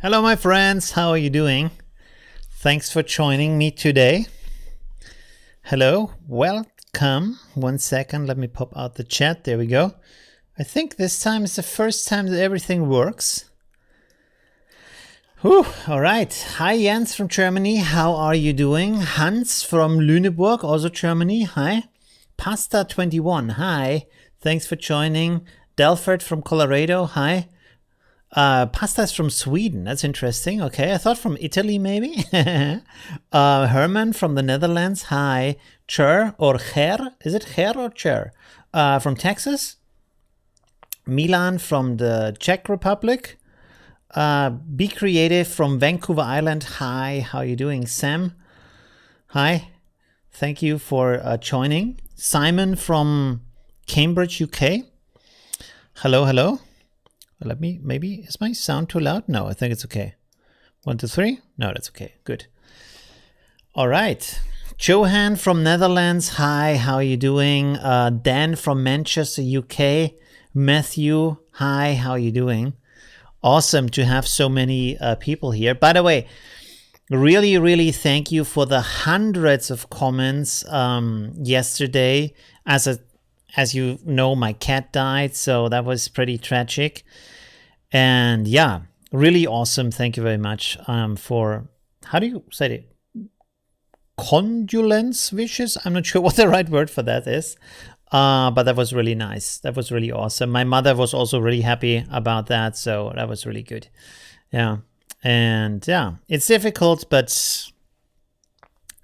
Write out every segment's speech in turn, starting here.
Hello, my friends. How are you doing? Thanks for joining me today. Hello, welcome. 1 second, let me pop out the chat. There we go. I think this time is the first time that everything works. Whew, all right. Hi, Jens from Germany. How are you doing? Hans from Lüneburg, also Germany. Hi. Pasta21. Hi. Thanks for joining. Delfert from Colorado. Hi. Pasta is from Sweden. That's interesting. Okay, I thought from Italy maybe. Herman from the Netherlands. Hi. Cher or Cher. Is it Cher or Cher? From Texas. Milan from the Czech Republic. Be Creative from Vancouver Island. Hi. How are you doing? Sam. Hi. Thank you for joining. Simon from Cambridge, UK. Hello, hello. Let me, maybe, is my sound too loud? No, I think it's okay. 1, 2, 3. No, that's okay. Good. All right. Johan from Netherlands. Hi, how are you doing? Dan from Manchester, UK. Matthew. Hi, how are you doing? Awesome to have so many people here. By the way, really, really thank you for the hundreds of comments yesterday. As you know, my cat died, so that was pretty tragic. And yeah, really awesome. Thank you very much for, how do you say it? Condolence wishes? I'm not sure what the right word for that is. But that was really nice. That was really awesome. My mother was also really happy about that, so that was really good. Yeah. And yeah, it's difficult, but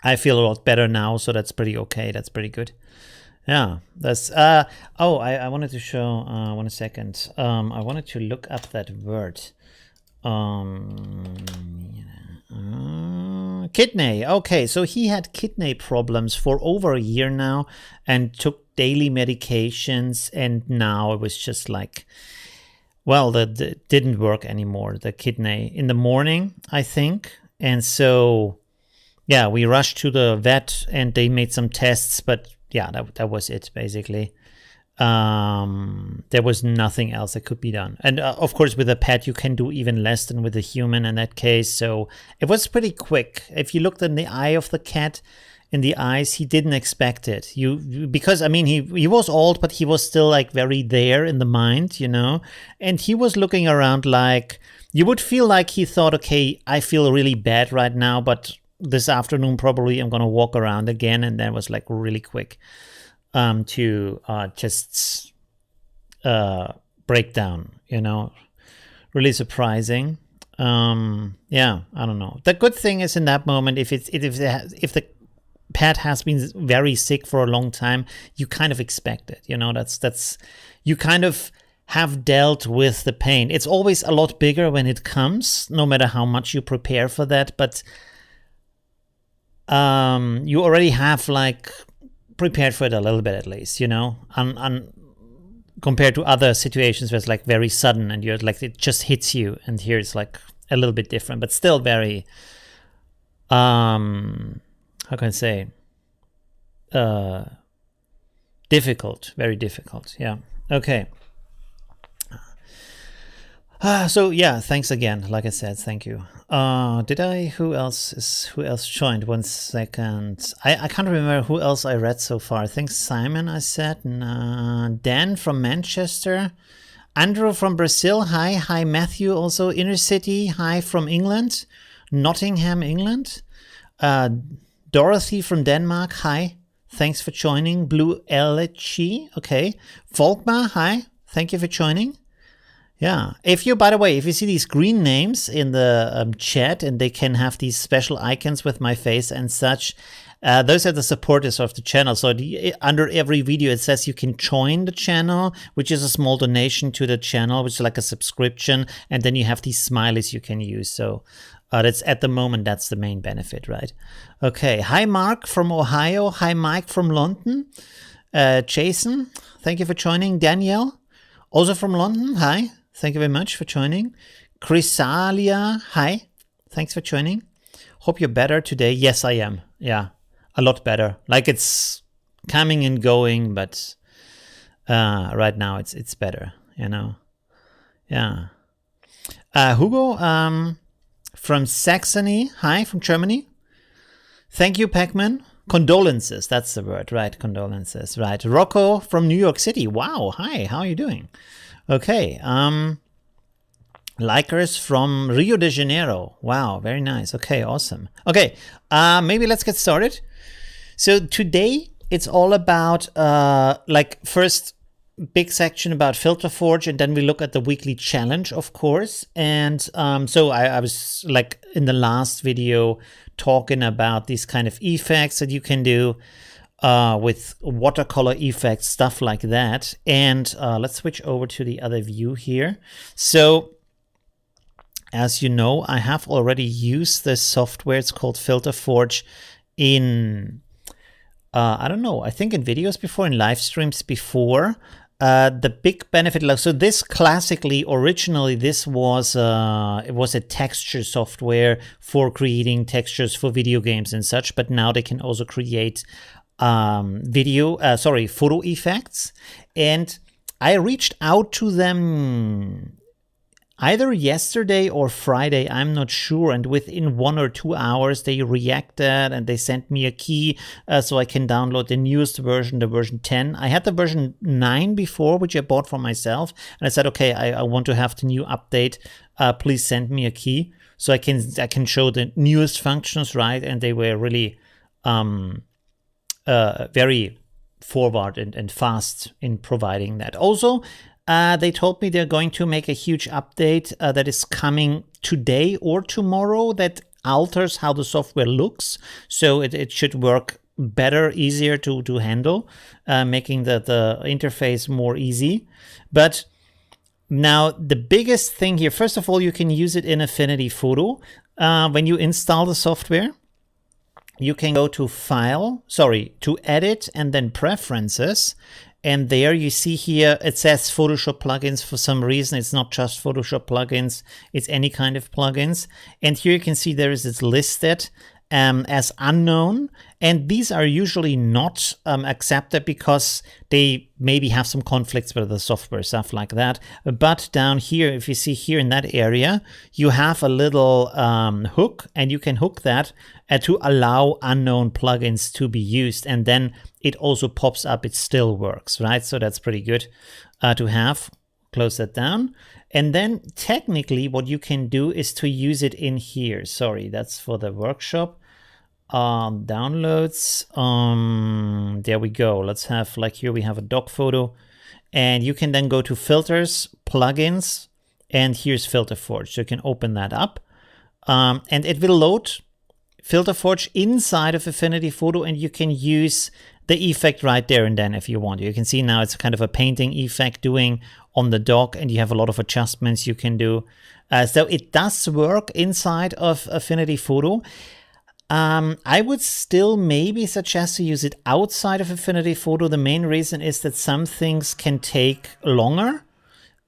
I feel a lot better now, so that's pretty okay. That's pretty good. Yeah, that's oh, I wanted to show 1 second. I wanted to look up that word. Kidney. Okay, so he had kidney problems for over a year now and took daily medications, and now it was just like, well, that didn't work anymore, the kidney, in the morning, I think. And so yeah, we rushed to the vet and they made some tests, but yeah, that was it, basically. There was nothing else that could be done. And of course, with a pet, you can do even less than with a human in that case. So it was pretty quick. If you looked in the eye of the cat, in the eyes, he didn't expect it. Because, I mean, he was old, but he was still like very there in the mind, you know? And he was looking around like, you would feel like he thought, okay, I feel really bad right now, but this afternoon probably I'm gonna walk around again. And that was like really quick to just break down, you know. Really surprising. Yeah, I don't know. The good thing is in that moment, if the pet has been very sick for a long time, you kind of expect it, you know. That's you kind of have dealt with the pain. It's always a lot bigger when it comes, no matter how much you prepare for that, but you already have like prepared for it a little bit at least, you know, compared to other situations where it's like very sudden and you're like, it just hits you, and here it's like a little bit different, but still very, how can I say, difficult, very difficult. Yeah. Okay. So yeah, thanks again. Like I said, thank you. Who else joined? 1 second. I can't remember who else I read so far. I think Simon I said. Dan from Manchester. Andrew from Brazil. Hi. Hi, Matthew, also Inner City. Hi from England. Nottingham, England. Dorothy from Denmark. Hi. Thanks for joining. Blue LG. Okay. Volkmar. Hi. Thank you for joining. Yeah. If you, by the way, if you see these green names in the chat and they can have these special icons with my face and such, those are the supporters of the channel. So under every video, it says you can join the channel, which is a small donation to the channel, which is like a subscription. And then you have these smileys you can use. So that's at the moment, that's the main benefit, right? Okay. Hi, Mark from Ohio. Hi, Mike from London. Jason, thank you for joining. Danielle, also from London. Hi. Thank you very much for joining. Chrysalia, hi. Thanks for joining. Hope you're better today. Yes, I am. Yeah. A lot better. Like it's coming and going, but right now it's better, you know. Yeah. Hugo from Saxony. Hi, from Germany. Thank you, Pac-Man. Condolences, that's the word, right? Condolences, right? Rocco from New York City. Wow, hi, how are you doing? Okay. Likers from Rio de Janeiro. Wow, very nice. Okay, awesome. Okay, maybe let's get started. So today it's all about like first big section about Filter Forge, and then we look at the weekly challenge, of course. And so I was like in the last video talking about these kind of effects that you can do with watercolor effects, stuff like that. And let's switch over to the other view here. So as you know, I have already used this software. It's called Filter Forge in I don't know, I think in videos before, in live streams before. The big benefit, so this classically, originally, this was it was a texture software for creating textures for video games and such, but now they can also create photo effects. And I reached out to them either yesterday or Friday, I'm not sure. And within 1 or 2 hours, they reacted and they sent me a key so I can download the newest version, the version 10. I had the version 9 before, which I bought for myself. And I said, okay, I want to have the new update. Please send me a key so I can show the newest functions, right? And they were really very forward and fast in providing that. Also, they told me they're going to make a huge update that is coming today or tomorrow that alters how the software looks. So it should work better, easier to handle, making the interface more easy. But now the biggest thing here, first of all, you can use it in Affinity Photo. When you install the software, you can go to to Edit and then Preferences. And there you see here, it says Photoshop plugins. For some reason, it's not just Photoshop plugins, it's any kind of plugins. And here you can see it's listed as unknown. And these are usually not accepted because they maybe have some conflicts with the software, stuff like that. But down here, if you see here in that area, you have a little hook, and you can hook that to allow unknown plugins to be used. And then it also pops up, it still works, right? So that's pretty good to have. Close that down. And then technically what you can do is to use it in here. Sorry, that's for the workshop. Downloads. There we go. Let's have, like here we have a doc photo. And you can then go to Filters, Plugins, and here's Filter Forge. So you can open that up. And it will load Filter Forge inside of Affinity Photo, and you can use the effect right there and then if you want. You can see now it's kind of a painting effect doing on the dock, and you have a lot of adjustments you can do. So it does work inside of Affinity Photo. I would still maybe suggest to use it outside of Affinity Photo. The main reason is that some things can take longer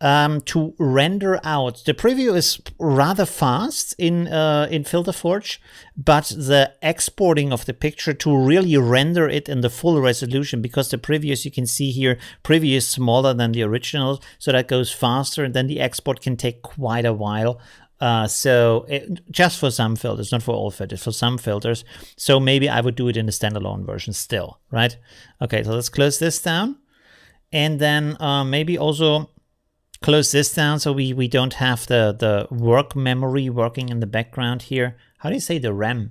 to render out. The preview is rather fast in Filter Forge, but the exporting of the picture to really render it in the full resolution, because the preview, as you can see here, preview is smaller than the original, so that goes faster, and then the export can take quite a while. Just for some filters, not for all filters, for some filters. So maybe I would do it in a standalone version still, right? Okay, so let's close this down. And then maybe also close this down so we don't have the work memory working in the background here. How do you say the RAM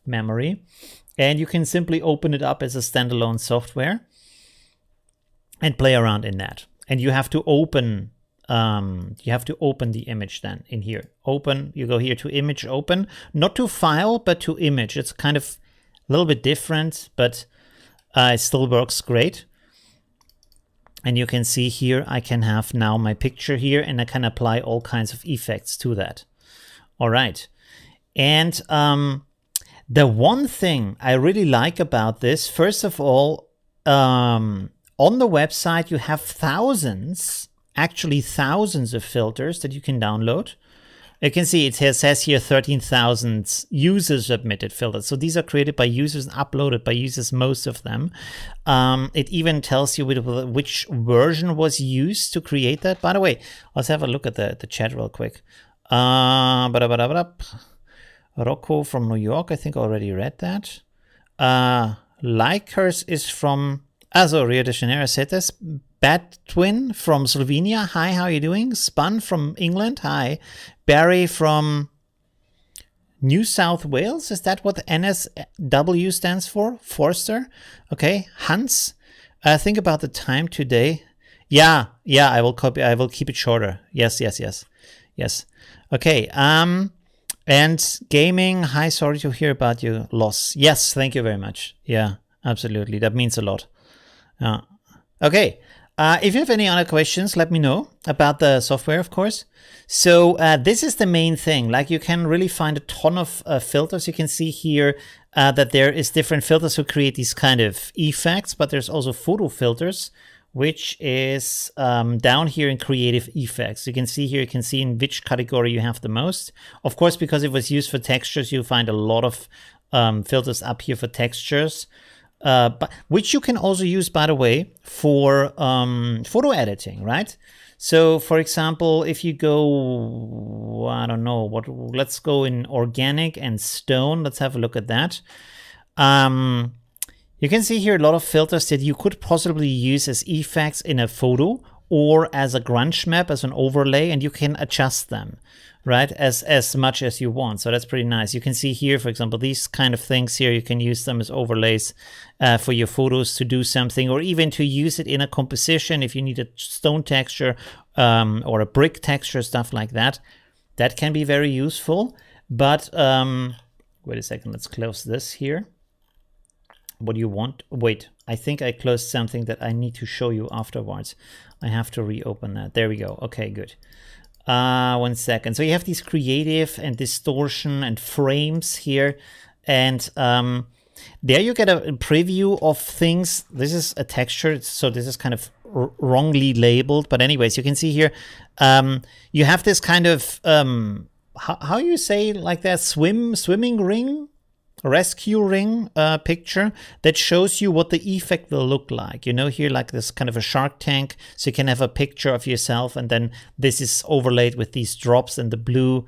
memory? And you can simply open it up as a standalone software and play around in that. and you have to open the image then in here. Open, you go here to image, open, not to file, but to image. It's kind of a little bit different, but it still works great. And you can see here, I can have now my picture here, and I can apply all kinds of effects to that. All right. And the one thing I really like about this, first of all, on the website, you have actually thousands of filters that you can download. You can see it says here 13,000 user submitted filters. So these are created by users and uploaded by users, most of them. It even tells you which version was used to create that. By the way, let's have a look at the chat real quick. Rocco from New York, I think I already read that. Likers is from Rio de Janeiro, said this. Bad Twin from Slovenia, hi, how are you doing? Spun from England, hi. Barry from New South Wales, is that what NSW stands for? Forster, okay. Hans, think about the time today. Yeah, I will keep it shorter. Yes. Okay, and gaming, hi, sorry to hear about your loss. Yes, thank you very much. Yeah, absolutely, that means a lot. Okay. If you have any other questions, let me know about the software, of course. So this is the main thing. Like, you can really find a ton of filters. You can see here that there is different filters to create these kind of effects, but there's also photo filters, which is down here in creative effects. You can see here, you can see in which category you have the most. Of course, because it was used for textures, you find a lot of filters up here for textures. But which you can also use, by the way, for photo editing, right? So, for example, if you go, I don't know, let's go in organic and stone. Let's have a look at that. You can see here a lot of filters that you could possibly use as effects in a photo or as a grunge map, as an overlay, and you can adjust them, right, as much as you want. So that's pretty nice. You can see here, for example, these kind of things here, you can use them as overlays for your photos to do something, or even to use it in a composition if you need a stone texture or a brick texture, stuff like that. That can be very useful. But wait a second, let's close this here. What do you want? Wait, I think I closed something that I need to show you afterwards. I have to reopen that. There we go. Okay, good. 1 second. So you have these creative and distortion and frames here. And there you get a preview of things. This is a texture, so this is kind of wrongly labeled. But anyways, you can see here, you have this kind of, how you say like that, swimming ring? Rescue ring picture that shows you what the effect will look like. You know, here like this kind of a shark tank, so you can have a picture of yourself, and then this is overlaid with these drops and the blue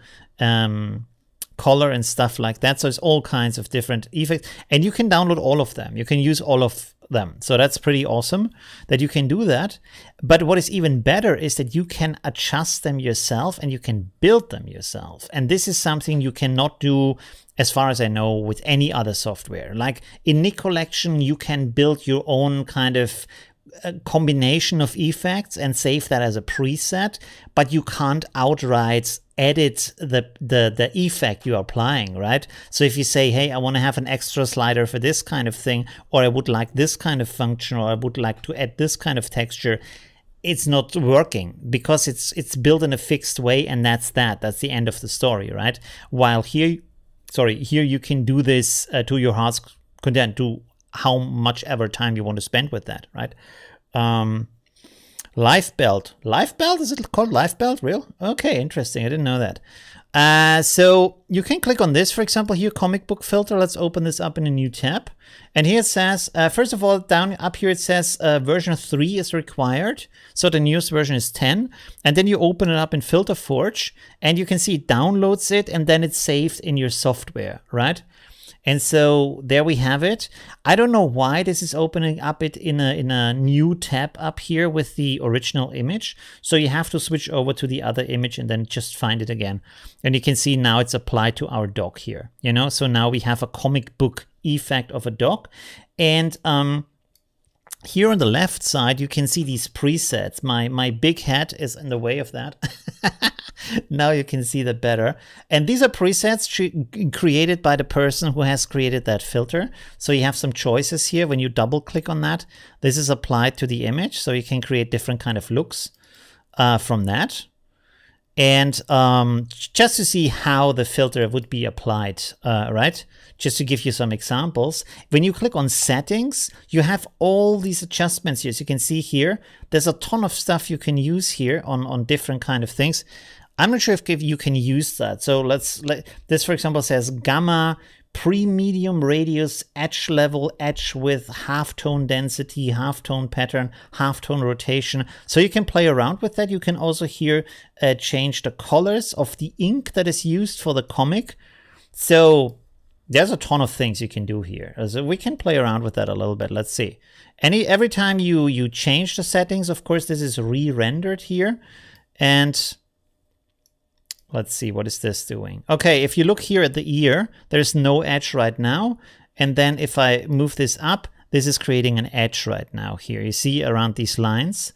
color and stuff like that. So it's all kinds of different effects, and you can download all of them. You can use all of them. So that's pretty awesome that you can do that. But what is even better is that you can adjust them yourself and you can build them yourself. And this is something you cannot do, as far as I know, with any other software. Like in Nik Collection, you can build your own kind of combination of effects and save that as a preset, but you can't outright edit the effect you're applying, right? So if you say, hey, I want to have an extra slider for this kind of thing, or I would like this kind of function, or I would like to add this kind of texture, it's not working because it's built in a fixed way, and that's the end of the story, right? While here you can do this to your heart's content, to how much ever time you want to spend with that, right? Life belt. Life belt? Is it called life belt? Real? Okay, interesting. I didn't know that. So you can click on this, for example, here, comic book filter. Let's open this up in a new tab. And here it says, first of all, down up here it says version 3 is required. So the newest version is 10. And then you open it up in Filter Forge, and you can see it downloads it, and then it's saved in your software, right? And so there we have it. I don't know why this is opening up it in a new tab up here with the original image. So you have to switch over to the other image and then just find it again. And you can see now it's applied to our dog here. You know, so now we have a comic book effect of a dog. And here on the left side, you can see these presets. My big head is in the way of that. Now you can see that better. And these are presets created by the person who has created that filter. So you have some choices here. When you double click on that, this is applied to the image. So you can create different kind of looks from that. And just to see how the filter would be applied, right? Just to give you some examples, when you click on settings, you have all these adjustments here. As you can see here, there's a ton of stuff you can use here on different kind of things. I'm not sure if you can use that. So this, for example, says gamma, pre-medium radius, edge level, edge width, halftone density, halftone pattern, halftone rotation. So you can play around with that. You can also here change the colors of the ink that is used for the comic. So there's a ton of things you can do here. So we can play around with that a little bit. Let's see. Every time you change the settings, of course, this is re-rendered here. And let's see, what is this doing? Okay, if you look here at the ear, there's no edge right now. And then if I move this up, this is creating an edge right now here. You see around these lines.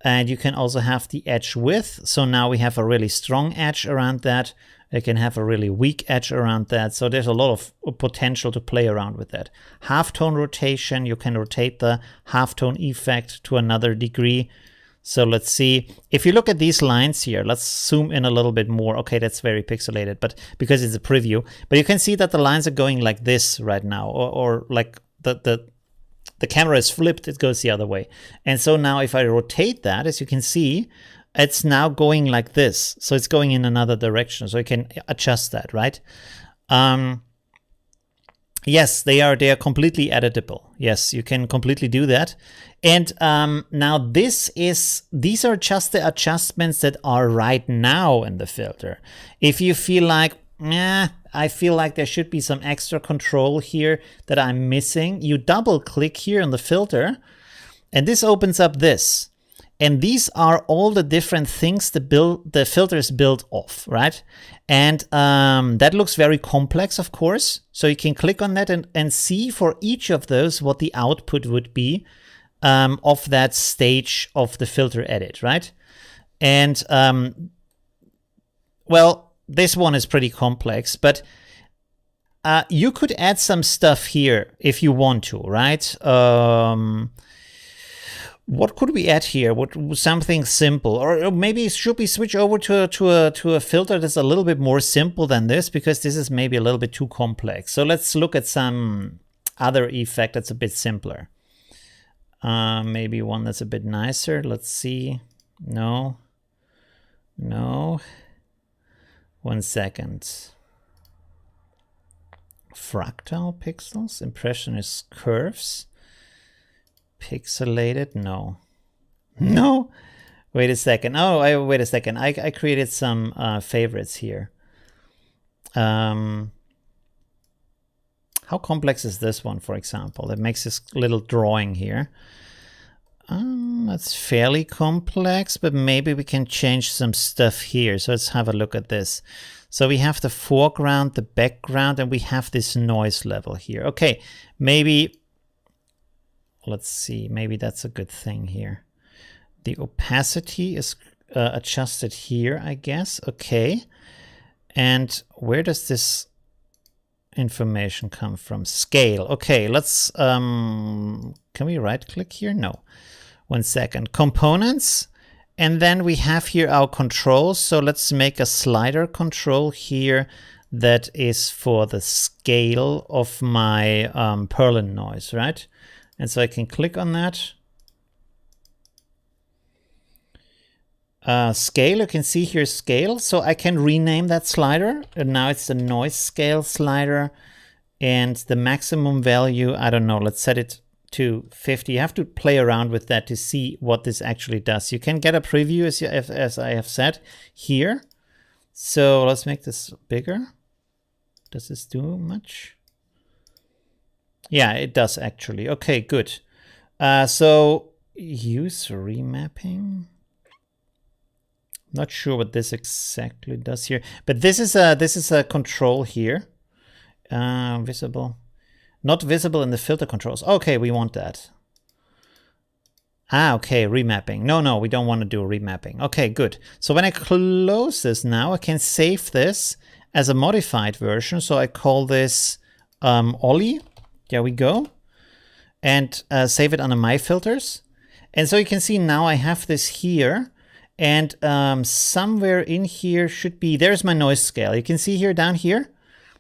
And you can also have the edge width. So now we have a really strong edge around that. I can have a really weak edge around that. So there's a lot of potential to play around with that. Halftone rotation, you can rotate the halftone effect to another degree. So let's see, if you look at these lines here, let's zoom in a little bit more. Okay, that's very pixelated, but because it's a preview, but you can see that the lines are going like this right now, or like the camera is flipped, it goes the other way. And so now if I rotate that, as you can see, it's now going like this. So it's going in another direction. So you can adjust that, right? Yes, they are completely editable. Yes, you can completely do that. And now these are just the adjustments that are right now in the filter. If you feel like, I feel like there should be some extra control here that I'm missing, you double click here on the filter and this opens up this. And these are all the different things the filter is built of, right? And that looks very complex, of course. So you can click on that and see for each of those what the output would be of that stage of the filter edit, right? And well, this one is pretty complex, but you could add some stuff here if you want to, right? What could we add here? Something simple, or maybe should we switch over to a filter that's a little bit more simple than this, because this is maybe a little bit too complex. So let's look at some other effect that's a bit simpler. Maybe one that's a bit nicer. Let's see. No. 1 second. Fractal pixels, impressionist curves. Pixelated, no. Wait a second. Wait a second. I created some favorites here. How complex is this one, for example? It makes this little drawing here. That's fairly complex, but maybe we can change some stuff here. So let's have a look at this. So we have the foreground, the background, and we have this noise level here. Okay, maybe... Let's see, maybe that's a good thing here. The opacity is adjusted here, I guess. Okay. And where does this information come from? Scale. Okay, let's, can we right click here? No. 1 second. Components. And then we have here our controls. So let's make a slider control here that is for the scale of my Perlin noise, right? And so I can click on that. Scale, you can see here scale. So I can rename that slider. And now it's the noise scale slider. And the maximum value, I don't know, let's set it to 50. You have to play around with that to see what this actually does. You can get a preview, as I have said, here. So let's make this bigger. Does this do much? Yeah, it does actually. Okay, good. So use remapping. Not sure what this exactly does here, but this is a control here. Visible, not visible in the filter controls. Okay, we want that. Ah, okay, remapping. No, we don't want to do remapping. Okay, good. So when I close this now, I can save this as a modified version. So I call this Ollie. There we go. And save it under My Filters. And so you can see now I have this here. And somewhere in here should be, there's my noise scale. You can see here down here,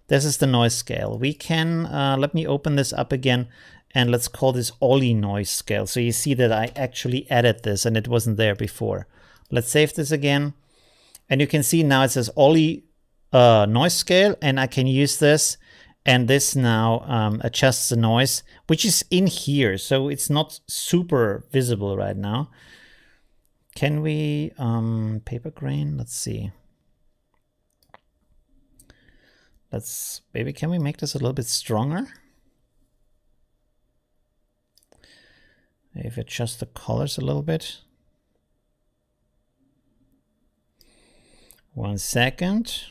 this is the noise scale. We can, let me open this up again. And let's call this Ollie noise scale. So you see that I actually added this and it wasn't there before. Let's save this again. And you can see now it says Ollie noise scale, and I can use this. And this now adjusts the noise, which is in here. So it's not super visible right now. Can we, paper grain? Let's see. Maybe can we make this a little bit stronger? If adjust the colors a little bit. 1 second.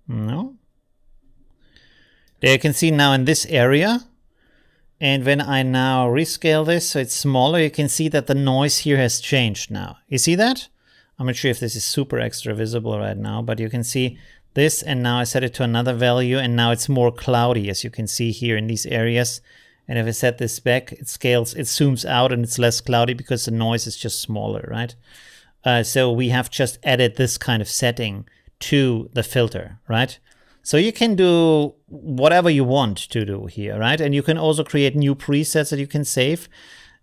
No. There you can see now in this area. And when I now rescale this so it's smaller, you can see that the noise here has changed now. You see that? I'm not sure if this is super extra visible right now, but you can see this, and now I set it to another value, and now it's more cloudy, as you can see here in these areas. And if I set this back, it scales, it zooms out, and it's less cloudy because the noise is just smaller, right? So we have just added this kind of setting to the filter, right? So you can do whatever you want to do here, right? And you can also create new presets that you can save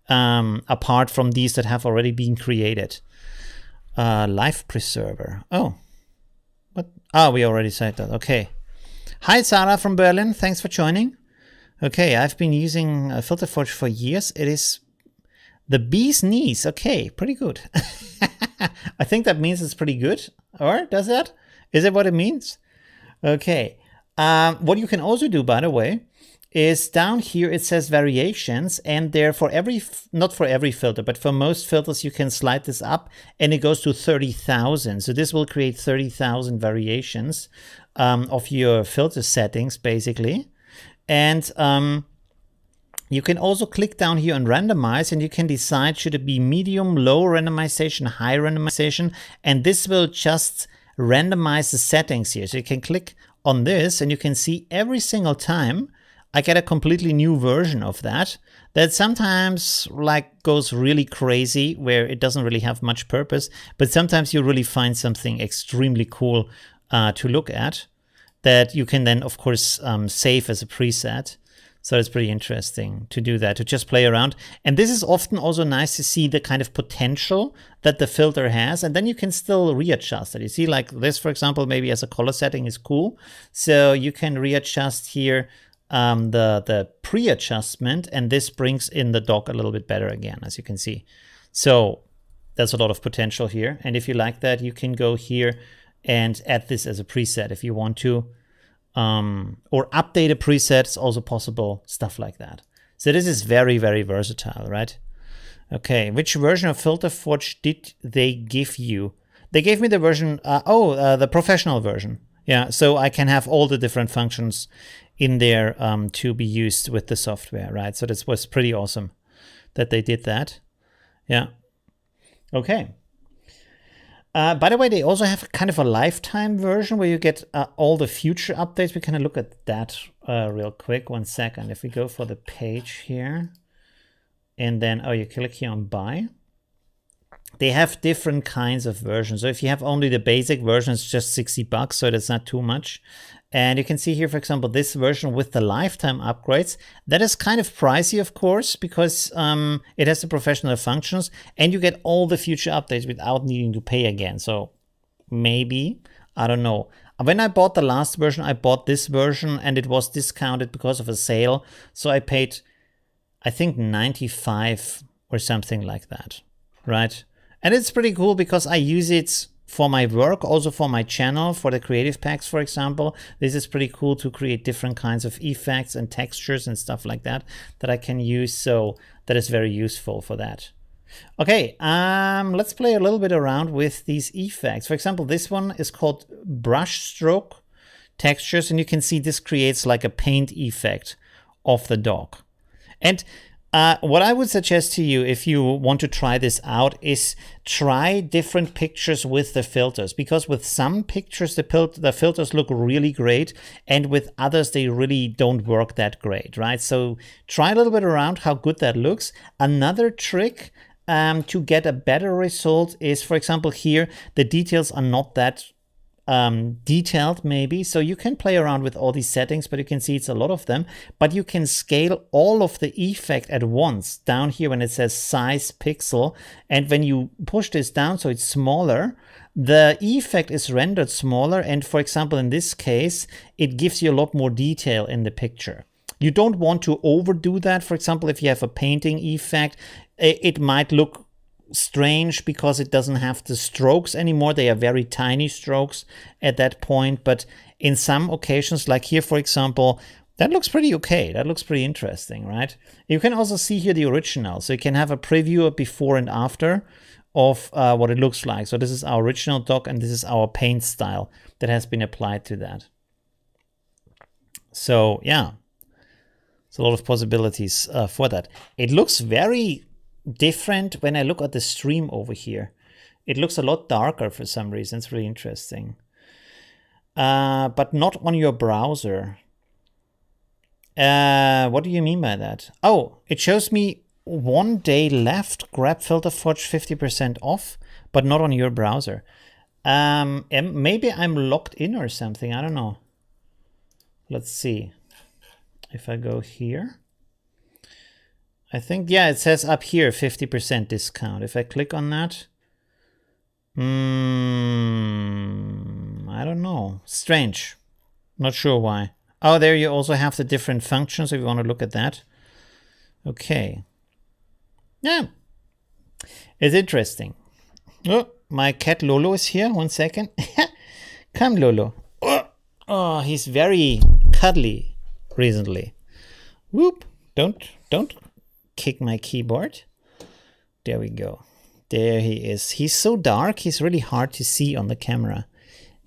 apart from these that have already been created. Live preserver. Oh. What? Ah, we already said that. Okay. Hi, Sarah from Berlin. Thanks for joining. Okay, I've been using FilterForge for years. It is the bee's knees. Okay, pretty good. I think that means it's pretty good. Or does that? Is it what it means? Okay. What you can also do, by the way, is down here it says variations, and there for every, not for every filter, but for most filters you can slide this up and it goes to 30,000. So this will create 30,000 variations of your filter settings basically. And you can also click down here on randomize, and you can decide should it be medium, low randomization, high randomization, and this will just randomize the settings here. So you can click on this and you can see every single time I get a completely new version of that sometimes like goes really crazy where it doesn't really have much purpose, but sometimes you really find something extremely cool to look at that you can then of course save as a preset. So it's pretty interesting to do that, to just play around. And this is often also nice to see the kind of potential that the filter has, and then you can still readjust it. You see like this, for example, maybe as a color setting is cool. So you can readjust here the pre-adjustment, and this brings in the dock a little bit better again, as you can see. So there's a lot of potential here. And if you like that, you can go here and add this as a preset if you want to. Or update a preset, it's also possible, stuff like that. So this is very, very versatile, right? Okay, which version of FilterForge did they give you? They gave me the version, the professional version. Yeah, so I can have all the different functions in there to be used with the software, right? So this was pretty awesome that they did that. Yeah. Okay. By the way, they also have kind of a lifetime version where you get all the future updates. We kind of look at that real quick. 1 second. If we go for the page here, and then, you click here on buy. They have different kinds of versions. So if you have only the basic version, it's just $60, so that's not too much. And you can see here, for example, this version with the lifetime upgrades. That is kind of pricey, of course, because it has the professional functions, and you get all the future updates without needing to pay again. So maybe, I don't know. When I bought the last version, I bought this version, and it was discounted because of a sale. So I paid, I think, 95 or something like that, right? And it's pretty cool because I use it for my work, also for my channel, for the creative packs, for example. This is pretty cool to create different kinds of effects and textures and stuff like that that I can use. So that is very useful for that. Okay, let's play a little bit around with these effects. For example, this one is called brush stroke textures, and you can see this creates like a paint effect of the dog. And what I would suggest to you if you want to try this out is try different pictures with the filters, because with some pictures the filters look really great, and with others they really don't work that great, right? So try a little bit around how good that looks. Another trick to get a better result is, for example, here the details are not that detailed maybe, so you can play around with all these settings, but you can see it's a lot of them. But you can scale all of the effect at once down here when it says size pixel, and when you push this down so it's smaller, the effect is rendered smaller, and for example in this case it gives you a lot more detail in the picture. You don't want to overdo that. For example, if you have a painting effect, it might look strange because it doesn't have the strokes anymore. They are very tiny strokes at that point, but in some occasions, like here for example, that looks pretty okay. That looks pretty interesting, right? You can also see here the original, so you can have a preview of before and after of what it looks like. So this is our original dog, and this is our paint style that has been applied to that. So yeah, it's a lot of possibilities for that. It looks very different when I look at the stream over here. It looks a lot darker for some reason. It's really interesting. But not on your browser. What do you mean by that? Oh, it shows me 1 day left, grab filter forge 50% off, but not on your browser. Maybe I'm locked in or something. I don't know. Let's see. If I go here, I think, yeah, it says up here 50% discount. If I click on that, I don't know. Strange. Not sure why. Oh, there you also have the different functions if you want to look at that. Okay. Yeah. It's interesting. Oh, my cat Lolo is here. 1 second. Come, Lolo. Oh, he's very cuddly recently. Whoop. Don't kick my keyboard. There we go. There he is. He's so dark, he's really hard to see on the camera.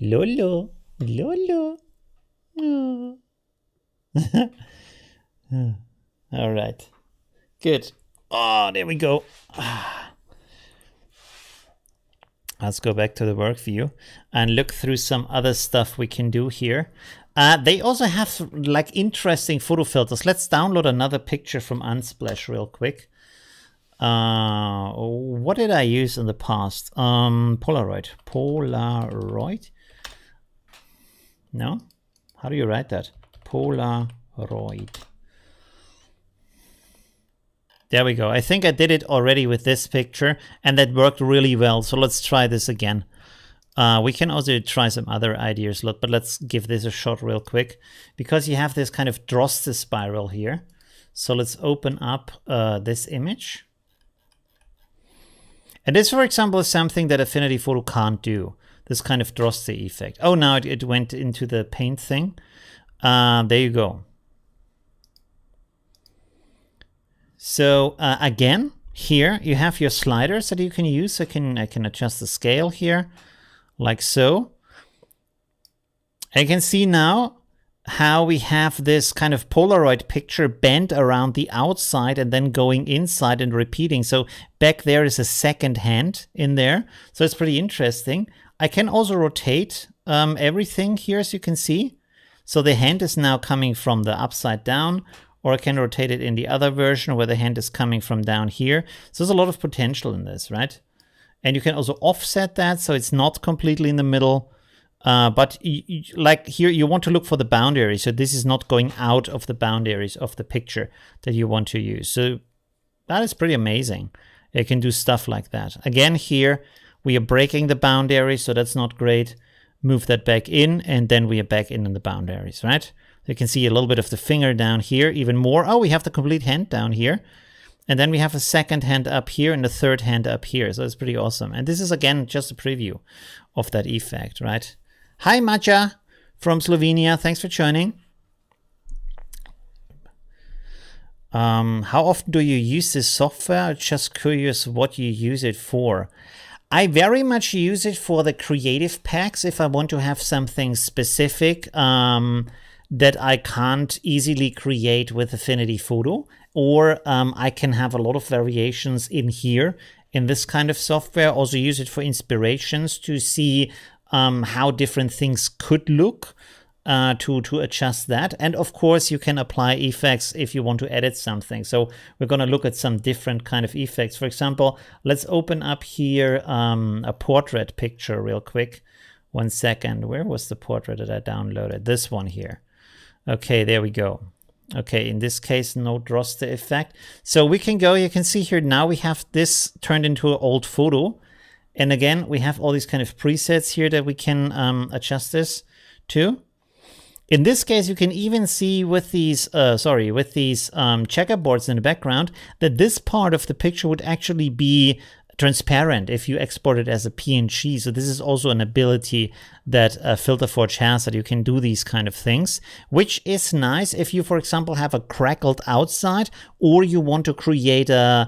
Lolo, Lolo. Oh. All right. Good. Oh, there we go. Let's go back to the work view and look through some other stuff we can do here. They also have like interesting photo filters. Let's download another picture from Unsplash real quick. What did I use in the past? Polaroid. Polaroid? No? How do you write that? Polaroid. There we go. I think I did it already with this picture, and that worked really well. So let's try this again. We can also try some other ideas, but let's give this a shot real quick, because you have this kind of Droste spiral here. So let's open up this image. And this, for example, is something that Affinity Photo can't do. This kind of Droste effect. Oh, now it went into the paint thing. There you go. So again, here you have your sliders that you can use. I can adjust the scale here. Like so. I can see now how we have this kind of Polaroid picture bent around the outside and then going inside and repeating. So back there is a second hand in there. So it's pretty interesting. I can also rotate everything here, as you can see. So the hand is now coming from the upside down, or I can rotate it in the other version where the hand is coming from down here. So there's a lot of potential in this, right? And you can also offset that so it's not completely in the middle. But like here, you want to look for the boundary. So this is not going out of the boundaries of the picture that you want to use. So that is pretty amazing. You can do stuff like that. Again, here we are breaking the boundaries, so that's not great. Move that back in, and then we are back in the boundaries, right? You can see a little bit of the finger down here, even more. Oh, we have the complete hand down here. And then we have a second hand up here and a third hand up here. So it's pretty awesome. And this is, again, just a preview of that effect, right? Hi, Maja from Slovenia. Thanks for joining. How often do you use this software? Just curious what you use it for. I very much use it for the creative packs if I want to have something specific that I can't easily create with Affinity Photo, or I can have a lot of variations in here in this kind of software. Also use it for inspirations to see how different things could look, to adjust that. And of course you can apply effects if you want to edit something. So we're going to look at some different kind of effects. For example, let's open up here a portrait picture real quick. 1 second. Where was the portrait that I downloaded? This one here. Okay, there we go. Okay, in this case, no raster effect. So we can go, you can see here now we have this turned into an old photo. And again, we have all these kind of presets here that we can adjust this to. In this case, you can even see with these, checkerboards in the background that this part of the picture would actually be transparent if you export it as a PNG. So this is also an ability that FilterForge has, that you can do these kind of things, which is nice if you, for example, have a crackled outside, or you want to create a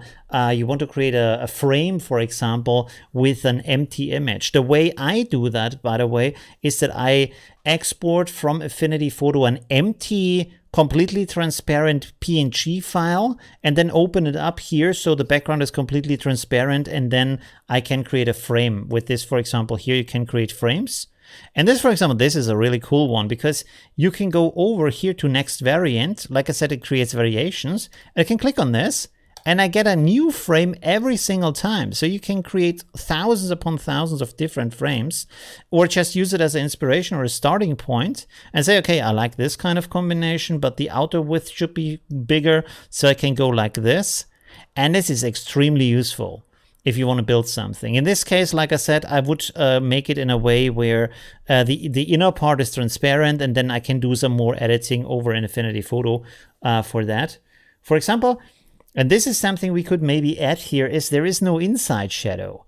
frame, for example, with an empty image. The way I do that, by the way, is that I export from Affinity Photo an empty, completely transparent PNG file, and then open it up here so the background is completely transparent, and then I can create a frame with this. For example, here you can create frames. And this, for example, this is a really cool one because you can go over here to next variant. Like I said, it creates variations. I can click on this and I get a new frame every single time. So you can create thousands upon thousands of different frames, or just use it as an inspiration or a starting point and say, okay, I like this kind of combination, but the outer width should be bigger. So I can go like this. And this is extremely useful if you want to build something. In this case, like I said, I would make it in a way where the inner part is transparent, and then I can do some more editing over in Affinity Photo for that. For example, and this is something we could maybe add here, is there is no inside shadow.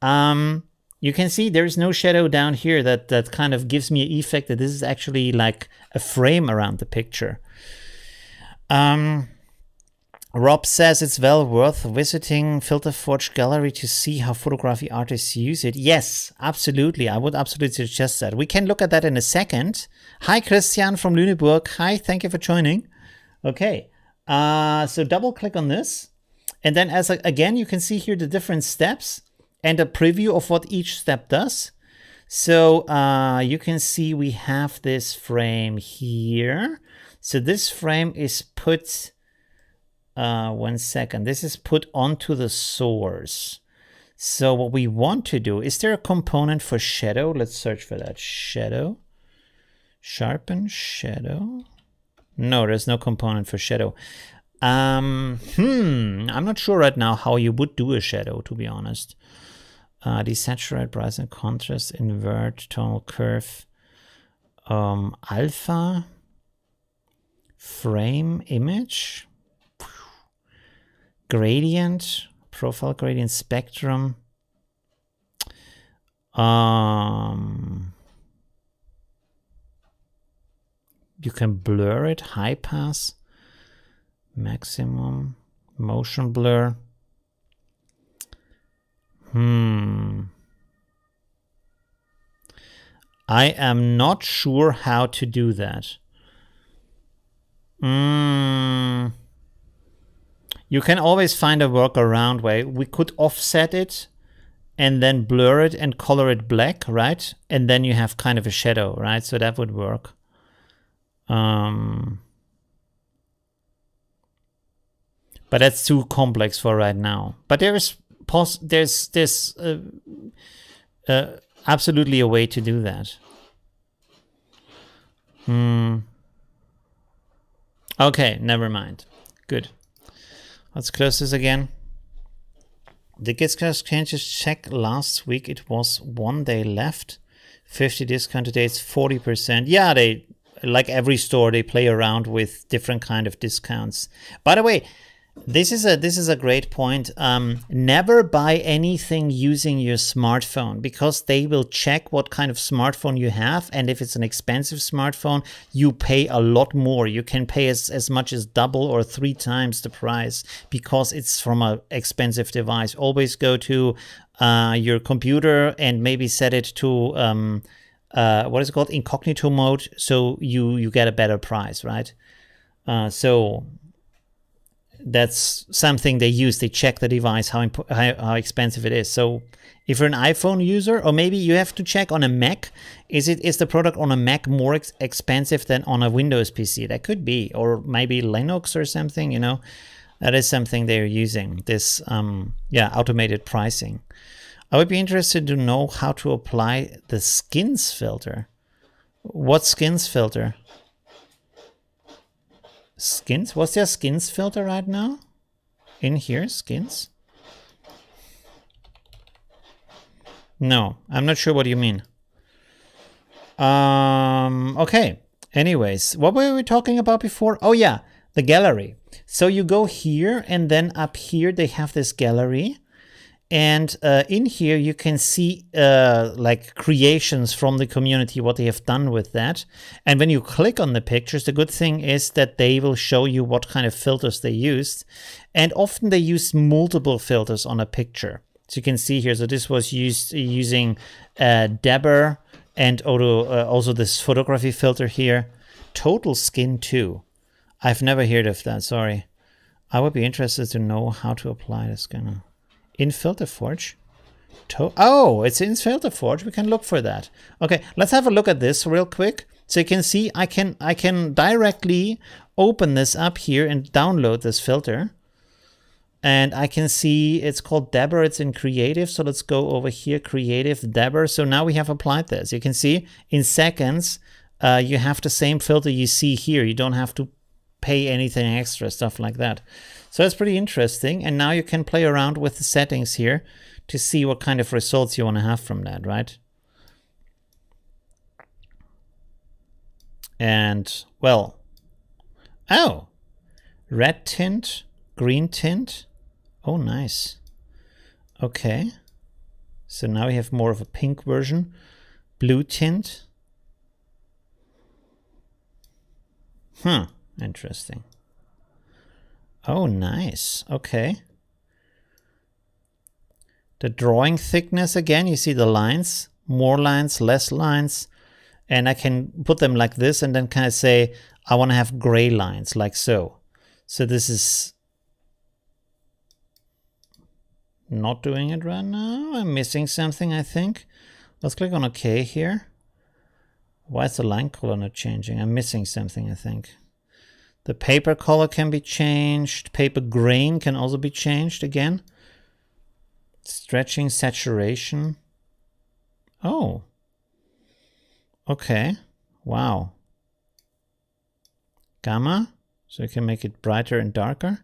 You can see there is no shadow down here that kind of gives me an effect that this is actually like a frame around the picture. Rob says it's well worth visiting FilterForge Gallery to see how photography artists use it. Yes, absolutely. I would absolutely suggest that. We can look at that in a second. Hi, Christian from Lüneburg. Hi, thank you for joining. Okay, so double click on this. And then again, you can see here the different steps and a preview of what each step does. So you can see we have this frame here. So this frame is put... 1 second. This is put onto the source. So what we want to do, is there a component for shadow? Let's search for that. Shadow. Sharpen shadow. No, there's no component for shadow. I'm not sure right now how you would do a shadow, to be honest. Desaturate, brightness and contrast, invert, tonal curve, alpha, frame, image. Gradient, profile gradient, spectrum. You can blur it, high pass, maximum, motion blur. I am not sure how to do that. You can always find a workaround way. We could offset it and then blur it and color it black, right? And then you have kind of a shadow, right? So that would work. But that's too complex for right now. But there's absolutely a way to do that. Okay, never mind. Good. Let's close this again. The Gitcast changes check last week. It was 1 day left. 50 discount today. It's 40%. Yeah, they, like every store, they play around with different kind of discounts. By the way, This is a great point. Never buy anything using your smartphone, because they will check what kind of smartphone you have, and if it's an expensive smartphone, you pay a lot more. You can pay as much as double or 3 times the price because it's from an expensive device. Always go to your computer and maybe set it to what is it called, incognito mode, so you get a better price, right? So that's something they use. They check the device, how expensive it is. So if you're an iPhone user, or maybe you have to check on a Mac, is the product on a Mac more expensive than on a Windows PC? That could be, or maybe Linux or something, you know. That is something they're using, this automated pricing. I would be interested to know how to apply the skins filter. What skins filter? Skins? What's their skins filter right now? In here, skins? No, I'm not sure what you mean. Okay. Anyways, what were we talking about before? Oh yeah, the gallery. So you go here, and then up here they have this gallery. And in here you can see like creations from the community, what they have done with that. And when you click on the pictures, the good thing is that they will show you what kind of filters they used. And often they use multiple filters on a picture. So you can see here, so this was used using Dapper and also this photography filter here. Total Skin 2. I've never heard of that, sorry. I would be interested to know how to apply this kind of... In FilterForge? Oh, it's in FilterForge. We can look for that. Okay, let's have a look at this real quick. So you can see I can directly open this up here and download this filter. And I can see it's called Dapper. It's in Creative. So let's go over here, Creative, Dapper. So now we have applied this. You can see in seconds, you have the same filter you see here. You don't have to pay anything extra, stuff like that. So that's pretty interesting. And now you can play around with the settings here to see what kind of results you want to have from that, right? And, well, oh, red tint, green tint. Oh, nice. Okay. So now we have more of a pink version. Blue tint. Interesting. Oh, nice. Okay. The drawing thickness again, you see the lines, more lines, less lines. And I can put them like this and then kind of say, I want to have gray lines like so. So this is not doing it right now. I'm missing something, I think. Let's click on OK here. Why is the line color not changing? I'm missing something, I think. The paper color can be changed. Paper grain can also be changed again. Stretching, saturation. Oh. Okay. Wow. Gamma. So you can make it brighter and darker.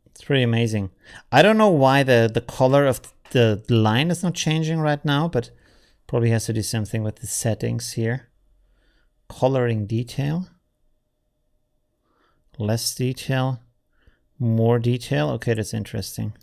It's pretty amazing. I don't know why the color of the line is not changing right now, but probably has to do something with the settings here. Coloring detail. Less detail, more detail. Okay, that's interesting.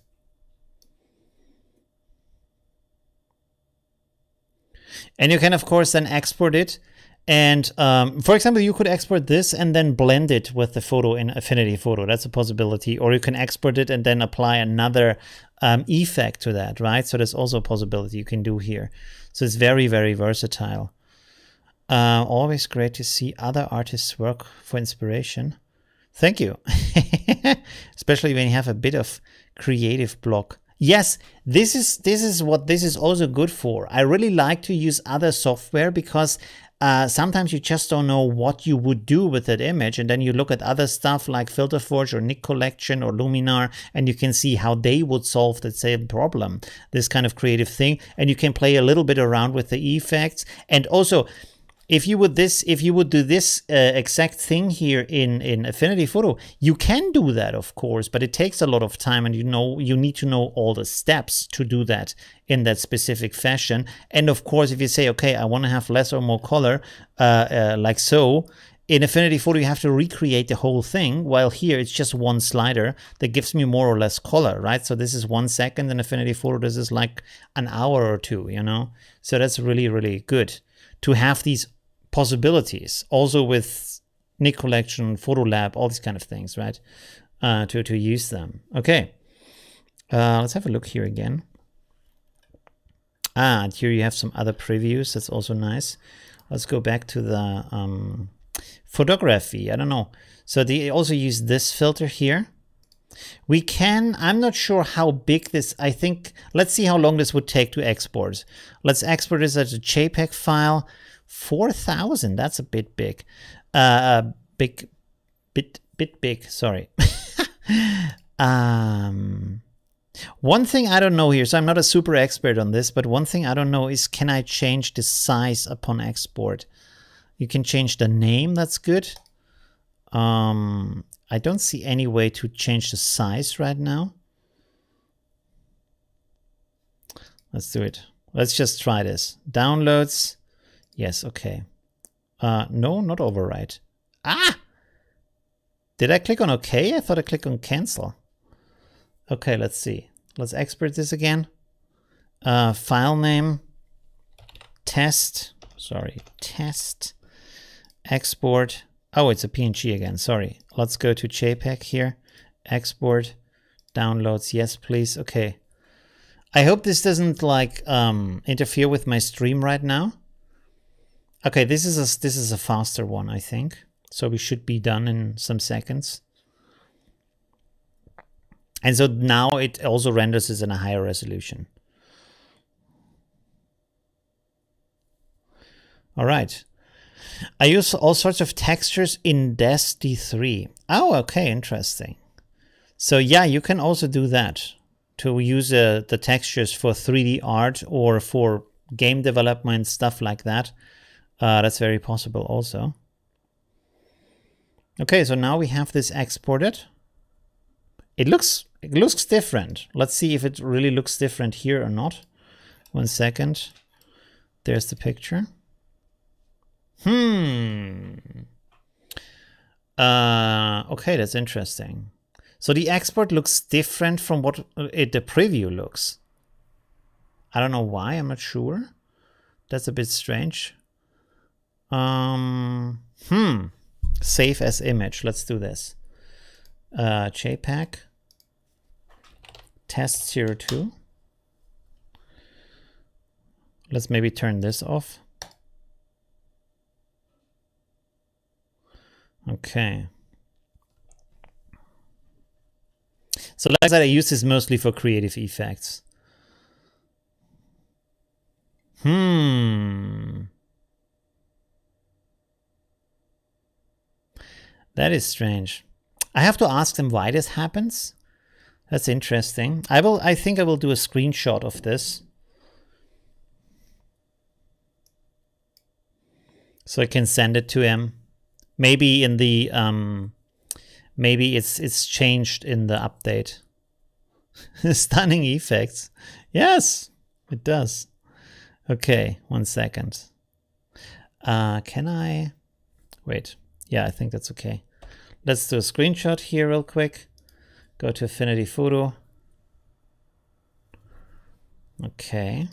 And you can, of course, then export it. And for example, you could export this and then blend it with the photo in Affinity Photo. That's a possibility. Or you can export it and then apply another effect to that, right? So there's also a possibility you can do here. So it's very, very versatile. Always great to see other artists' work for inspiration. Thank you. Especially when you have a bit of creative block. Yes, this is what this is also good for. I really like to use other software because sometimes you just don't know what you would do with that image, and then you look at other stuff like FilterForge or Nik Collection or Luminar, and you can see how they would solve the same problem, this kind of creative thing, and you can play a little bit around with the effects. And also, if you would do this exact thing here in Affinity Photo, you can do that, of course, but it takes a lot of time, and you need to know all the steps to do that in that specific fashion. And of course, if you say, okay, I want to have less or more color, like so, in Affinity Photo, you have to recreate the whole thing, while here it's just one slider that gives me more or less color, right? So this is 1 second in Affinity Photo. This is like an hour or two, you know? So that's really, really good to have these possibilities. Also with Nik Collection, Photo Lab, all these kind of things, right? To use them. Okay. Let's have a look here again. And here you have some other previews. That's also nice. Let's go back to the photography. I don't know. So they also use this filter here. We can, I'm not sure how big this, I think, let's see how long this would take to export. Let's export this as a JPEG file. 4,000, that's a bit big. Bit big, sorry. One thing I don't know here, so I'm not a super expert on this, but one thing I don't know is, can I change the size upon export? You can change the name, that's good. I don't see any way to change the size right now. Let's do it. Let's just try this. Downloads. Yes, okay. No, not overwrite. Ah! Did I click on OK? I thought I clicked on cancel. Okay, let's see. Let's export this again. File name. Test. Sorry, test. Export. Oh, it's a PNG again. Sorry. Let's go to JPEG here. Export. Downloads. Yes, please. Okay. I hope this doesn't like interfere with my stream right now. Okay, this is a faster one, I think. So we should be done in some seconds. And so now it also renders this in a higher resolution. All right. I use all sorts of textures in Des D3. Oh, okay, interesting. So yeah, you can also do that to use the textures for 3D art or for game development, stuff like that. That's very possible also. Okay, so now we have this exported. It looks different. Let's see if it really looks different here or not. 1 second. There's the picture. Okay, that's interesting. So the export looks different from what the preview looks. I don't know why, I'm not sure. That's a bit strange. Save as image. Let's do this. JPEG. Test 02. Let's maybe turn this off. Okay. So like I said, I use this mostly for creative effects. That is strange. I have to ask them why this happens. That's interesting. I think I will do a screenshot of this, so I can send it to him. Maybe in the maybe it's changed in the update. Stunning effects. Yes, it does. Okay, 1 second. Can I wait? Yeah, I think that's okay. Let's do a screenshot here real quick. Go to Affinity Photo. Okay.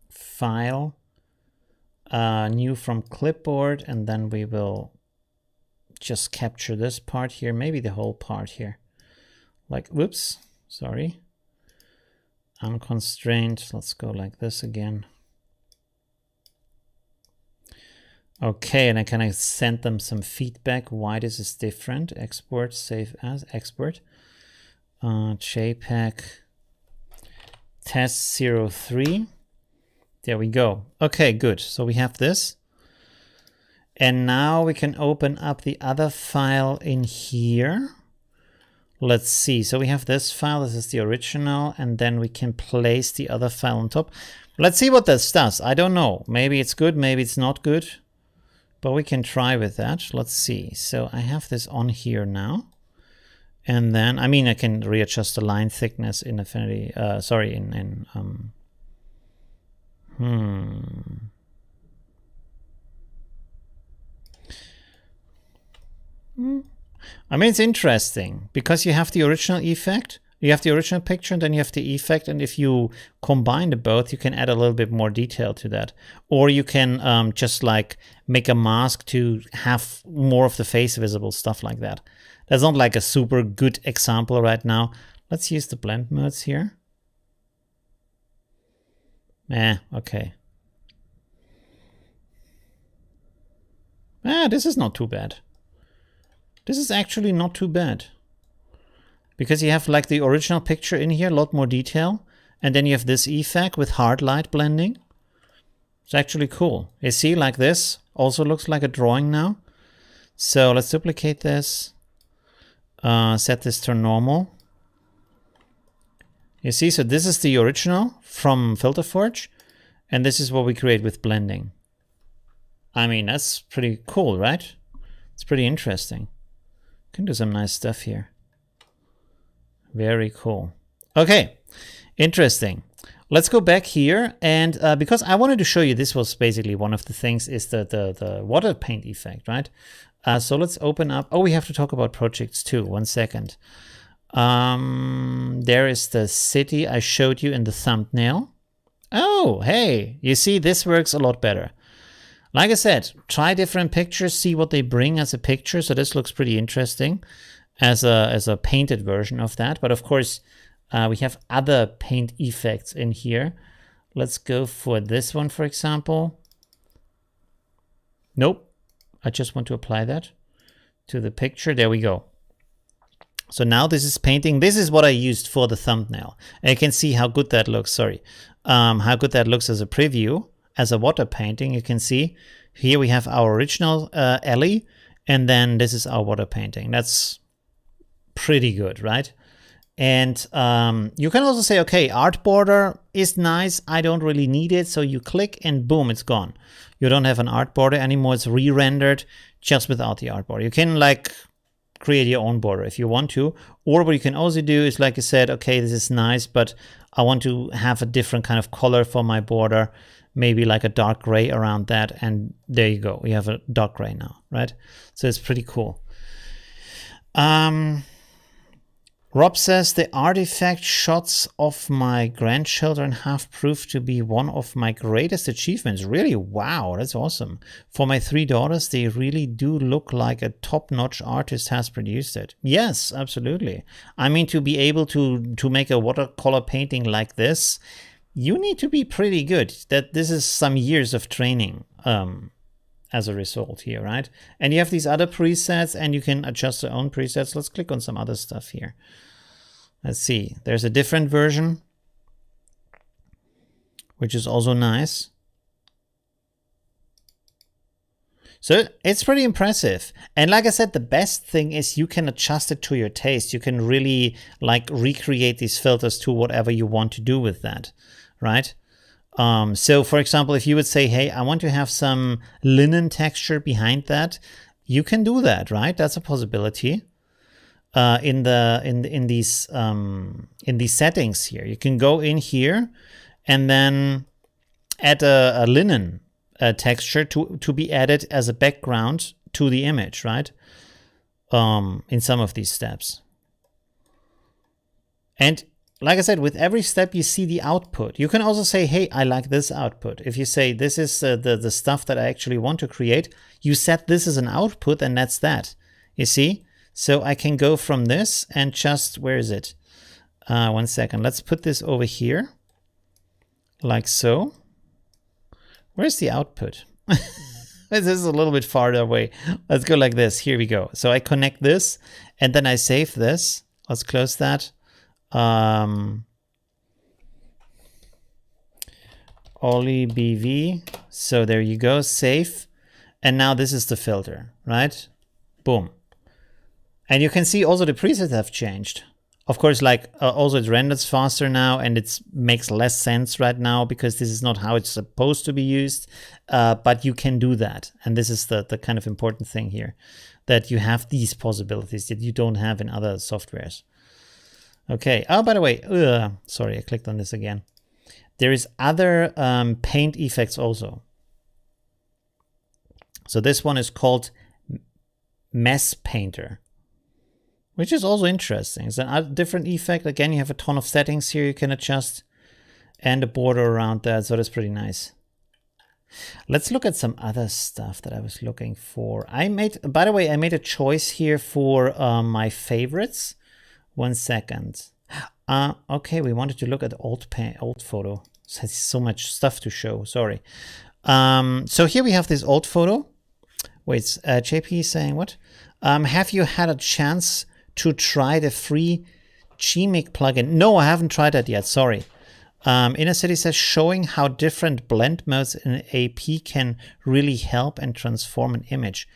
File. New from clipboard, and then we will just capture this part here, maybe the whole part here. Like, whoops, sorry. Unconstrained. Let's go like this again. Okay, and I can send them some feedback why this is different. Export, save as, export. JPEG test 03. There we go. Okay, good. So we have this. And now we can open up the other file in here. Let's see. So we have this file. This is the original. And then we can place the other file on top. Let's see what this does. I don't know. Maybe it's good. Maybe it's not good. But we can try with that. Let's see. So I have this on here now. And then, I mean, I can readjust the line thickness in Affinity. Sorry, I mean, it's interesting because you have the original effect, you have the original picture, and then you have the effect. And if you combine the both, you can add a little bit more detail to that. Or you can just like make a mask to have more of the face visible, stuff like that. That's not like a super good example right now. Let's use the blend modes here. Okay. This is not too bad. This is actually not too bad. Because you have like the original picture in here, a lot more detail. And then you have this effect with hard light blending. It's actually cool. You see, like this also looks like a drawing now. So let's duplicate this. Set this to normal. You see, so this is the original from FilterForge. And this is what we create with blending. I mean, that's pretty cool, right? It's pretty interesting. Can do some nice stuff here. Very cool. Okay, interesting. Let's go back here. And because I wanted to show you, this was basically one of the things, is the water paint effect, right? So let's open up. Oh, we have to talk about projects too. 1 second. There is the city I showed you in the thumbnail. Oh, hey, you see, this works a lot better. Like I said, try different pictures, see what they bring as a picture. So this looks pretty interesting as a painted version of that. But of course, we have other paint effects in here. Let's go for this one, for example. Nope. I just want to apply that to the picture. There we go. So now this is painting. This is what I used for the thumbnail. And you can see how good that looks. Sorry. How good that looks as a preview, as a water painting. You can see here we have our original Ellie, and then this is our water painting. That's pretty good, right? And you can also say, okay, art border is nice. I don't really need it. So you click and boom, it's gone. You don't have an art border anymore. It's re-rendered just without the art border. You can like create your own border if you want to. Or what you can also do is, like I said, okay, this is nice, but I want to have a different kind of color for my border. Maybe like a dark gray around that. And there you go. We have a dark gray now, right? So it's pretty cool. Rob says, the artifact shots of my grandchildren have proved to be one of my greatest achievements. Really? Wow, that's awesome. For my 3 daughters, they really do look like a top-notch artist has produced it. Yes, absolutely. I mean, to be able to make a watercolor painting like this, you need to be pretty good. That this is some years of training as a result here, right? And you have these other presets, and you can adjust your own presets. Let's click on some other stuff here. Let's see. There's a different version, which is also nice. So it's pretty impressive. And like I said, the best thing is you can adjust it to your taste. You can really like recreate these filters to whatever you want to do with that, right? So for example, if you would say, hey, I want to have some linen texture behind that, you can do that, right? That's a possibility. In these settings here, you can go in here and then add a linen texture to be added as a background to the image, right? In some of these steps. And like I said, with every step you see the output. You can also say, hey, I like this output. If you say this is the stuff that I actually want to create, you set this as an output, and that's that. You see? So I can go from this and just, where is it? 1 second. Let's put this over here. Like so. Where's the output? This is a little bit farther away. Let's go like this. Here we go. So I connect this and then I save this. Let's close that. Ollie BV. So there you go. Save. And now this is the filter, right? Boom. And you can see also the presets have changed. Of course, like also it renders faster now, and it makes less sense right now because this is not how it's supposed to be used. But you can do that. And this is the kind of important thing here, that you have these possibilities that you don't have in other softwares. Okay. Oh, by the way, sorry, I clicked on this again. There is other paint effects also. So this one is called Mess Painter, which is also interesting. It's a different effect. Again, you have a ton of settings here you can adjust and a border around that, so that's pretty nice. Let's look at some other stuff that I was looking for. By the way, I made a choice here for my favorites. 1 second. Okay, we wanted to look at old photo. So it's so much stuff to show, sorry. So here we have this old photo. Wait, JP is saying what? Have you had a chance to try the free Gmic plugin? No, I haven't tried that yet, sorry. Inner City says showing how different blend modes in AP can really help and transform an image.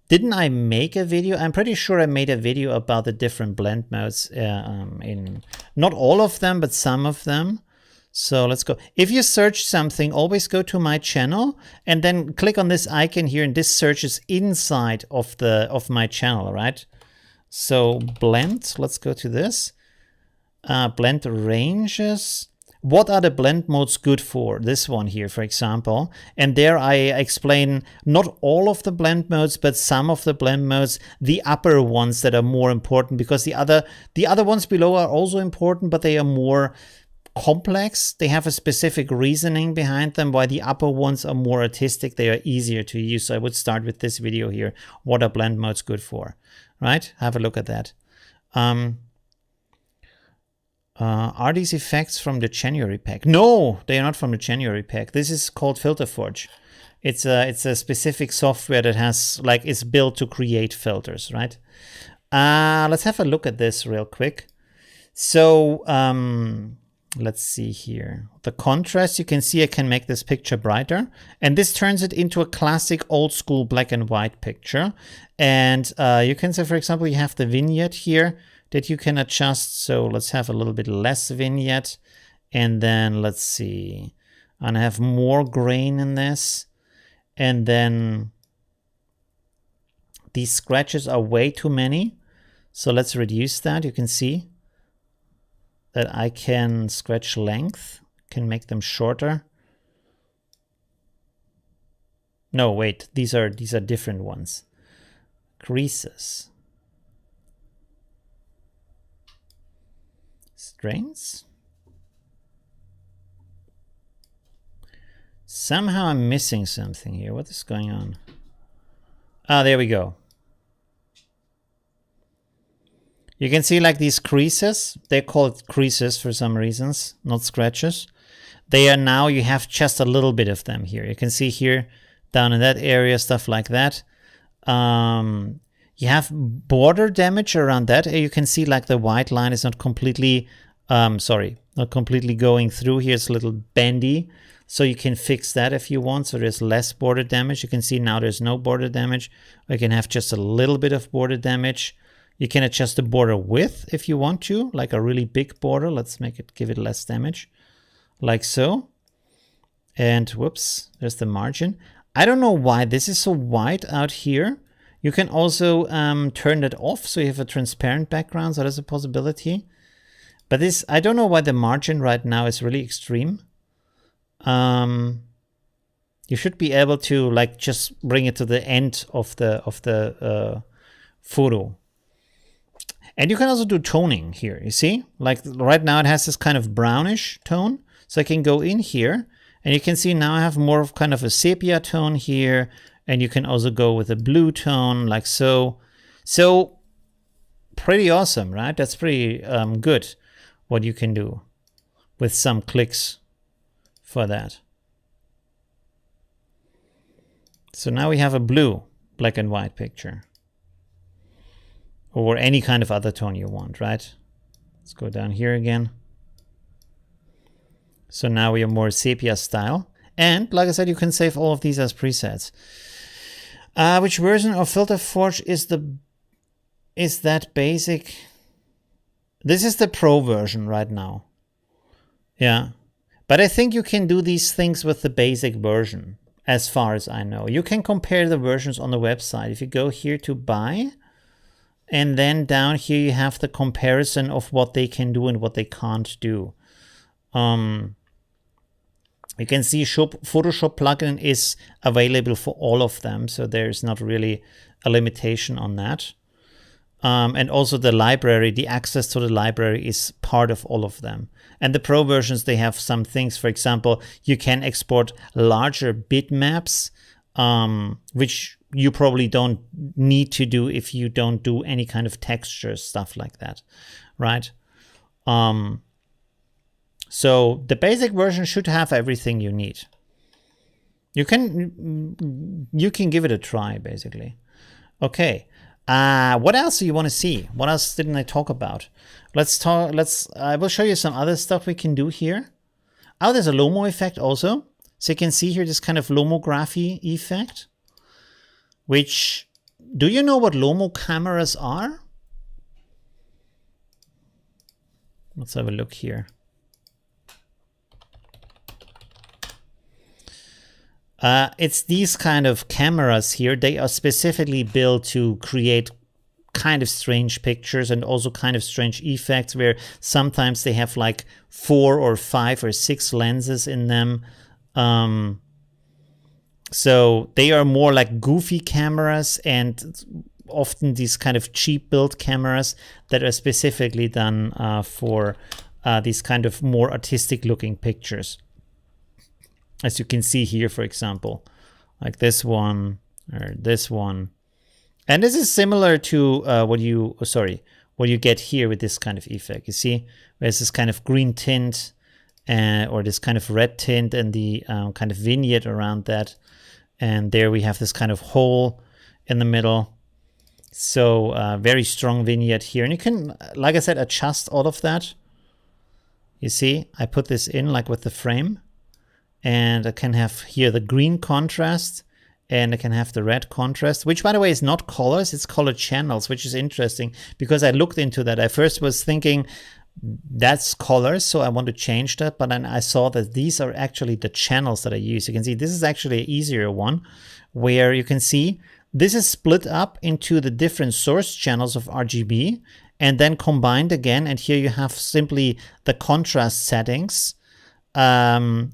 Didn't I make a video? I'm pretty sure I made a video about the different blend modes in not all of them, but some of them. So let's go. If you search something, always go to my channel and then click on this icon here, and this searches inside of my channel, right? So blend, let's go to this. Blend ranges. What are the blend modes good for? This one here, for example. And there I explain not all of the blend modes, but some of the blend modes, the upper ones that are more important, because the other ones below are also important, but they are more complex. They have a specific reasoning behind them, while the upper ones are more artistic. They are easier to use. So I would start with this video here. What are blend modes good for? Right? Have a look at that. Are these effects from the January pack? No, they are not from the January pack. This is called Filter Forge. It's a specific software that has is built to create filters, right? Let's have a look at this real quick. So let's see here. The contrast, you can see I can make this picture brighter, and this turns it into a classic old school black and white picture. And you can say, for example, you have the vignette here that you can adjust. So let's have a little bit less vignette, and then let's see, and I have more grain in this, and then these scratches are way too many, so let's reduce that. You can see that I can scratch length, can make them shorter. No, wait, these are different ones. Creases. Strings. Somehow I'm missing something here. What is going on? Ah, there we go. You can see these creases. They're called creases for some reasons, not scratches. They are now, you have just a little bit of them here. You can see here, down in that area, stuff like that. You have border damage around that. You can see the white line is not completely, not completely going through here. It's a little bendy. So you can fix that if you want. So there's less border damage. You can see now there's no border damage. You can have just a little bit of border damage. You can adjust the border width if you want to, like a really big border. Let's give it less damage, like so. And whoops, there's the margin. I don't know why this is so white out here. You can also turn that off, so you have a transparent background, so there's a possibility. But this, I don't know why the margin right now is really extreme. You should be able to just bring it to the end of the photo. And you can also do toning here, you see? Right now it has this kind of brownish tone. So I can go in here, and you can see now I have more of kind of a sepia tone here. And you can also go with a blue tone, like so. So pretty awesome, right? That's pretty good what you can do with some clicks for that. So now we have a blue black and white picture. Or any kind of other tone you want, right? Let's go down here again. So now we are more sepia style. And like I said, you can save all of these as presets. Which version of Filter Forge is that basic? This is the Pro version right now. Yeah. But I think you can do these things with the basic version, as far as I know. You can compare the versions on the website. If you go here to buy, and then down here you have the comparison of what they can do and what they can't do. You can see Photoshop plugin is available for all of them, so there's not really a limitation on that. And also the library, the access to the library is part of all of them. And the Pro versions, they have some things. For example, you can export larger bitmaps, which you probably don't need to do if you don't do any kind of texture, stuff like that, right? So the basic version should have everything you need. You can give it a try, basically. Okay. What else do you want to see? What else didn't I talk about? I will show you some other stuff we can do here. Oh, there's a Lomo effect also. So you can see here this kind of lomography effect, which, do you know what Lomo cameras are? Let's have a look here. It's these kind of cameras here. They are specifically built to create kind of strange pictures and also kind of strange effects, where sometimes they have like 4 or 5 or 6 lenses in them. So they are more like goofy cameras, and often these kind of cheap built cameras that are specifically done for these kind of more artistic looking pictures. As you can see here, for example, like this one or this one. And this is similar to what you get here with this kind of effect. You see, there's this kind of green tint or this kind of red tint and the kind of vignette around that. And there we have this kind of hole in the middle. So very strong vignette here. And you can, like I said, adjust all of that. You see, I put this in like with the frame. And I can have here the green contrast, and I can have the red contrast, which, by the way, is not colors, it's color channels, which is interesting because I looked into that. I first was thinking that's colors, so I want to change that, but then I saw that these are actually the channels that I use. You can see this is actually an easier one, where you can see this is split up into the different source channels of RGB and then combined again, and here you have simply the contrast settings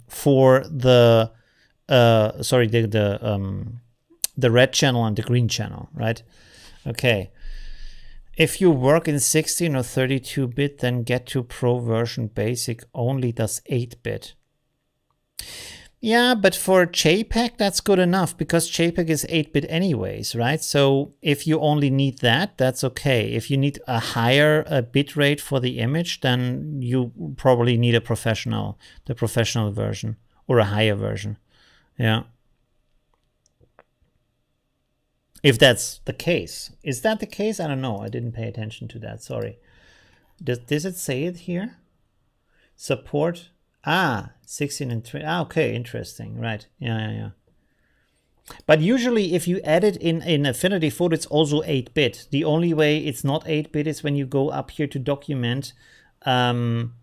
for the red channel and the green channel, right? Okay. If you work in 16 or 32-bit, then get to Pro version basic only does 8-bit. Yeah, but for JPEG, that's good enough because JPEG is 8-bit anyways, right? So if you only need that, that's okay. If you need a higher bit rate for the image, then you probably need the professional version or a higher version. Yeah. If that's the case. Is that the case? I don't know. I didn't pay attention to that. Sorry. Does it say it here? Support. 16 and 20. Okay, interesting. Right. Yeah. But usually if you add it in Affinity Photo, it's also 8-bit. The only way it's not 8-bit is when you go up here to document and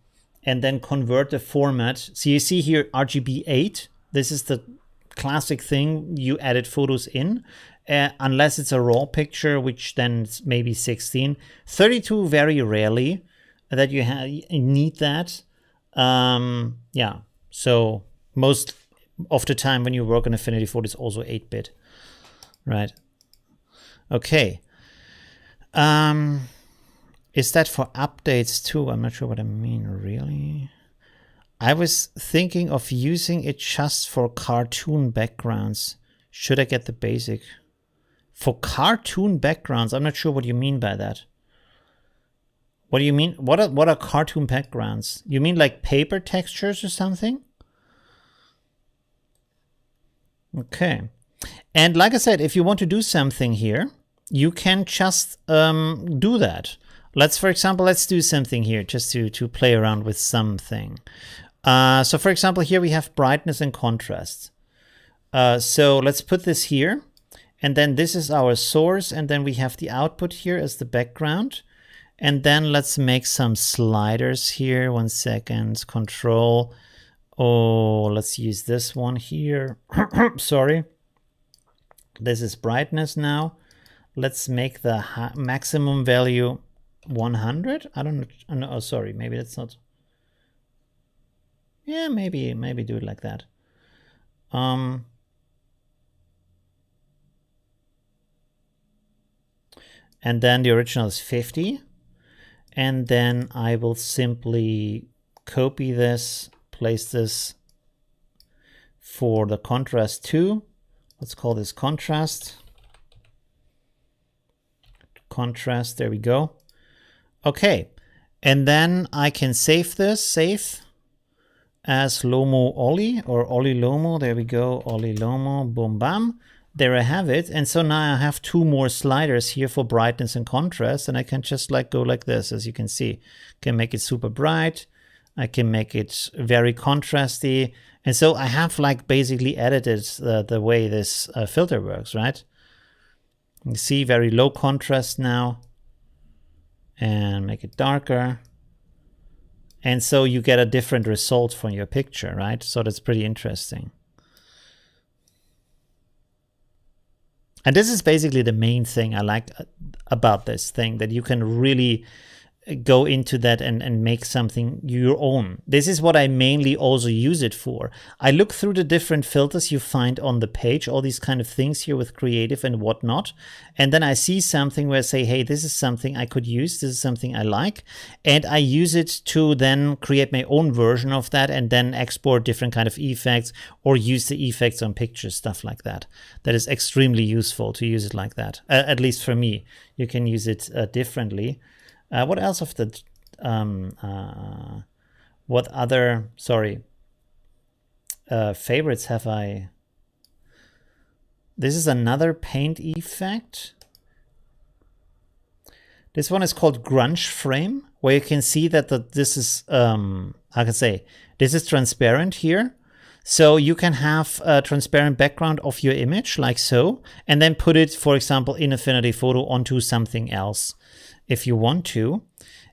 then convert the format. So you see here RGB 8. This is the classic thing you added photos in. Unless it's a raw picture, which then it's maybe 16. 32 very rarely that you need that. Yeah, so most of the time when you work on Affinity Photo, it's also 8-bit, right? Okay. Is that for updates too? I'm not sure what I mean, really. I was thinking of using it just for cartoon backgrounds. Should I get the basic? For cartoon backgrounds, I'm not sure what you mean by that. What do you mean? What are cartoon backgrounds? You mean like paper textures or something? Okay. And like I said, if you want to do something here, you can just do that. For example, let's do something here just to play around with something. So for example, here we have brightness and contrast. So let's put this here. And then this is our source. And then we have the output here as the background. And then let's make some sliders here. 1 second. Control. Oh, let's use this one here. Sorry. This is brightness now. Let's make the maximum value 100. I don't know. Oh, sorry. Maybe that's not. Yeah, maybe do it like that. And then the original is 50. And then I will simply copy this, place this for the contrast 2. Let's call this contrast. Contrast, there we go. Okay, and then I can save this, save as Lomo Ollie or Ollie Lomo. There we go, Ollie Lomo, boom, bam. There I have it. And so now I have 2 more sliders here for brightness and contrast, and I can just like go like this, as you can see. Can make it super bright. I can make it very contrasty. And so I have like basically edited the way this filter works, right? You see very low contrast now, and make it darker. And so you get a different result from your picture, right? So that's pretty interesting. And this is basically the main thing I like about this thing, that you can really go into that and make something your own. This is what I mainly also use it for. I look through the different filters you find on the page, all these kind of things here with creative and whatnot. And then I see something where I say, hey, this is something I could use. This is something I like. And I use it to then create my own version of that and then export different kind of effects or use the effects on pictures, stuff like that. That is extremely useful to use it like that. At least for me, you can use it differently. What else of the, what other, favorites have I? This is another paint effect. This one is called Grunge Frame, where you can see that this is, I can say, this is transparent here. So you can have a transparent background of your image like so, and then put it, for example, in Affinity Photo onto something else if you want to.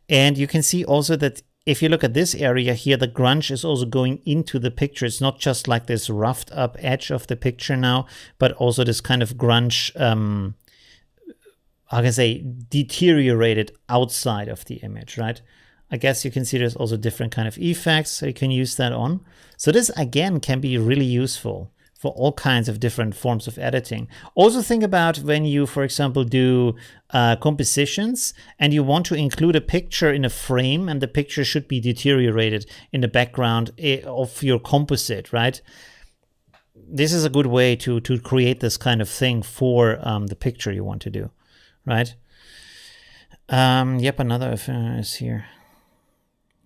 And you can see also that if you look at this area here, the grunge is also going into the picture. It's not just like this roughed up edge of the picture now, but also this kind of grunge, I can say, deteriorated outside of the image, right? I guess you can see there's also different kind of effects, so you can use that on. So this again can be really useful for all kinds of different forms of editing. Also think about when you, for example, do compositions and you want to include a picture in a frame and the picture should be deteriorated in the background of your composite, right? This is a good way to create this kind of thing for the picture you want to do, right? Yep, another is here.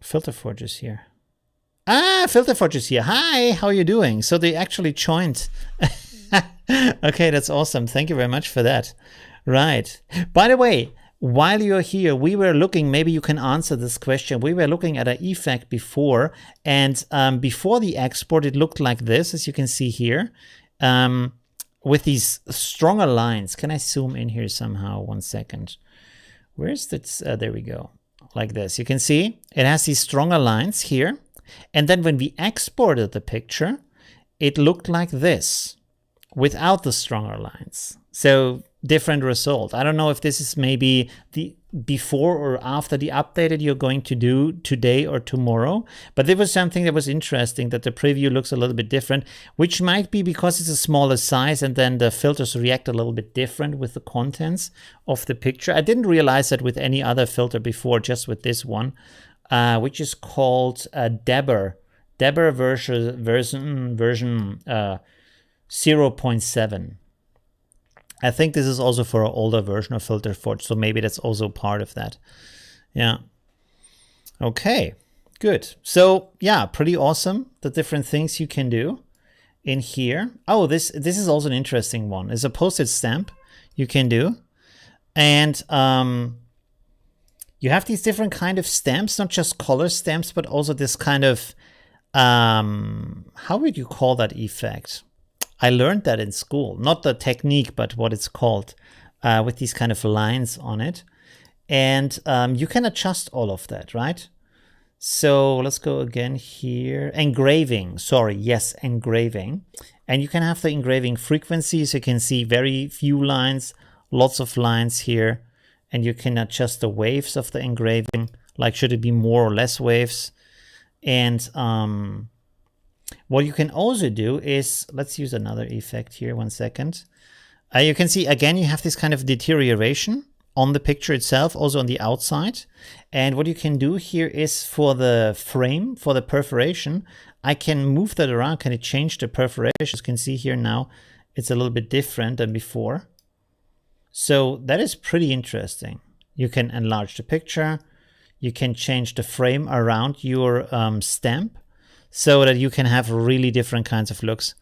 Filter Forge is here. Ah, Filter Forge is here. Hi, how are you doing? So they actually joined. Okay, that's awesome. Thank you very much for that. Right. By the way, while you're here, we were looking, maybe you can answer this question. We were looking at an effect before, and before the export, it looked like this, as you can see here, with these stronger lines. Can I zoom in here somehow? 1 second. Where's that? There we go. Like this. You can see it has these stronger lines here. And then when we exported the picture, it looked like this without the stronger lines. So different result. I don't know if this is maybe the before or after the update that you're going to do today or tomorrow. But there was something that was interesting, that the preview looks a little bit different, which might be because it's a smaller size and then the filters react a little bit different with the contents of the picture. I didn't realize that with any other filter before, just with this one. Which is called Debber version 0.7. I think this is also for an older version of Filter Forge, so maybe that's also part of that. Yeah. Okay, good. So yeah, pretty awesome, the different things you can do in here. Oh, this is also an interesting one. It's a postage stamp you can do. And you have these different kind of stamps, not just color stamps, but also this kind of, how would you call that effect? I learned that in school, not the technique, but what it's called, with these kind of lines on it. And you can adjust all of that, right? So let's go again here. Engraving, sorry, yes, engraving. And you can have the engraving frequency, so you can see very few lines, lots of lines here. And you can adjust the waves of the engraving, like should it be more or less waves. And What you can also do is, let's use another effect here, 1 second. You can see, again, you have this kind of deterioration on the picture itself, also on the outside. And what you can do here is for the frame, for the perforation, I can move that around, kind of change the perforation. As you can see here now, it's a little bit different than before. So that is pretty interesting. You can enlarge the picture. You can change the frame around your stamp so that you can have really different kinds of looks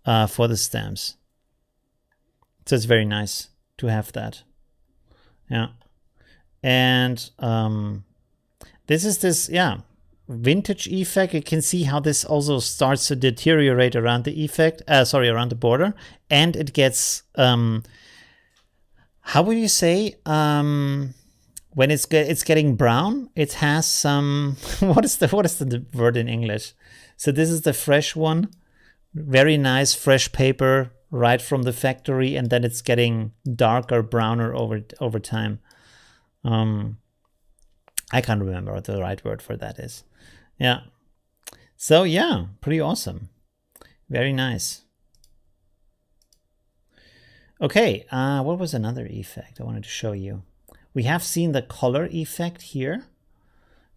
for the stamps. So it's very nice to have that. Yeah. And this is this, vintage effect. You can see how this also starts to deteriorate around the effect, around the border. And it gets, how would you say, when it's getting brown, it has some, what is the word in English? So this is the fresh one. Very nice fresh paper right from the factory, and then it's getting darker, browner over time. I can't remember what the right word for that is. Yeah. So yeah, pretty awesome. Very nice. Okay, what was another effect I wanted to show you? We have seen the color effect here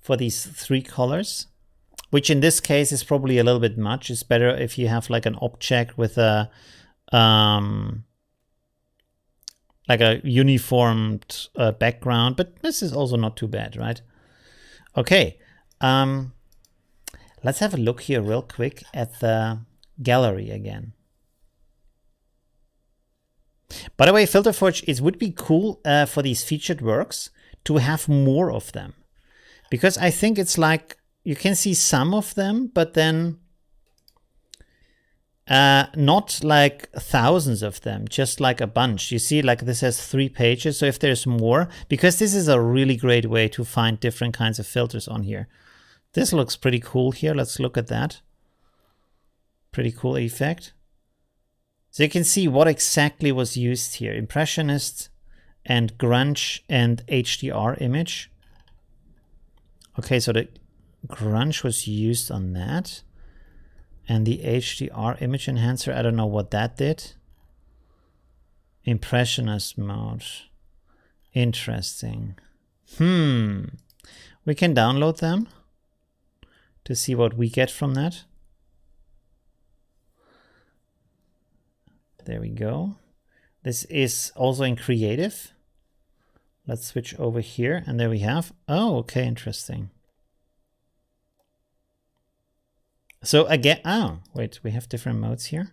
for these 3 colors, which in this case is probably a little bit much. It's better if you have like an object with a like a uniformed background, but this is also not too bad, right? Okay, let's have a look here real quick at the gallery again. By the way, Filter Forge, it would be cool for these featured works to have more of them, because I think it's like you can see some of them, but then not like thousands of them, just like a bunch. You see, like this has 3 pages. So if there's more, because this is a really great way to find different kinds of filters on here. This looks pretty cool here. Let's look at that. Pretty cool effect. So you can see what exactly was used here. Impressionist and grunge and HDR image. Okay, so the grunge was used on that. And the HDR image enhancer, I don't know what that did. Impressionist mode. Interesting. We can download them to see what we get from that. There we go. This is also in creative. Let's switch over here, and there we have. Oh, okay, interesting. So again, wait, we have different modes here.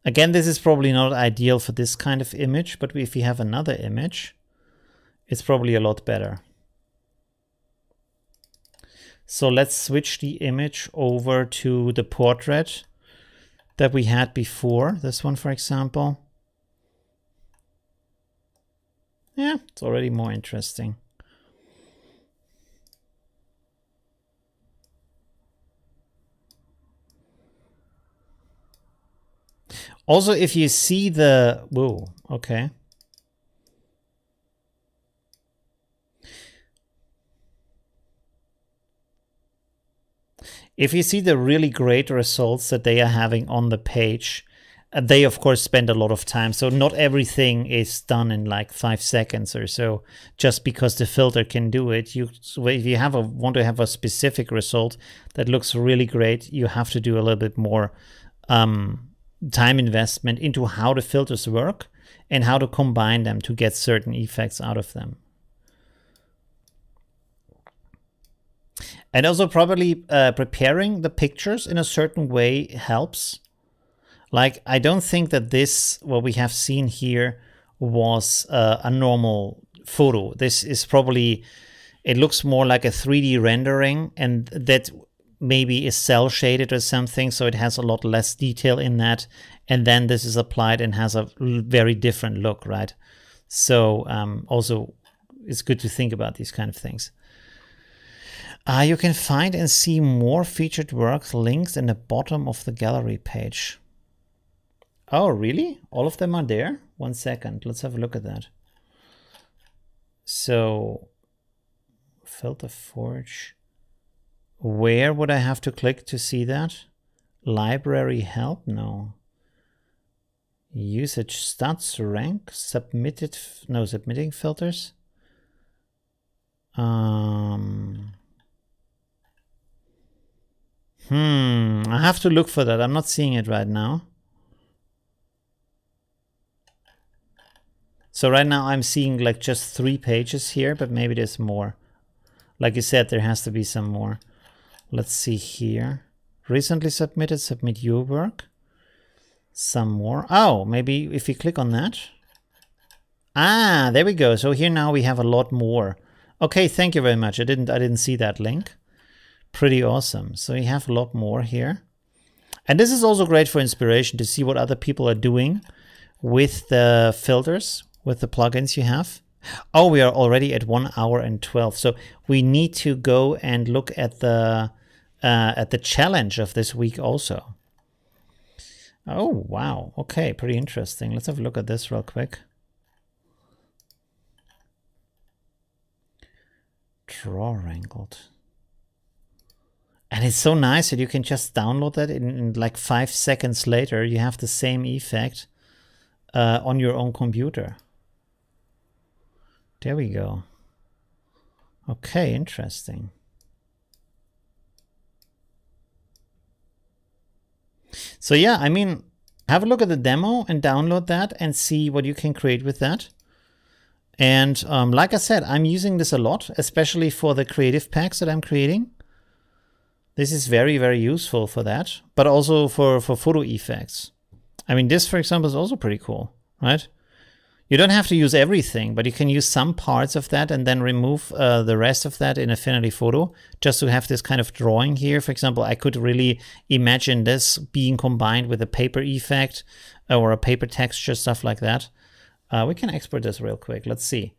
Again, this is probably not ideal for this kind of image, but if we have another image, it's probably a lot better. So let's switch the image over to the portrait that we had before. This one, for example. Yeah, it's already more interesting. Also, if you see the, whoa, okay. If you see the really great results that they are having on the page, they of course spend a lot of time. So not everything is done in like 5 seconds or so, just because the filter can do it. If you want to have a specific result that looks really great, you have to do a little bit more time investment into how the filters work and how to combine them to get certain effects out of them. And also probably preparing the pictures in a certain way helps. Like, I don't think that this, what we have seen here, was a normal photo. This is probably, it looks more like a 3D rendering, and that maybe is cell shaded or something, so it has a lot less detail in that, and then this is applied and has a very different look, right? So also it's good to think about these kind of things. You can find and see more featured works links in the bottom of the gallery page. Oh, really? All of them are there? 1 second, let's have a look at that. So Filter Forge. Where would I have to click to see that? Library help? No. Usage stats, rank, submitted, no, submitting filters. I have to look for that. I'm not seeing it right now. So right now I'm seeing like just 3 pages here, but maybe there's more. Like you said, there has to be some more. Let's see here. Recently submitted, submit your work. Some more. Oh, maybe if you click on that. Ah, there we go. So here now we have a lot more. Okay, thank you very much. I didn't see that link. Pretty awesome. So you have a lot more here. And this is also great for inspiration to see what other people are doing with the filters, with the plugins you have. Oh, we are already at 1 hour and 12. So we need to go and look at the challenge of this week also. Oh, wow. Okay, pretty interesting. Let's have a look at this real quick. Draw wrangled. And it's so nice that you can just download that in like 5 seconds later. You have the same effect on your own computer. There we go. Okay, interesting. So yeah, I mean, have a look at the demo and download that and see what you can create with that. And like I said, I'm using this a lot, especially for the creative packs that I'm creating. This is very, very useful for that, but also for photo effects. I mean, this, for example, is also pretty cool, right? You don't have to use everything, but you can use some parts of that and then remove the rest of that in Affinity Photo just to have this kind of drawing here. For example, I could really imagine this being combined with a paper effect or a paper texture, stuff like that. We can export this real quick. Let's see.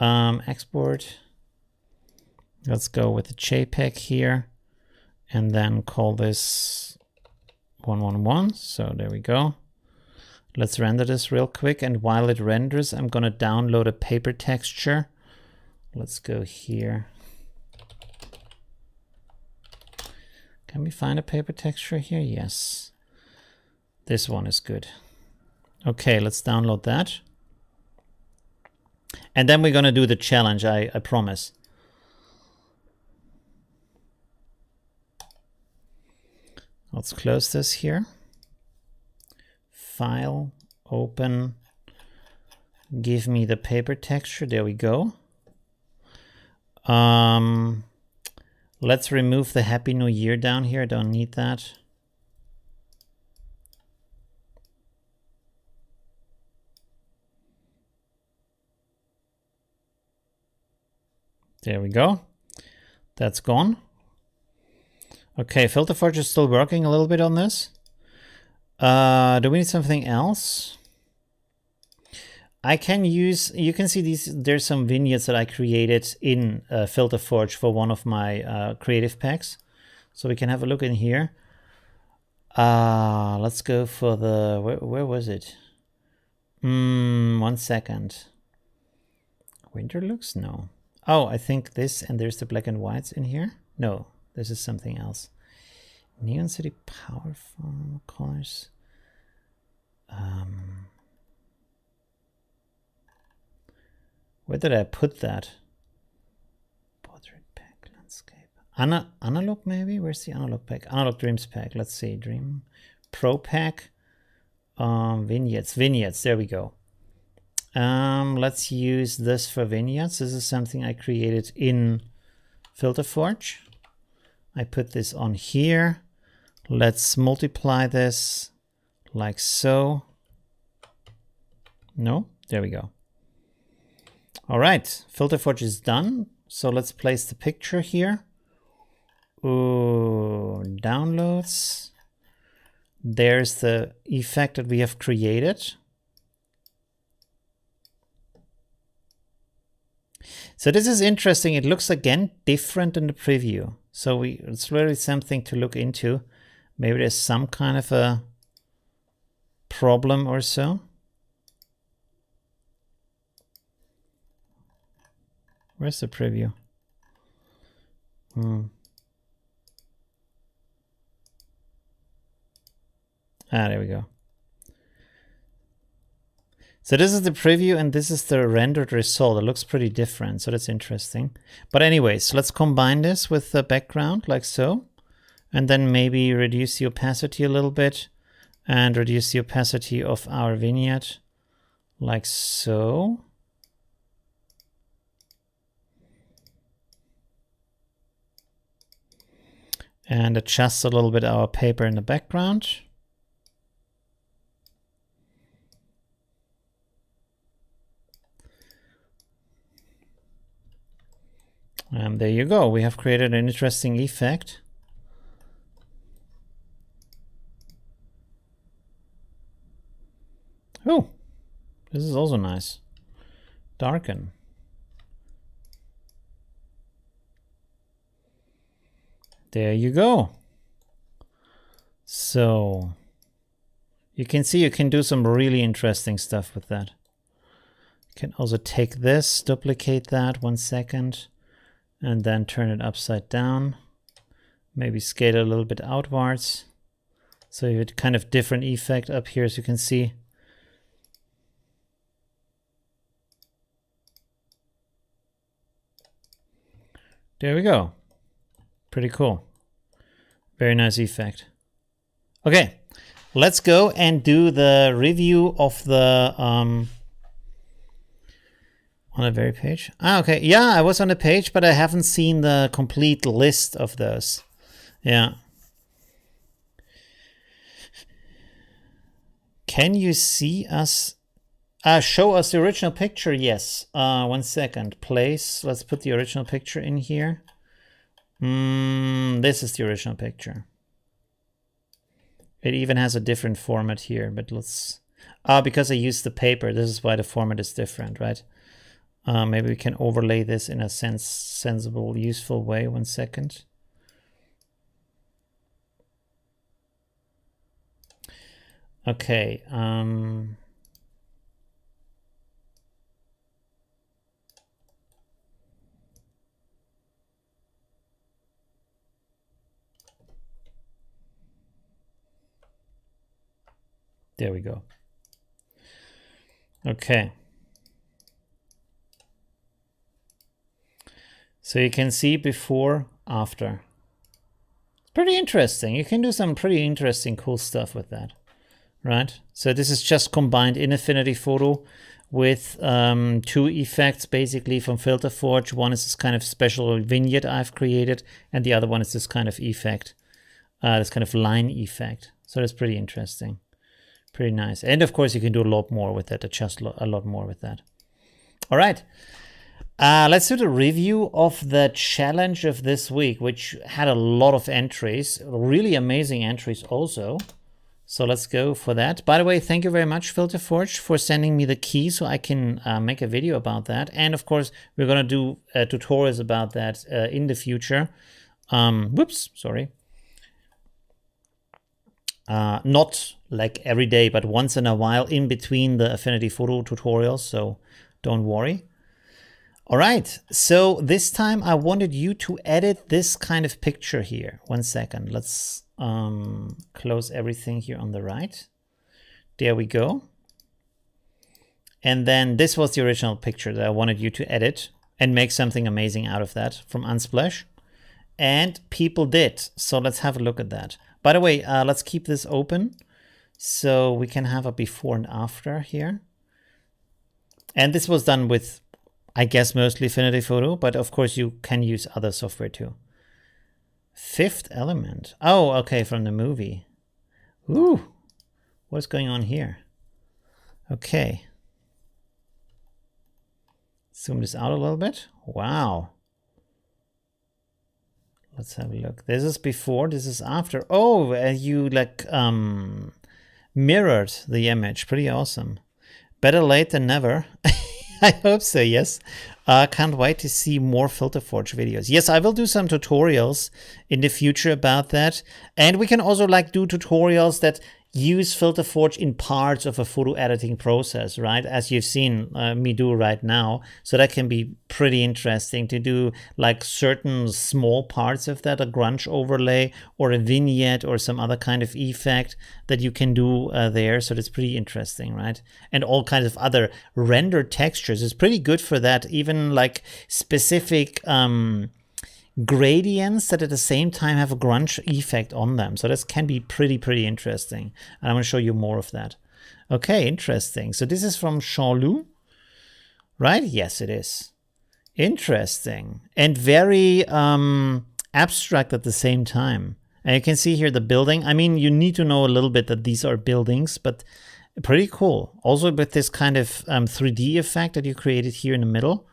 Export. Let's go with the JPEG here and then call this 111. So there we go. Let's render this real quick, and while it renders, I'm gonna download a paper texture. Let's go here. Can we find a paper texture here? Yes. This one is good. Okay, let's download that. And then we're gonna do the challenge, I promise. Let's close this here. File, open, give me the paper texture. There we go. Let's remove the Happy New Year down here. I don't need that. There we go. That's gone. Okay, Filter Forge is still working a little bit on this. Do we need something else? I can use, you can see these, there's some vignettes that I created in Filter Forge for one of my creative packs. So we can have a look in here. Let's go for the, where was it? 1 second. Winter looks? No. Oh, I think this, and there's the black and whites in here. No, this is something else. Neon City Power Farm colors. Where did I put that? Portrait pack, landscape. Analog maybe? Where's the analog pack? Analog Dreams pack. Let's see. Dream Pro pack. Vignettes. Vignettes. There we go. Let's use this for vignettes. This is something I created in Filter Forge. I put this on here. Let's multiply this like so. No, there we go. All right, Filter Forge is done. So let's place the picture here. Ooh, downloads. There's the effect that we have created. So this is interesting. It looks again different in the preview. So it's really something to look into. Maybe there's some kind of a problem or so. Where's the preview? Ah, there we go. So this is the preview and this is the rendered result. It looks pretty different, so that's interesting. But anyways, let's combine this with the background like so. And then maybe reduce the opacity a little bit and reduce the opacity of our vignette like so. And adjust a little bit our paper in the background. And there you go. We have created an interesting effect. Oh, this is also nice. Darken. There you go. So you can see you can do some really interesting stuff with that. You can also take this, duplicate that 1 second, and then turn it upside down. Maybe scale it a little bit outwards. So you have kind of different effect up here, as you can see. There we go. Pretty cool. Very nice effect. Okay, let's go and do the review of the on the very page. Ah, okay. Yeah, I was on the page, but I haven't seen the complete list of those. Yeah. Can you see us? Show us the original picture. Yes. 1 second. Place. Let's put the original picture in here. This is the original picture. It even has a different format here, but let's... because I used the paper. This is why the format is different, right? Maybe we can overlay this in a sensible, useful way. 1 second. Okay. There we go. Okay. So you can see before, after. It's pretty interesting. You can do some pretty interesting, cool stuff with that, right? So this is just combined in Affinity Photo with 2 effects basically from Filter Forge. One is this kind of special vignette I've created, and the other one is this kind of effect, this kind of line effect. So that's pretty interesting. Pretty nice. And of course, you can do a lot more with that, adjust a lot more with that. All right. Let's do the review of the challenge of this week, which had a lot of entries, really amazing entries also. So let's go for that. By the way, thank you very much, Filter Forge, for sending me the key so I can make a video about that. And of course, we're going to do tutorials about that in the future. Whoops, sorry. Not like every day, but once in a while in between the Affinity Photo tutorials, so don't worry. All right, so this time I wanted you to edit this kind of picture here. 1 second, let's close everything here on the right. There we go. And then this was the original picture that I wanted you to edit and make something amazing out of that from Unsplash. And people did, so let's have a look at that. By the way, let's keep this open so we can have a before and after here. And this was done with, I guess, mostly Affinity Photo, but of course you can use other software too. Fifth Element. Oh, okay, from the movie. Ooh, what's going on here? Okay. Zoom this out a little bit. Wow. Let's have a look. This is before, this is after. Oh, you like mirrored the image. Pretty awesome. Better late than never. I hope so, yes. Can't wait to see more Filter Forge videos. Yes, I will do some tutorials in the future about that. And we can also like do tutorials that use Filter Forge in parts of a photo editing process, right? As you've seen me do right now. So that can be pretty interesting to do like certain small parts of that, a grunge overlay or a vignette or some other kind of effect that you can do there. So that's pretty interesting, right? And all kinds of other render textures is pretty good for that. Even like specific gradients that at the same time have a grunge effect on them. So this can be pretty interesting. And I'm going to show you more of that. Okay, interesting. So this is from Jean-Loup, right? Yes, it is. Interesting. And very abstract at the same time. And you can see here the building. I mean, you need to know a little bit that these are buildings, but pretty cool. Also with this kind of 3D effect that you created here in the middle.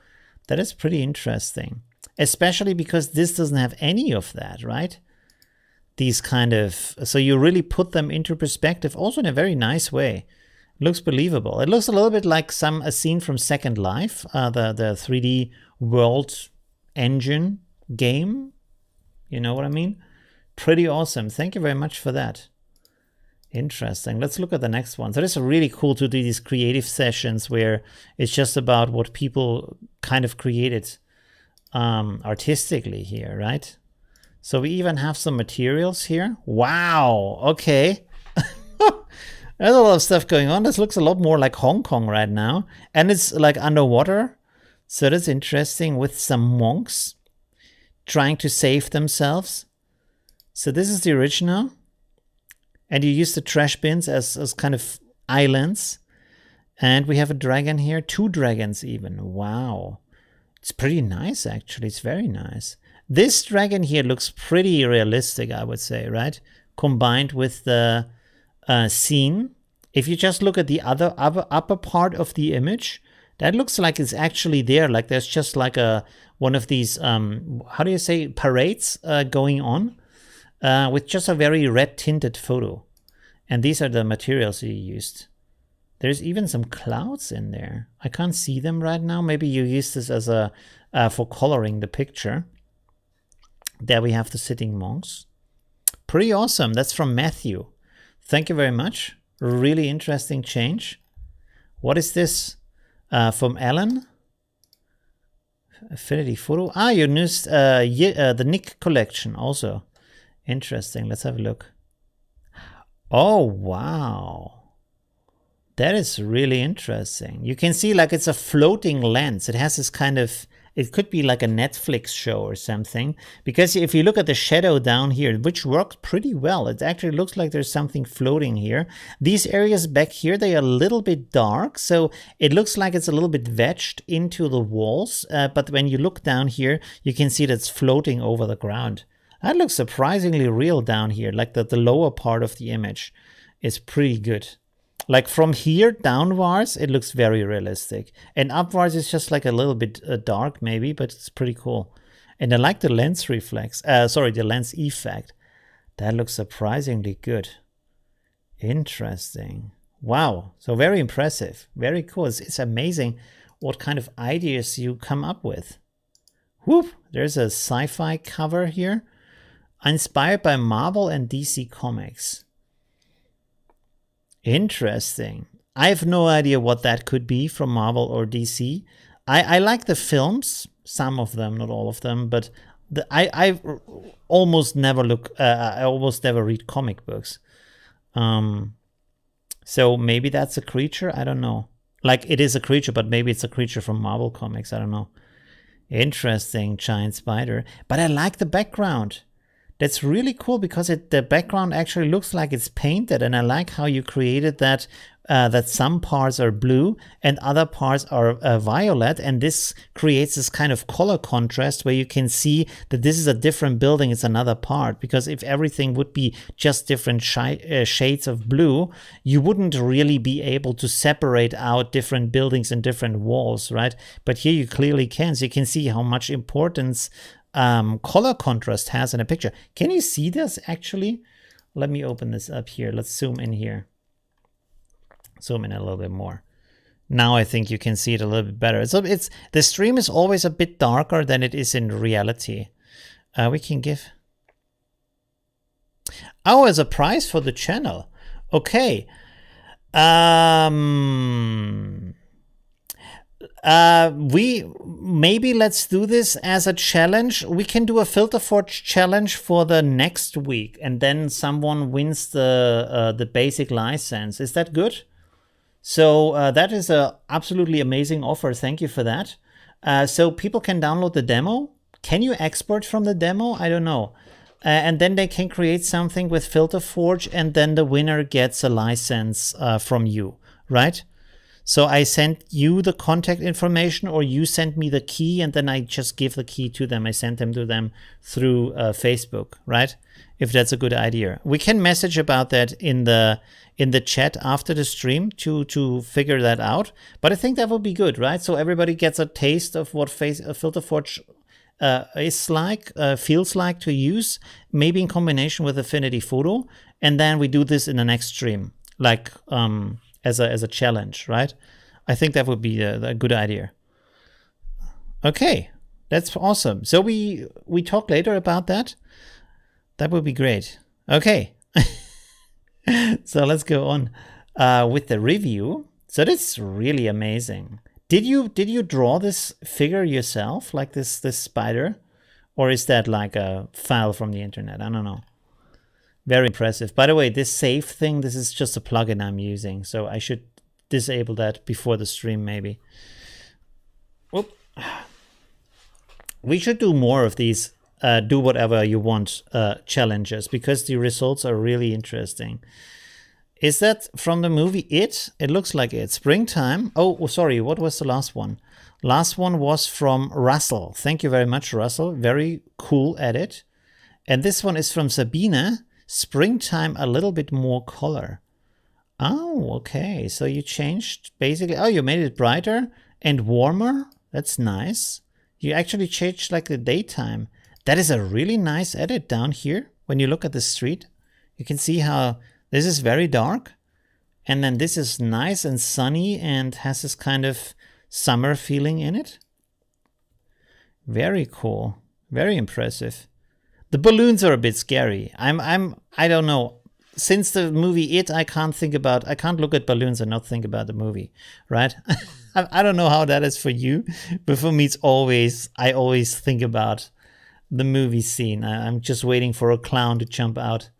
That is pretty interesting. Especially because this doesn't have any of that, right? These kind of, so you really put them into perspective also in a very nice way. It looks believable. It looks a little bit like a scene from Second Life, the 3D world engine game. You know what I mean? Pretty awesome. Thank you very much for that. Interesting. Let's look at the next one. So this is really cool to do these creative sessions where it's just about what people kind of created artistically here, right? So we even have some materials here. Wow. Okay. There's a lot of stuff going on. This looks a lot more like Hong Kong right now. And it's like underwater. So that's interesting with some monks trying to save themselves. So this is the original. And you use the trash bins as kind of islands. And we have a dragon here. 2 dragons even. Wow. It's pretty nice, actually. It's very nice. This dragon here looks pretty realistic, I would say, right? Combined with the scene. If you just look at the upper part of the image, that looks like it's actually there. Like there's just like one of these, how do you say, parades going on with just a very red tinted photo. And these are the materials you used. There's even some clouds in there. I can't see them right now. Maybe you use this as for coloring the picture. There we have the sitting monks. Pretty awesome. That's from Matthew. Thank you very much. Really interesting change. What is this? From Alan? Affinity Photo. Ah, you used the Nick collection also. Interesting. Let's have a look. Oh, wow. That is really interesting. You can see like it's a floating lens. It has this kind of, it could be like a Netflix show or something. Because if you look at the shadow down here, which works pretty well, it actually looks like there's something floating here. These areas back here, they are a little bit dark. So it looks like it's a little bit wedged into the walls. But when you look down here, you can see that it's floating over the ground. That looks surprisingly real down here. Like the lower part of the image is pretty good. Like from here downwards, it looks very realistic. And upwards, it's just like a little bit dark maybe, but it's pretty cool. And I like the lens reflex, the lens effect. That looks surprisingly good. Interesting. Wow. So very impressive. Very cool. It's amazing what kind of ideas you come up with. Whoop. There's a sci-fi cover here. Inspired by Marvel and DC Comics. Interesting. I have no idea what that could be from Marvel or DC. I like the films, some of them, not all of them, but I almost never I almost never read comic books. So maybe that's a creature. I don't know. Like it is a creature, but maybe it's a creature from Marvel Comics. I don't know. Interesting, giant spider. But I like the background. That's really cool because the background actually looks like it's painted, and I like how you created that that some parts are blue and other parts are violet, and this creates this kind of color contrast where you can see that this is a different building, it's another part, because if everything would be just different shades of blue, you wouldn't really be able to separate out different buildings and different walls, right? But here you clearly can, so you can see how much importance color contrast has in a picture. Can you see this actually? Let me open this up here. Let's zoom in here. Zoom in a little bit more. Now I think you can see it a little bit better. So the stream is always a bit darker than it is in reality. We can give... Oh, as a prize for the channel. Okay. Maybe let's do this as a challenge. We can do a Filter Forge challenge for the next week, and then someone wins the basic license. Is that good? So that is a absolutely amazing offer. Thank you for that. So people can download the demo. Can you export from the demo? I don't know. And then they can create something with Filter Forge, and then the winner gets a license from you, right? So I sent you the contact information, or you sent me the key, and then I just give the key to them. I sent them to them through Facebook, right? If that's a good idea. We can message about that in the chat after the stream to figure that out. But I think that would be good, right? So everybody gets a taste of what Filter Forge is like, feels like to use, maybe in combination with Affinity Photo, and then we do this in the next stream, like as a challenge, right? I think that would be a good idea. Okay, that's awesome. So we talk later about that. That would be great. Okay, so let's go on with the review. So that's really amazing. Did you draw this figure yourself, like this spider, or is that like a file from the internet? I don't know. Very impressive. By the way, this save thing, this is just a plugin I'm using, so I should disable that before the stream maybe. Oop. We should do more of these do whatever you want challenges, because the results are really interesting. Is that from the movie It? It looks like it. Springtime. Oh, sorry. What was the last one? Last one was from Russell. Thank you very much, Russell. Very cool edit. And this one is from Sabine. Springtime, a little bit more color. Oh, okay. So you changed basically. Oh, you made it brighter and warmer. That's nice. You actually changed like the daytime. That is a really nice edit down here. When you look at the street, you can see how this is very dark, and then this is nice and sunny and has this kind of summer feeling in it. Very cool. Very impressive. The balloons are a bit scary. I don't know. Since the movie It, I can't look at balloons and not think about the movie, right? I don't know how that is for you, but for me I always think about the movie scene. I'm just waiting for a clown to jump out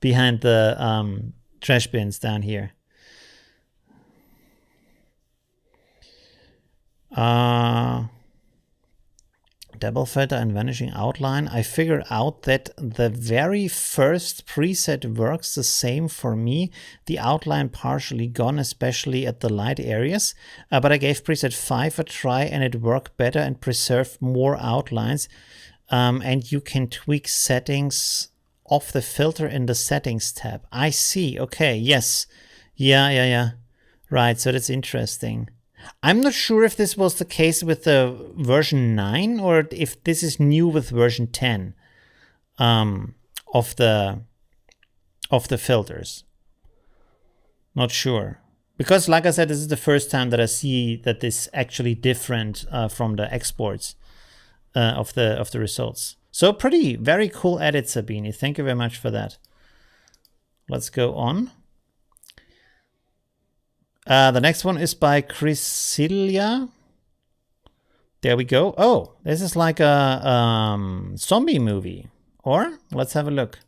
behind the trash bins down here. Double filter and vanishing outline. I figured out that the very first preset works the same for me. The outline partially gone, especially at the light areas. But I gave preset 5 a try and it worked better and preserved more outlines. And you can tweak settings of the filter in the settings tab. I see. Okay. Yes. Yeah. Right. So that's interesting. I'm not sure if this was the case with the version 9 or if this is new with version 10 of the filters. Not sure. Because like I said, this is the first time that I see that this is actually different from the exports of the results. So very cool edit, Sabine. Thank you very much for that. Let's go on. The next one is by Chrisilia. There we go. Oh, this is like a zombie movie. Or let's have a look.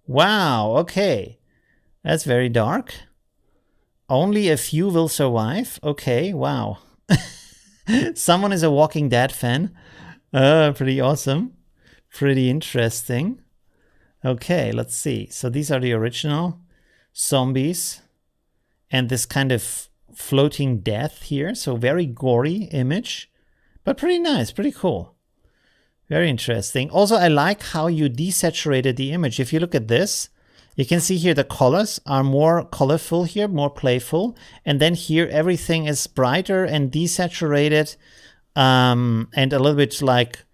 Wow, okay. That's very dark. Only a few will survive. Okay, wow. Someone is a Walking Dead fan. Pretty awesome. Pretty interesting. Okay, let's see. So these are the original zombies. And this kind of floating death here. So very gory image. But pretty nice, pretty cool. Very interesting. Also, I like how you desaturated the image. If you look at this, you can see here the colors are more colorful here, more playful. And then here everything is brighter and desaturated. And a little bit like,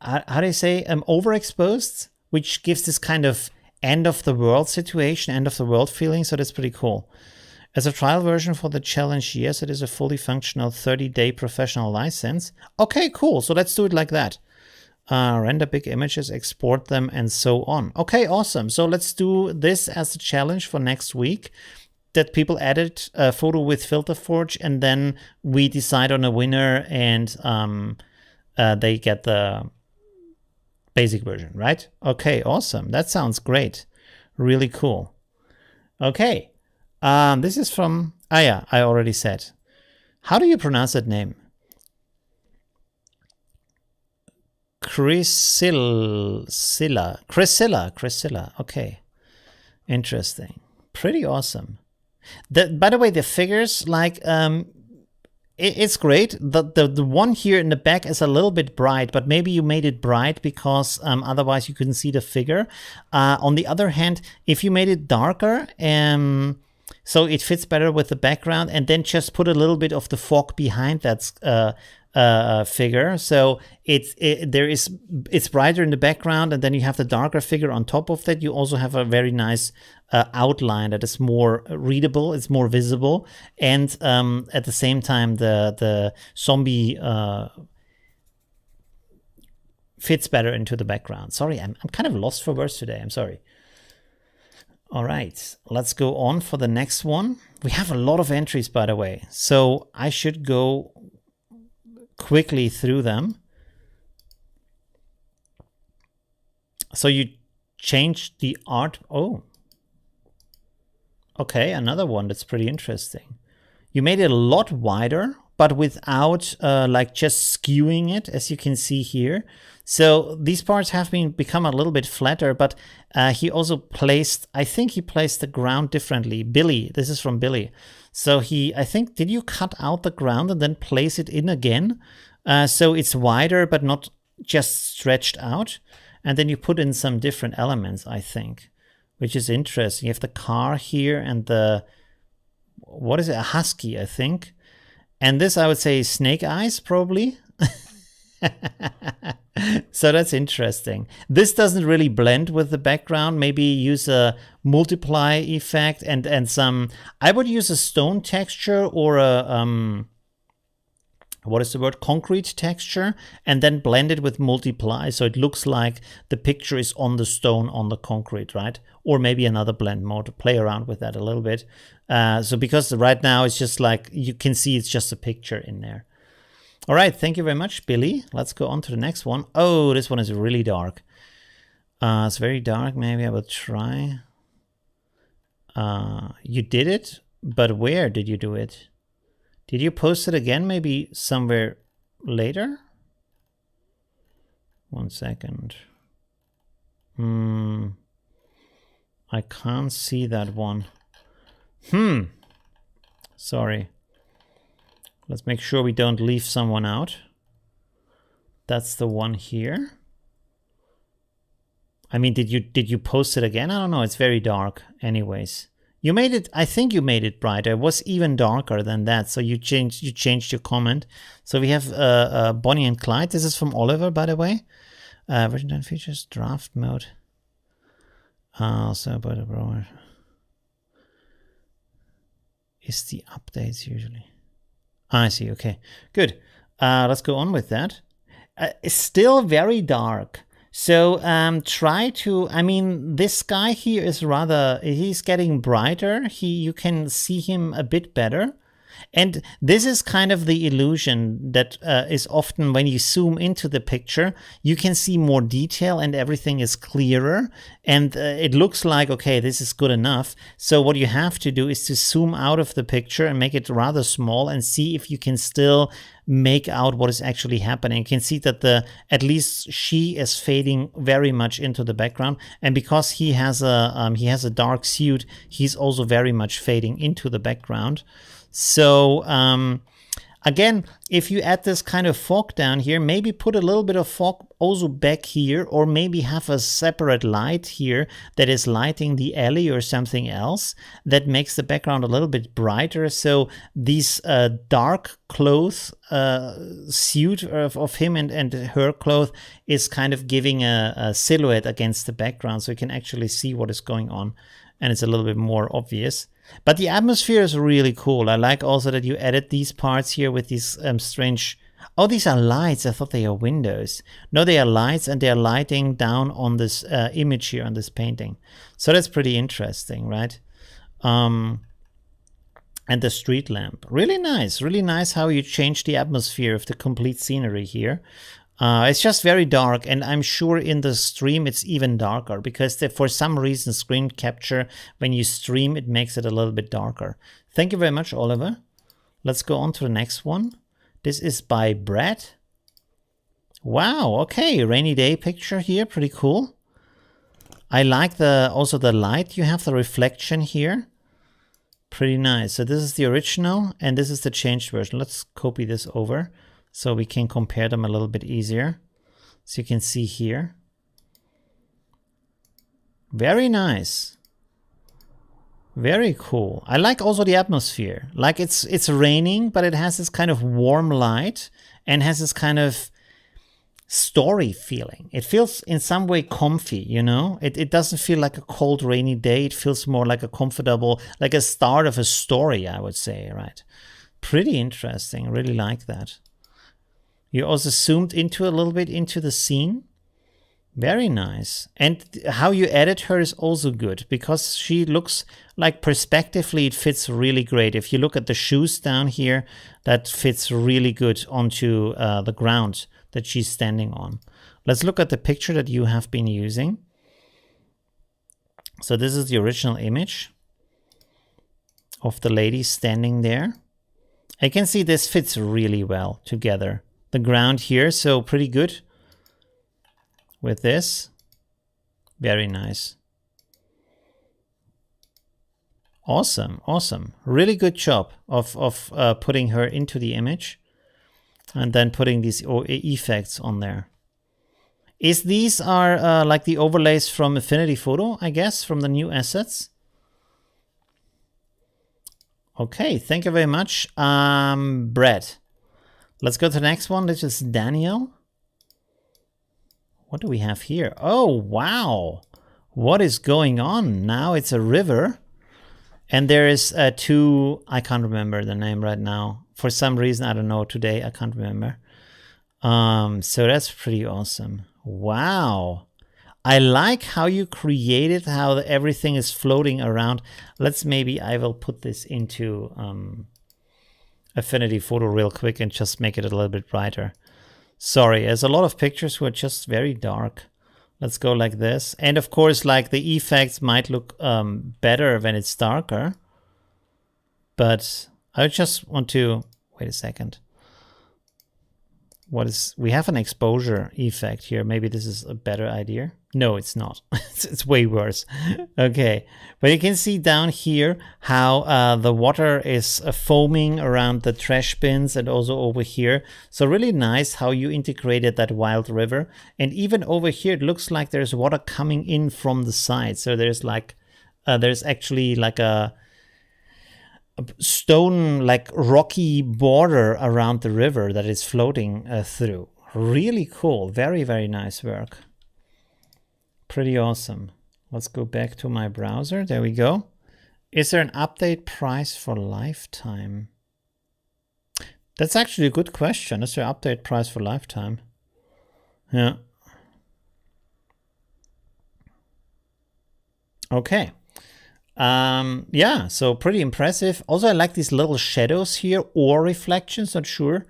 how do you say, overexposed, which gives this kind of end of the world situation, end of the world feeling. So that's pretty cool. As a trial version for the challenge, yes, it is a fully functional 30-day professional license. Okay, cool. So let's do it like that. Render big images, export them, and so on. Okay, awesome. So let's do this as a challenge for next week, that people edit a photo with Filter Forge, and then we decide on a winner, and they get the basic version, right? Okay, awesome. That sounds great. Really cool. Okay. This is from, yeah, I already said. How do you pronounce that name? Chrisilla. Okay. Interesting. Pretty awesome. By the way, the figures, like, it's great. The one here in the back is a little bit bright, but maybe you made it bright because otherwise you couldn't see the figure. On the other hand, if you made it darker, so it fits better with the background, and then just put a little bit of the fog behind that figure, so it's brighter in the background, and then you have the darker figure on top of that. You also have a very nice outline that is more readable, it's more visible, and at the same time the zombie fits better into the background. Sorry, I'm kind of lost for words today. I'm sorry. All right, let's go on for the next one. We have a lot of entries, by the way, so I should go quickly through them. So you changed the art. Oh, okay, another one that's pretty interesting. You made it a lot wider, but without like just skewing it, as you can see here. So these parts have become a little bit flatter, but he also placed, I think he placed the ground differently. Billy, this is from Billy. So I think, did you cut out the ground and then place it in again? So it's wider, but not just stretched out. And then you put in some different elements, I think, which is interesting. You have the car here and what is it? A husky, I think. And this, I would say, is snake eyes, probably. So that's interesting. This doesn't really blend with the background. Maybe use a multiply effect and some, I would use a stone texture or a, what is the word? Concrete texture, and then blend it with multiply. So it looks like the picture is on the stone, on the concrete, right? Or maybe another blend mode to play around with that a little bit. So because right now it's just like, you can see it's just a picture in there. All right, thank you very much, Billy. Let's go on to the next one. Oh, this one is really dark. It's very dark. Maybe I will try. You did it, but where did you do it? Did you post it again? Maybe somewhere later? 1 second. I can't see that one. Sorry. Let's make sure we don't leave someone out. That's the one here. I mean, did you post it again? I don't know. It's very dark. Anyways, you made it. I think you made it brighter. It was even darker than that. So you changed your comment. So we have Bonnie and Clyde. This is from Oliver, by the way. Version 10 features draft mode. So by the broader is the updates usually. I see. Okay, good. Let's go on with that. It's still very dark. So try to, I mean, this guy here is rather, he's getting brighter. You can see him a bit better. And this is kind of the illusion that is often when you zoom into the picture, you can see more detail and everything is clearer. And it looks like, okay, this is good enough. So what you have to do is to zoom out of the picture and make it rather small and see if you can still make out what is actually happening. You can see that at least she is fading very much into the background. And because he has a dark suit, he's also very much fading into the background. So again, if you add this kind of fog down here, maybe put a little bit of fog also back here, or maybe have a separate light here that is lighting the alley or something else that makes the background a little bit brighter. So these dark clothes suit of him and her clothes is kind of giving a silhouette against the background, so you can actually see what is going on, and it's a little bit more obvious. But the atmosphere is really cool. I like also that you added these parts here with these strange, Oh, these are lights. I thought they are windows. No, they are lights, and they are lighting down on this image here, on this painting. So that's pretty interesting, right? And the street lamp. Really nice how you change the atmosphere of the complete scenery here. It's just very dark, and I'm sure in the stream it's even darker because for some reason screen capture, when you stream, it makes it a little bit darker. Thank you very much, Oliver. Let's go on to the next one. This is by Brad. Wow, okay, rainy day picture here, pretty cool. I like also the light, you have the reflection here. Pretty nice. So this is the original and this is the changed version. Let's copy this over so we can compare them a little bit easier. So you can see here. Very nice. Very cool. I like also the atmosphere. Like it's raining, but it has this kind of warm light and has this kind of story feeling. It feels in some way comfy, you know? It doesn't feel like a cold rainy day. It feels more like a comfortable, like a start of a story, I would say, right? Pretty interesting. I really like that. You also zoomed into a little bit into the scene. Very nice. And how you edit her is also good because she looks like perspectively it fits really great. If you look at the shoes down here, that fits really good onto the ground that she's standing on. Let's look at the picture that you have been using. So this is the original image of the lady standing there. I can see this fits really well together. The ground here, so pretty good. With this, very nice. Awesome, awesome. Really good job of putting her into the image and then putting these effects on there. These are like the overlays from Affinity Photo, I guess, from the new assets. Okay, thank you very much, Brett. Let's go to the next one. This is Daniel. What do we have here? Oh, wow. What is going on? Now it's a river. And there is two, I can't remember the name right now. For some reason, I don't know, today I can't remember. So that's pretty awesome. Wow. I like how you created, how everything is floating around. I will put this into Affinity Photo real quick and just make it a little bit brighter. Sorry, there's a lot of pictures who are just very dark. Let's go like this. And of course, like the effects might look better when it's darker. But I just want to, wait a second. We have an exposure effect here. Maybe this is a better idea. No, it's not. It's way worse. Okay, but you can see down here how the water is foaming around the trash bins and also over here. So really nice how you integrated that wild river. And even over here, it looks like there's water coming in from the side. So there's like, there's actually like a stone, like rocky border around the river that is floating through. Really cool. Very, very nice work. Pretty awesome. Let's go back to my browser. There we go. Is there an update price for lifetime? That's actually a good question. Is there an update price for lifetime? Yeah. Okay. Yeah, so pretty impressive. Also, I like these little shadows here or reflections. Not sure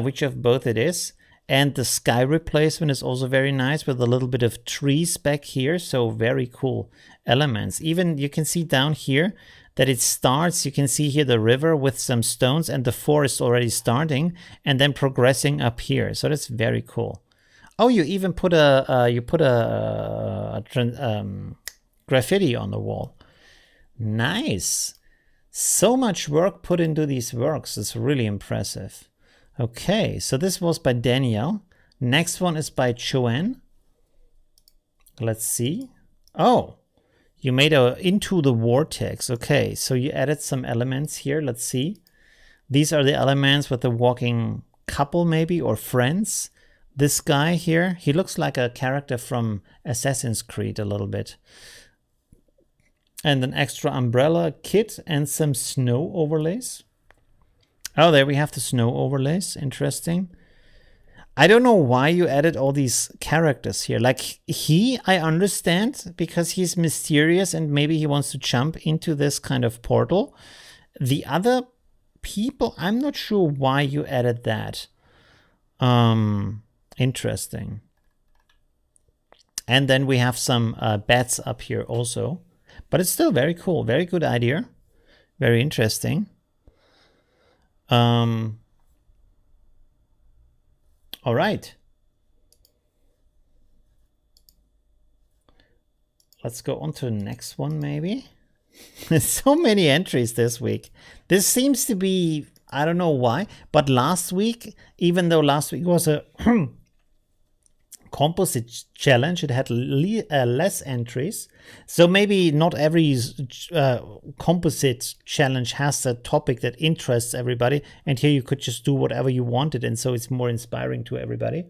which of both it is. And the sky replacement is also very nice with a little bit of trees back here. So very cool elements. Even you can see down here that it starts. You can see here the river with some stones and the forest already starting and then progressing up here. So that's very cool. Oh, you even put graffiti on the wall. Nice. So much work put into these works. It's really impressive. Okay, so this was by Danielle. Next one is by Joanne. Let's see. Oh, you made a into the vortex. Okay, so you added some elements here. Let's see. These are the elements with the walking couple maybe or friends. This guy here, he looks like a character from Assassin's Creed a little bit. And an extra umbrella kit and some snow overlays. Oh, there we have the snow overlays. Interesting. I don't know why you added all these characters here. Like I understand because he's mysterious and maybe he wants to jump into this kind of portal. The other people, I'm not sure why you added that. Interesting. And then we have some bats up here also, but it's still very cool. Very good idea. Very interesting. All right. Let's go on to the next one, maybe. There's so many entries this week. This seems to be, I don't know why, but last week, even though last week was a composite challenge, it had less entries. So maybe not every composite challenge has a topic that interests everybody, and here you could just do whatever you wanted, and so it's more inspiring to everybody.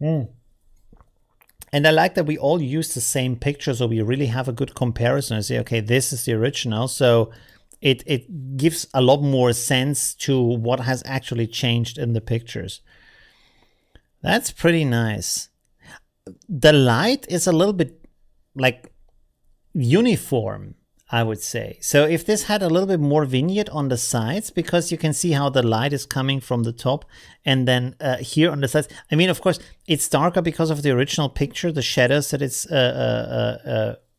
And I like that we all use the same picture, so we really have a good comparison and say, okay, this is the original. So it gives a lot more sense to what has actually changed in the pictures. That's pretty nice. The light is a little bit like uniform, I would say. So if this had a little bit more vignette on the sides, because you can see how the light is coming from the top and then here on the sides. I mean, of course, it's darker because of the original picture, the shadows that it's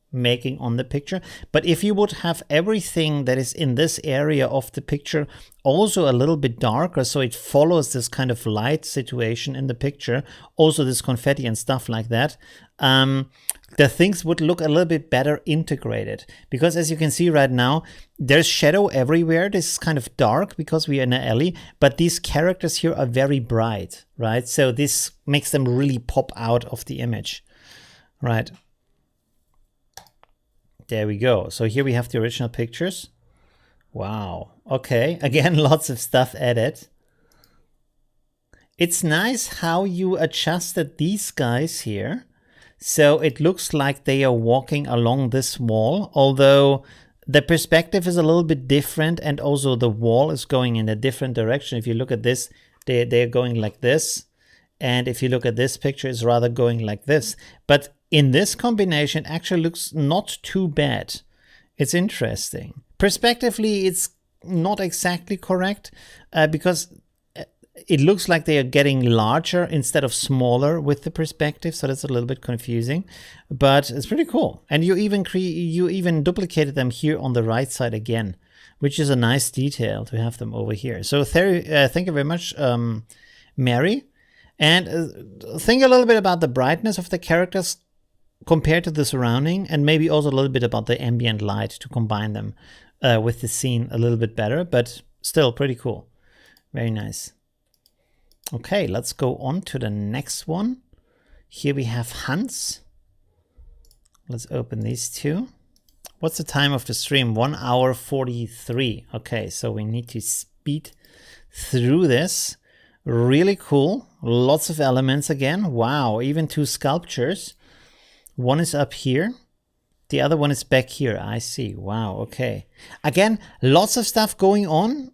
making on the picture. But if you would have everything that is in this area of the picture also a little bit darker, so it follows this kind of light situation in the picture, also this confetti and stuff like that, the things would look a little bit better integrated. Because as you can see right now, there's shadow everywhere. This is kind of dark because we are in an alley, but these characters here are very bright, right? So this makes them really pop out of the image, right? There we go. So here we have the original pictures. Wow. Okay. Again, lots of stuff added. It's nice how you adjusted these guys here. So it looks like they are walking along this wall, although the perspective is a little bit different, and also the wall is going in a different direction. If you look at this, they're going like this. And if you look at this picture, it's rather going like this. But in this combination, it actually looks not too bad. It's interesting. Perspectively, it's not exactly correct because it looks like they are getting larger instead of smaller with the perspective, so that's a little bit confusing, but it's pretty cool. And you even duplicated them here on the right side again, which is a nice detail to have them over here. So thank you very much, Mary. And think a little bit about the brightness of the characters compared to the surrounding, and maybe also a little bit about the ambient light to combine them with the scene a little bit better, but still pretty cool. Very nice. Okay, let's go on to the next one. Here we have Hans. Let's open these two. What's the time of the stream? 1 hour 43. Okay, so we need to speed through this. Really cool. Lots of elements again. Wow, even 2 sculptures. One is up here. The other one is back here. I see. Wow, okay. Again, lots of stuff going on.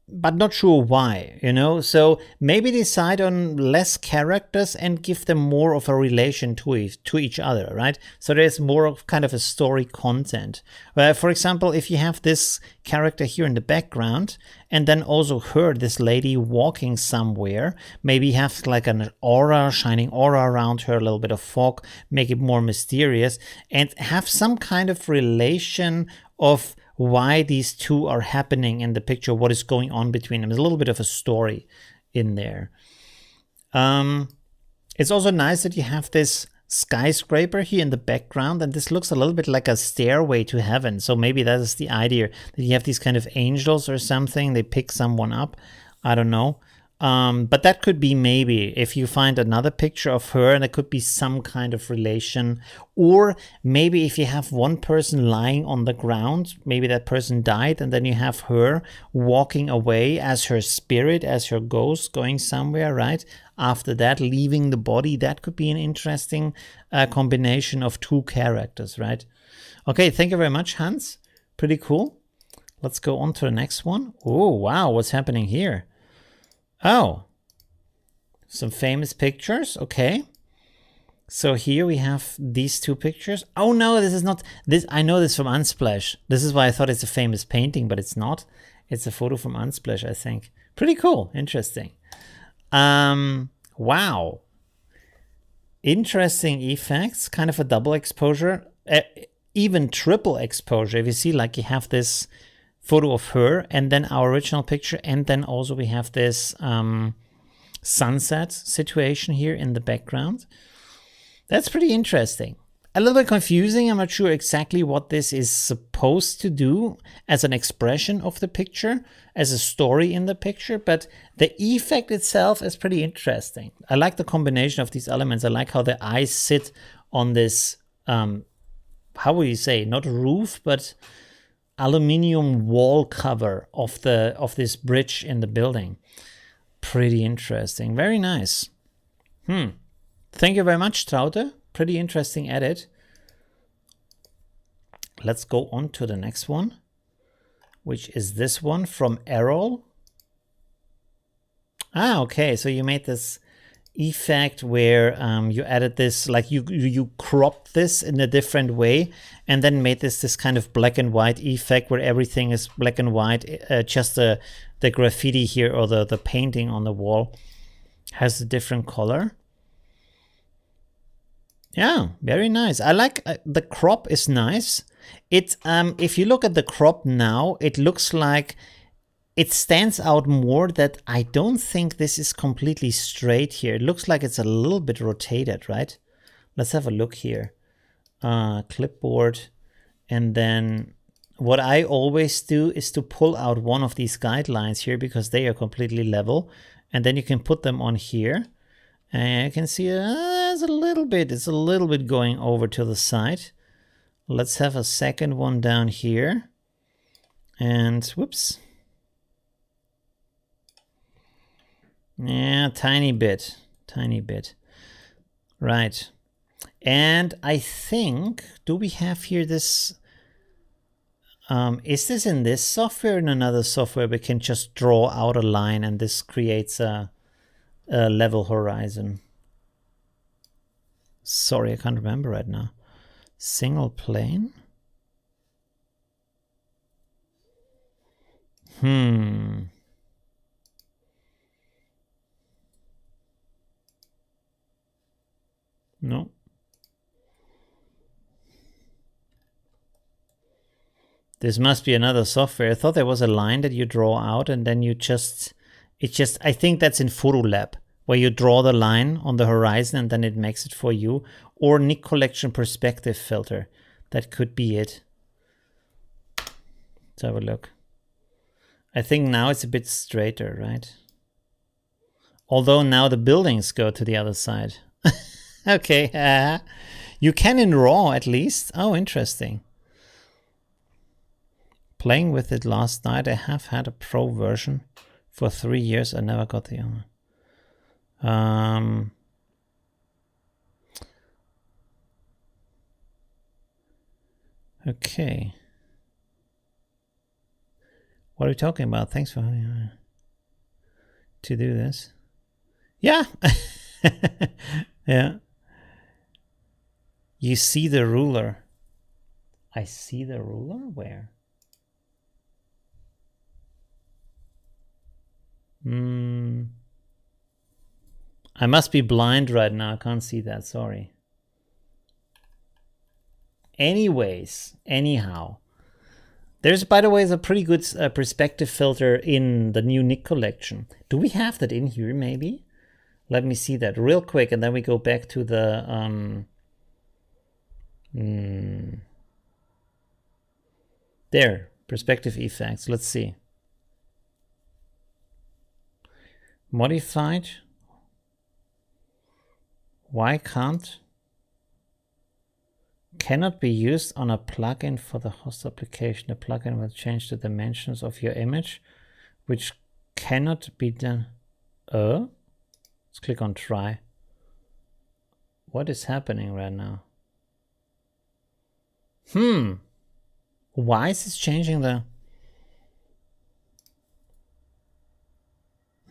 But not sure why, you know, so maybe decide on less characters and give them more of a relation to each other, right? So there's more of kind of a story content. For example, if you have this character here in the background and then also her, this lady walking somewhere, maybe have like an aura, shining aura around her, a little bit of fog, make it more mysterious, and have some kind of relation of why these two are happening in the picture, what is going on between them. There's a little bit of a story in there. It's also nice that you have this skyscraper here in the background, and this looks a little bit like a stairway to heaven. So maybe that is the idea, that you have these kind of angels or something, they pick someone up. I don't know. But that could be maybe if you find another picture of her and there could be some kind of relation, or maybe if you have one person lying on the ground, maybe that person died and then you have her walking away as her spirit, as her ghost going somewhere, right? After that, leaving the body. That could be an interesting combination of 2 characters, right? Okay, thank you very much, Hans. Pretty cool. Let's go on to the next one. Oh, wow, what's happening here? Oh, some famous pictures. Okay. So here we have these two pictures. Oh no, this is not this. I know this from Unsplash. This is why I thought it's a famous painting, but it's not. It's a photo from Unsplash, I think. Pretty cool. Interesting. Wow. Interesting effects. Kind of a double exposure, even triple exposure. If you see, like you have this photo of her and then our original picture, and then also we have this sunset situation here in the background. That's pretty interesting. A little bit confusing. I'm not sure exactly what this is supposed to do as an expression of the picture, as a story in the picture, but the effect itself is pretty interesting. I like the combination of these elements. I like how the eyes sit on this, how would you say, not roof, but aluminium wall cover of this bridge in the building. Pretty interesting. Very nice. Thank you very much, Traute. Pretty interesting edit. Let's go on to the next one, which is this one from Errol. Ah, okay. So you made this effect where you added this, like you cropped this in a different way and then made this kind of black and white effect where everything is black and white. Just the graffiti here, or the painting on the wall, has a different color. Yeah, very nice. I like the crop is nice. It if you look at the crop now, it looks like it stands out more that I don't think this is completely straight here. It looks like it's a little bit rotated, right? Let's have a look here. Clipboard. And then what I always do is to pull out one of these guidelines here because they are completely level. And then you can put them on here. And you can see it's a little bit going over to the side. Let's have a second one down here. And whoops. Yeah, tiny bit. Right. And I think, do we have here this, is this in this software? In another software we can just draw out a line and this creates a level horizon. Sorry, I can't remember right now. Single plane? No. This must be another software. I thought there was a line that you draw out and then you I think that's in Photolab, where you draw the line on the horizon and then it makes it for you. Or Nik Collection Perspective Filter. That could be it. Let's have a look. I think now it's a bit straighter, right? Although now the buildings go to the other side. Okay. You can in RAW at least. Oh, interesting. Playing with it last night. I have had a pro version for 3 years. I never got the other. Okay. What are we talking about? Thanks for having me to do this. Yeah. Yeah. You see the ruler. I see the ruler? Where? I must be blind right now. I can't see that. Sorry. Anyhow. There's, by the way, a pretty good perspective filter in the new Nik collection. Do we have that in here, maybe? Let me see that real quick, and then we go back to the... There, perspective effects. Let's see. Modified. Why can't? Cannot be used on a plugin for the host application. The plugin will change the dimensions of your image, which cannot be done. Let's click on try. What is happening right now? Why is this changing the...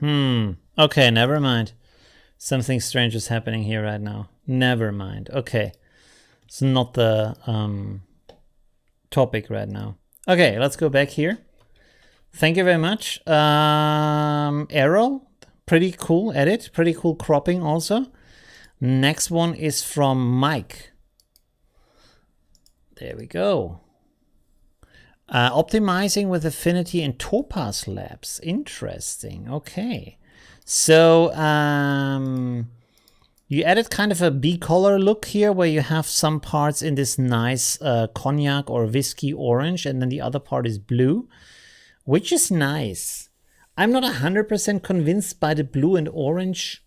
Okay, never mind. Something strange is happening here right now. Never mind. Okay. It's not the topic right now. Okay, let's go back here. Thank you very much. Arrow, pretty cool edit, pretty cool cropping also. Next one is from Mike. There we go. Optimizing with Affinity and Topaz Labs. Interesting. Okay. So you added kind of a B-color look here where you have some parts in this nice cognac or whiskey orange and then the other part is blue, which is nice. I'm not 100% convinced by the blue and orange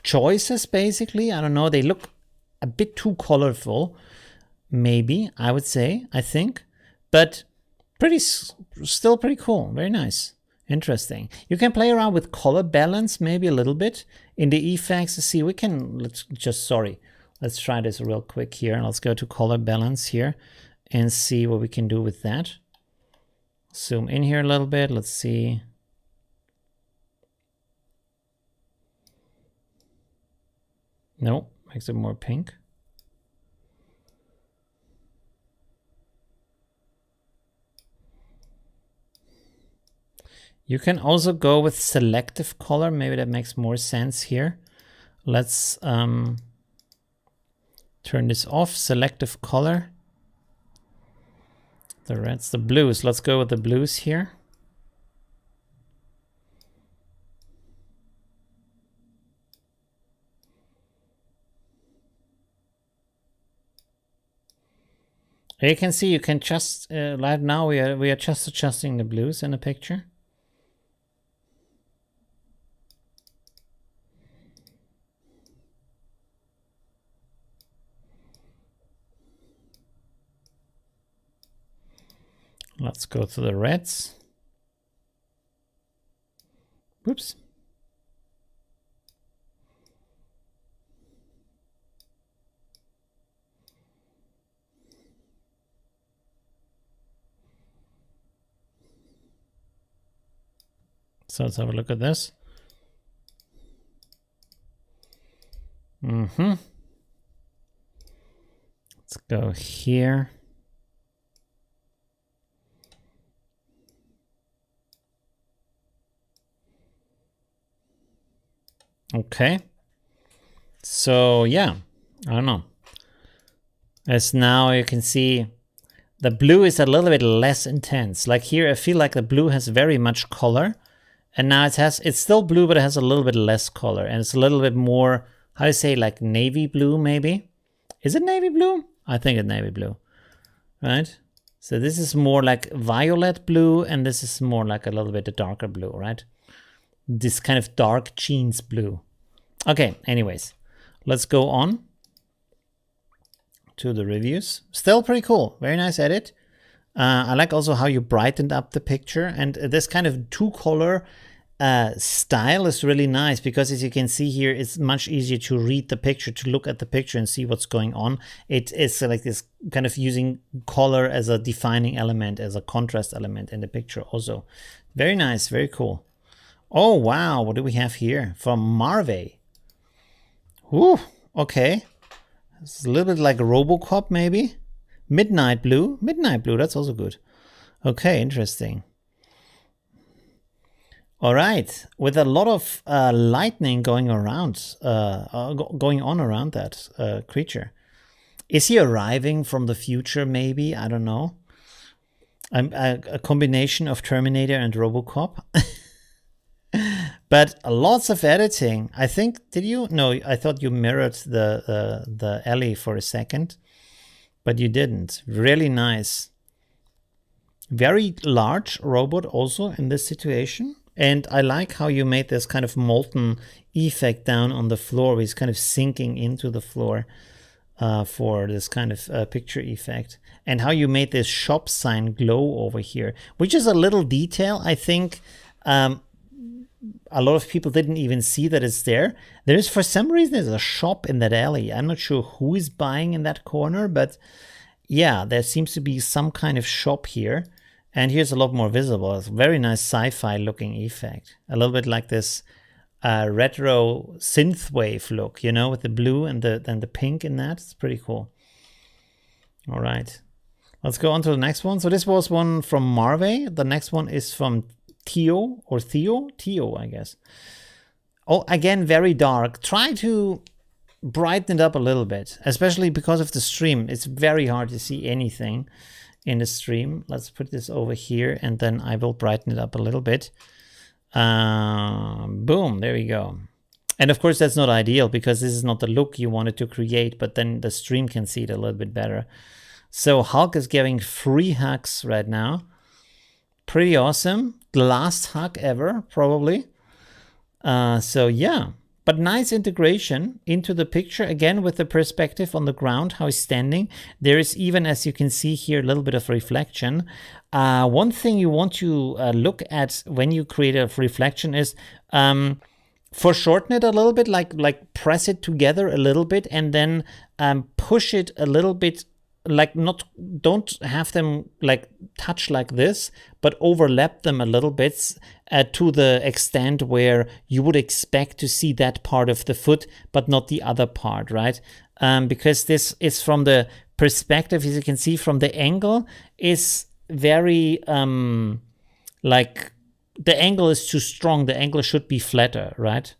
choices, basically. I don't know. They look a bit too colorful, maybe, I would say, I think. But still pretty cool. Very nice. Interesting. You can play around with color balance maybe a little bit in the effects to see. Let's try this real quick here. Let's go to color balance here and see what we can do with that. Zoom in here a little bit. Let's see. No, makes it more pink. You can also go with selective color. Maybe that makes more sense here. Let's turn this off. Selective color. The reds, the blues. Let's go with the blues here. You can see you can just right now we are just adjusting the blues in the picture. Let's go to the reds. Whoops. So let's have a look at this. Let's go here. Okay. So yeah, I don't know. As now you can see the blue is a little bit less intense. Like here I feel like the blue has very much color. And now it's still blue, but it has a little bit less color. And it's a little bit more, how do you say, like navy blue maybe? Is it navy blue? I think it's navy blue, right? So this is more like violet blue, and this is more like a little bit darker blue, right? This kind of dark jeans blue. Okay, anyways, let's go on to the reviews. Still pretty cool. Very nice edit. I like also how you brightened up the picture, and this kind of two-color style is really nice because, as you can see here, it's much easier to read the picture, to look at the picture and see what's going on. It is like this kind of using color as a defining element, as a contrast element in the picture also. Very nice, very cool. Oh, wow, what do we have here? From Marve. Whew, okay. It's a little bit like Robocop, maybe. Midnight blue, that's also good. Okay, interesting. All right, with a lot of lightning going around, going on around that creature. Is he arriving from the future? Maybe, I don't know. A combination of Terminator and RoboCop. But lots of editing. I think, did you? No, I thought you mirrored the alley for a second. But you didn't. Really nice. Very large robot also in this situation. And I like how you made this kind of molten effect down on the floor. He's kind of sinking into the floor for this kind of picture effect. And how you made this shop sign glow over here, which is a little detail. I think a lot of people didn't even see that it's there. There is, for some reason, there's a shop in that alley. I'm not sure who is buying in that corner, but yeah, there seems to be some kind of shop here. And here's a lot more visible. It's a very nice sci-fi looking effect. A little bit like this retro synthwave look, you know, with the blue and the pink in that. It's pretty cool. All right. Let's go on to the next one. So this was one from Marve. The next one is from Theo, I guess. Oh, again, very dark. Try to brighten it up a little bit, especially because of the stream. It's very hard to see anything in the stream. Let's put this over here and then I will brighten it up a little bit. Boom, there we go. And of course that's not ideal because this is not the look you wanted to create, but then the stream can see it a little bit better. So Hulk is giving 3 hugs right now. Pretty awesome. The last hug ever, probably. So yeah, but nice integration into the picture, again with the perspective on the ground, how he's standing. There is even, as you can see here, a little bit of reflection. One thing you want to look at when you create a reflection is foreshorten it a little bit, like press it together a little bit and then push it a little bit, like don't have them like touch like this, but overlap them a little bit to the extent where you would expect to see that part of the foot, but not the other part, right? Because this is from the perspective, as you can see from the angle, is very like the angle is too strong. The angle should be flatter, right?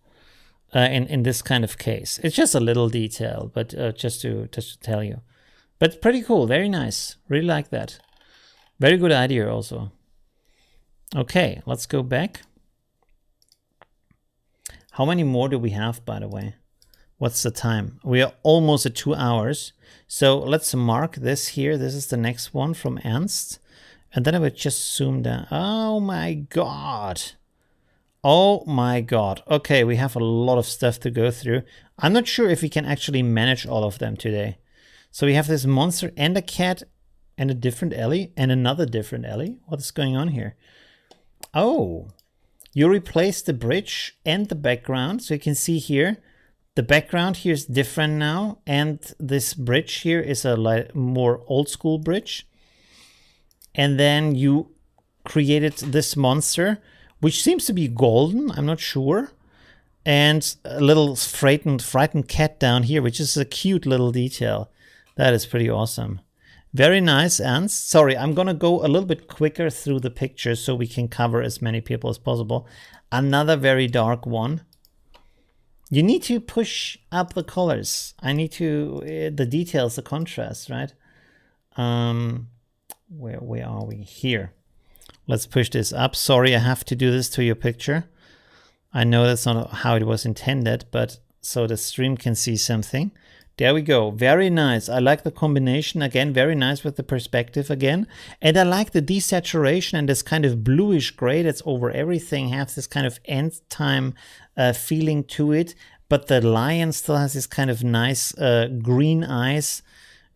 In this kind of case, it's just a little detail, but just to tell you. But pretty cool, very nice. Really like that. Very good idea also. Okay, let's go back. How many more do we have, by the way? What's the time? We are almost at 2 hours. So let's mark this here. This is the next one from Ernst. And then I would just zoom down. Oh my God. Oh my God. Okay, we have a lot of stuff to go through. I'm not sure if we can actually manage all of them today. So we have this monster and a cat and a different Ellie and another different Ellie. What's going on here? Oh, you replace the bridge and the background. So you can see here, the background here is different now. And this bridge here is a more old school bridge. And then you created this monster, which seems to be golden. I'm not sure. And a little frightened cat down here, which is a cute little detail. That is pretty awesome. Very nice, Ernst. Sorry, I'm going to go a little bit quicker through the pictures so we can cover as many people as possible. Another very dark one. You need to push up the colors. I need to, the details, the contrast, right? Where are we? Here. Let's push this up. Sorry, I have to do this to your picture. I know that's not how it was intended, but so the stream can see something. There we go. Very nice. I like the combination. Again, very nice with the perspective again. And I like the desaturation and this kind of bluish gray that's over everything. Has this kind of end time feeling to it. But the lion still has this kind of nice green eyes.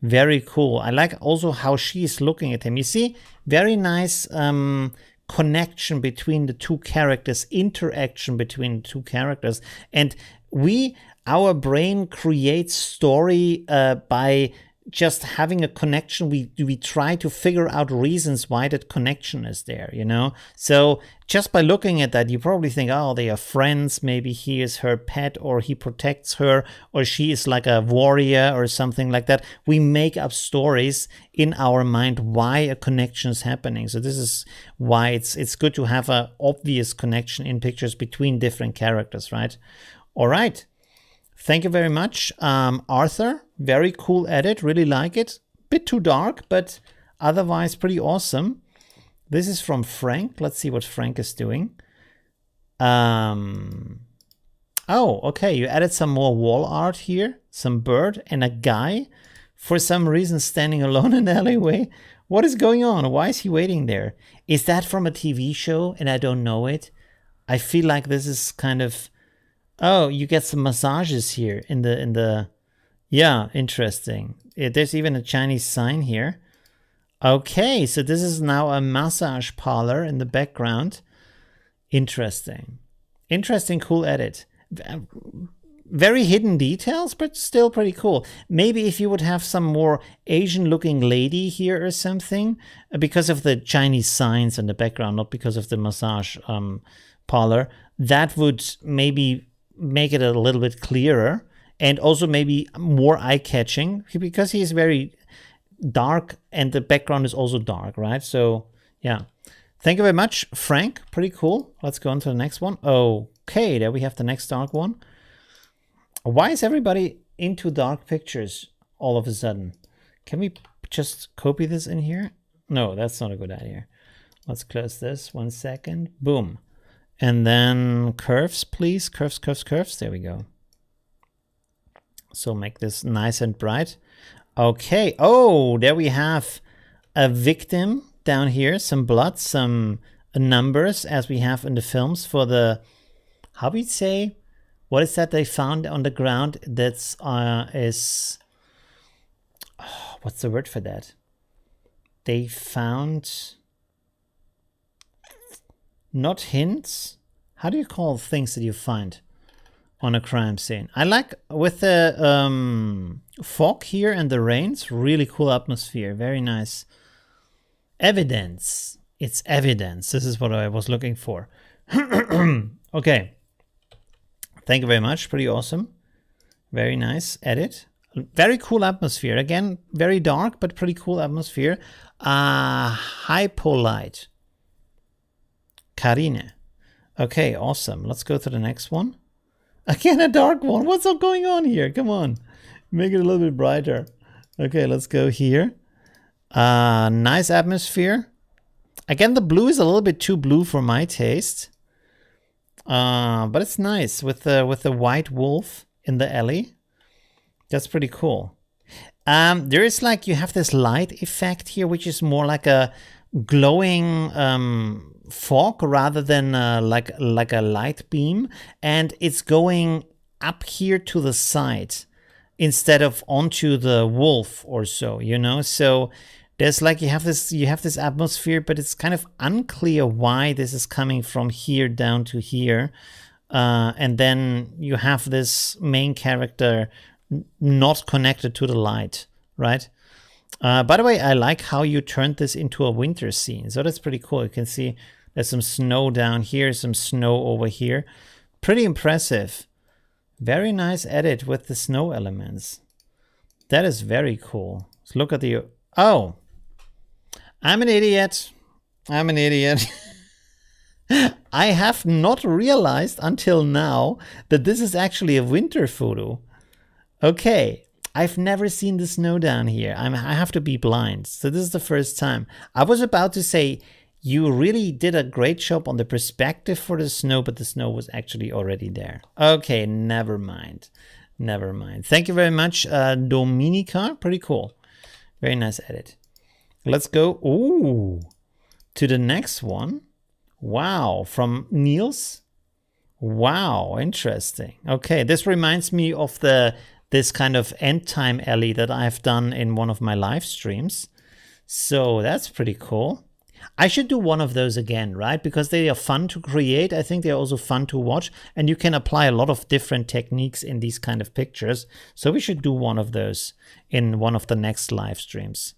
Very cool. I like also how she's looking at him. You see, very nice connection between the two characters, interaction between the two characters. And our brain creates story by just having a connection. We try to figure out reasons why that connection is there, you know? So just by looking at that, you probably think, oh, they are friends. Maybe he is her pet, or he protects her, or she is like a warrior or something like that. We make up stories in our mind why a connection is happening. So this is why it's good to have an obvious connection in pictures between different characters, right? All right. Thank you very much, Arthur. Very cool edit. Really like it. Bit too dark, but otherwise pretty awesome. This is from Frank. Let's see what Frank is doing. Oh, okay. You added some more wall art here. Some bird and a guy, for some reason, standing alone in the alleyway. What is going on? Why is he waiting there? Is that from a TV show and I don't know it? I feel like this is kind of... Oh, you get some massages here in the yeah, interesting. There's even a Chinese sign here. Okay, so this is now a massage parlor in the background. Interesting. Interesting, cool edit. very hidden details, but still pretty cool. Maybe if you would have some more Asian looking lady here or something, because of the Chinese signs in the background, not because of the massage parlor, that would maybe make it a little bit clearer and also maybe more eye-catching, because he is very dark and the background is also dark, right? So yeah, thank you very much, Frank. Pretty cool. Let's go on to the next one. Okay, there we have the next dark one. Why is everybody into dark pictures all of a sudden? Can we just copy this in here? No, that's not a good idea. Let's close this 1 second. Boom. And then curves, please. Curves, curves, curves. There we go. So make this nice and bright. Okay. Oh, there we have a victim down here. Some blood, some numbers, as we have in the films for the, how we say, what is that they found on the ground? That's what's the word for that? They found, not hints. How do you call things that you find on a crime scene? I like with the fog here and the rains, really cool atmosphere, very nice. Evidence. It's evidence. This is what I was looking for. Okay. Thank you very much. Pretty awesome. Very nice edit. Very cool atmosphere. Again, very dark, but pretty cool atmosphere. Hypolite. Karine. Okay, awesome. Let's go to the next one. Again, a dark one. What's all going on here? Come on. Make it a little bit brighter. Okay, let's go here. Nice atmosphere. Again, the blue is a little bit too blue for my taste. But it's nice with the white wolf in the alley. That's pretty cool. There is like, you have this light effect here, which is more like a glowing fog rather than like a light beam, and it's going up here to the side instead of onto the wolf or so, you know. So there's like, you have this atmosphere, but it's kind of unclear why this is coming from here down to here, and then you have this main character not connected to the light, right? By the way, I like how you turned this into a winter scene, so that's pretty cool. You can see there's some snow down here, some snow over here. Pretty impressive. Very nice edit with the snow elements. That is very cool. Let's look at the... Oh! I'm an idiot. I'm an idiot. I have not realized until now that this is actually a winter photo. Okay. I've never seen the snow down here. I have to be blind. So this is the first time. I was about to say, you really did a great job on the perspective for the snow, but the snow was actually already there. Okay, never mind. Never mind. Thank you very much, Dominica. Pretty cool. Very nice edit. Let's go to the next one. Wow, from Niels. Wow, interesting. Okay, this reminds me of this kind of end time alley that I've done in one of my live streams. So that's pretty cool. I should do one of those again, right? Because they are fun to create. I think they're also fun to watch, and you can apply a lot of different techniques in these kind of pictures. So we should do one of those in one of the next live streams.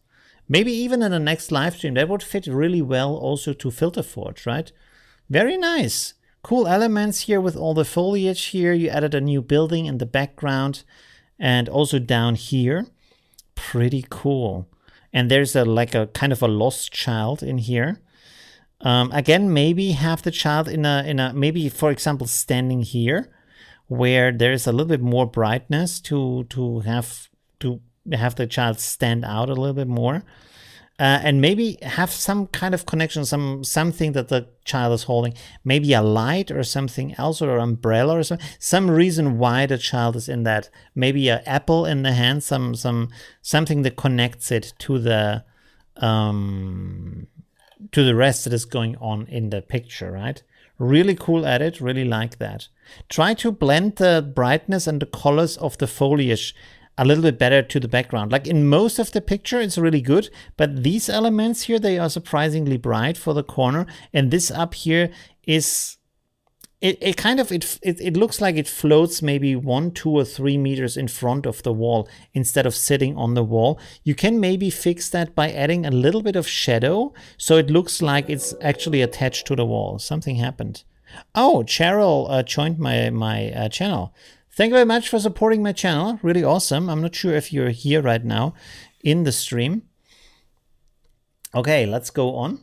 Maybe even in the next live stream. That would fit really well also to Filter Forge, right? Very nice. Cool elements here with all the foliage here. You added a new building in the background and also down here. Pretty cool. And there's like a kind of a lost child in here. Again, maybe have the child in a maybe, for example, standing here where there's a little bit more brightness to have the child stand out a little bit more, and maybe have some kind of connection, something that the child is holding, maybe a light or something else, or an umbrella or some reason why the child is in that, maybe an apple in the hand, something that connects it to the rest that is going on in the picture, right? Really cool edit, really like that. Try to blend the brightness and the colors of the foliage a little bit better to the background. Like in most of the picture, it's really good, but these elements here, they are surprisingly bright for the corner. And this up here is it kind of, it looks like it floats maybe 1, 2, or 3 meters in front of the wall instead of sitting on the wall. You can maybe fix that by adding a little bit of shadow, so it looks like it's actually attached to the wall. Something happened. Oh, Cheryl joined my channel. Thank you very much for supporting my channel. Really awesome. I'm not sure if you're here right now in the stream. Okay, let's go on.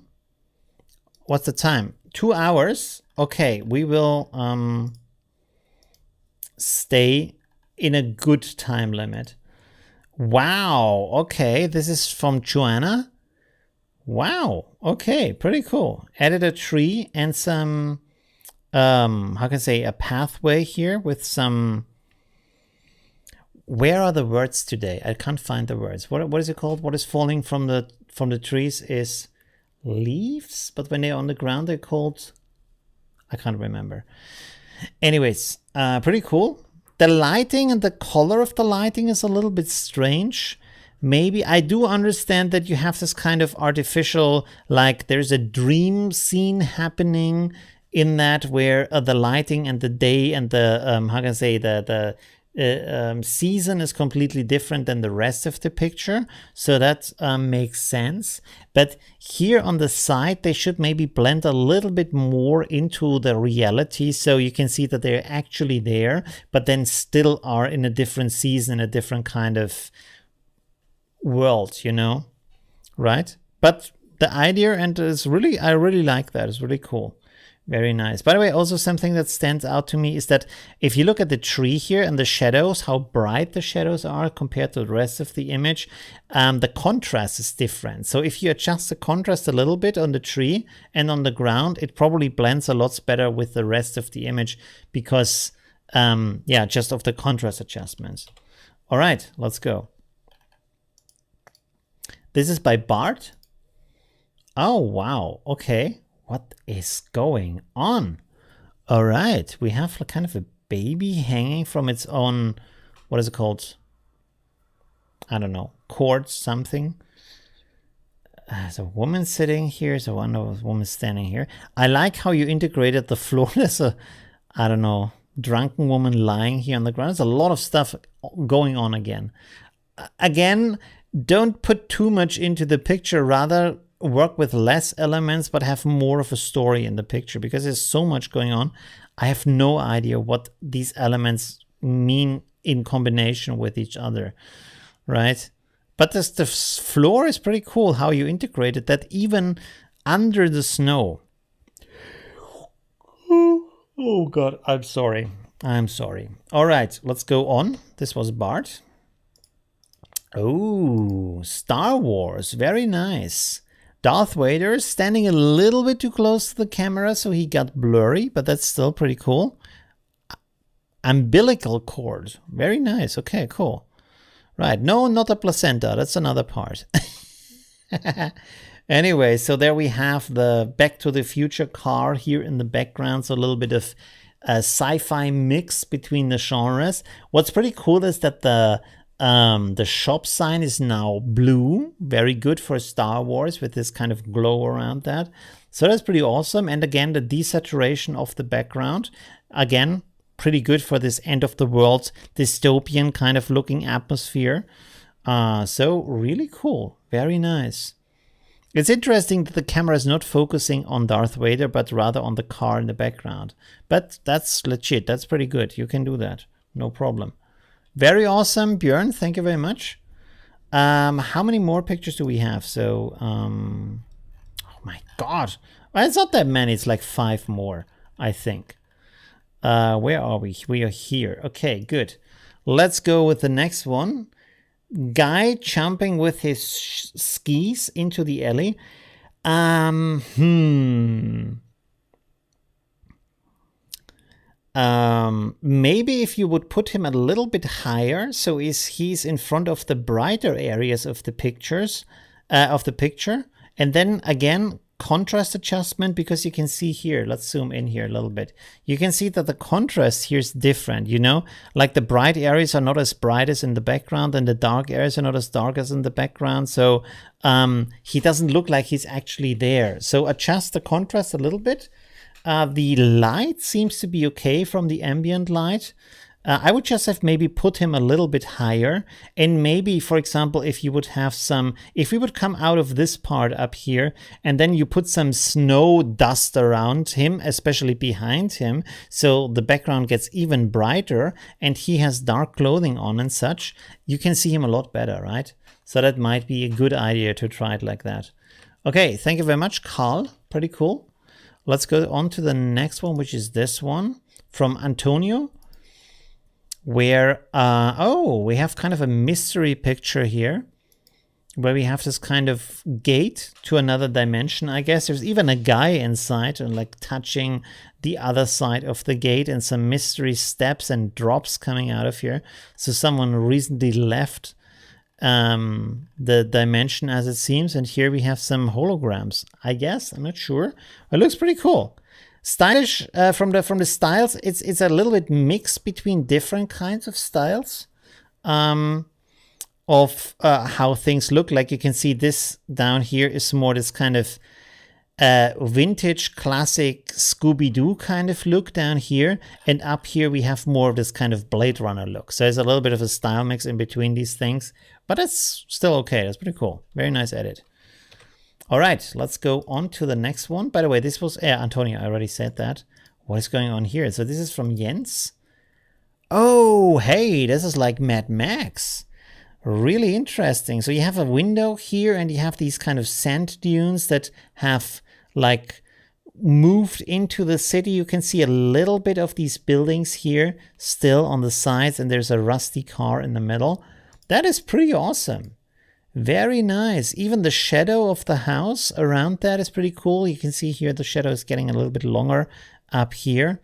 What's the time? 2 hours. Okay, we will stay in a good time limit. Wow. Okay, this is from Joanna. Wow. Okay, pretty cool. Added a tree and some, how can I say, a pathway here with some. Where are the words today? I can't find the words. What is it called? What is falling from the trees is leaves, but when they're on the ground, they're called. I can't remember. Anyways, pretty cool. The lighting and the color of the lighting is a little bit strange. Maybe I do understand that you have this kind of artificial, like there's a dream scene happening in that where the lighting and the day and the, how can I say, the season is completely different than the rest of the picture, so that makes sense. But here on the side they should maybe blend a little bit more into the reality, so you can see that they're actually there but then still are in a different season, a different kind of world, you know, right? But the idea, and is really, I really like that. It's really cool. Very nice. By the way, also something that stands out to me is that if you look at the tree here and the shadows, how bright the shadows are compared to the rest of the image, the contrast is different. So if you adjust the contrast a little bit on the tree and on the ground, it probably blends a lot better with the rest of the image because, yeah, just of the contrast adjustments. All right, let's go. This is by Bart. Oh, wow. Okay. What is going on? All right, we have kind of a baby hanging from its own, what is it called? I don't know, cord, something. There's a woman sitting here. There's a woman standing here. I like how you integrated the floor. There's a, I don't know, drunken woman lying here on the ground. There's a lot of stuff going on again. Again, don't put too much into the picture. Rather, work with less elements but have more of a story in the picture because there's so much going on. I have no idea what these elements mean in combination with each other, right? But the floor is pretty cool how you integrated that even under the snow. Oh God, I'm sorry. I'm sorry. All right, let's go on. This was Bart. Oh, Star Wars, very nice. Darth Vader standing a little bit too close to the camera, so he got blurry, but that's still pretty cool. Umbilical cord, very nice. Okay, cool. Right, no, not a placenta. That's another part. Anyway, so there we have the Back to the Future car here in the background. So a little bit of a sci-fi mix between the genres. What's pretty cool is that the shop sign is now blue, very good for Star Wars with this kind of glow around that. So that's pretty awesome. And again, the desaturation of the background, again, pretty good for this end of the world dystopian kind of looking atmosphere. So really cool, very nice. It's interesting that the camera is not focusing on Darth Vader, but rather on the car in the background. But that's legit, that's pretty good. You can do that, no problem. Very awesome, Björn. Thank you very much. How many more pictures do we have? So, oh my God. Well, it's not that many. It's like 5 more, I think. Where are we? We are here. Okay, good. Let's go with the next one. Guy jumping with his skis into the alley. Maybe if you would put him a little bit higher, so he's in front of the brighter areas of the pictures, of the picture, and then again contrast adjustment, because you can see here, let's zoom in here a little bit. You can see that the contrast here is different, you know, like the bright areas are not as bright as in the background and the dark areas are not as dark as in the background. So he doesn't look like he's actually there. So adjust the contrast a little bit. The light seems to be okay from the ambient light. I would just have maybe put him a little bit higher, and maybe, for example, if you would have if we would come out of this part up here, and then you put some snow dust around him, especially behind him, so the background gets even brighter, and he has dark clothing on and such, you can see him a lot better, right? So that might be a good idea to try it like that. Okay, thank you very much, Carl. Pretty cool. Let's go on to the next one, which is this one from Antonio, where, we have kind of a mystery picture here, where we have this kind of gate to another dimension. I guess there's even a guy inside and like touching the other side of the gate, and some mystery steps and drops coming out of here. So someone recently left the dimension, as it seems, and here we have some holograms, I guess. I'm not sure. It looks pretty cool. Stylish from the styles. It's a little bit mixed between different kinds of styles of how things look. Like you can see this down here is more this kind of vintage classic Scooby-Doo kind of look down here, and up here we have more of this kind of Blade Runner look. So there's a little bit of a style mix in between these things, but it's still okay. That's pretty cool. Very nice edit. All right, let's go on to the next one. By the way, this was Antonio. I already said that. What is going on here? So this is from Jens. Oh, hey, this is like Mad Max. Really interesting. So you have a window here, and you have these kind of sand dunes that have like moved into the city. You can see a little bit of these buildings here still on the sides, and there's a rusty car in the middle. That is pretty awesome. Very nice. Even the shadow of the house around that is pretty cool. You can see here the shadow is getting a little bit longer up here.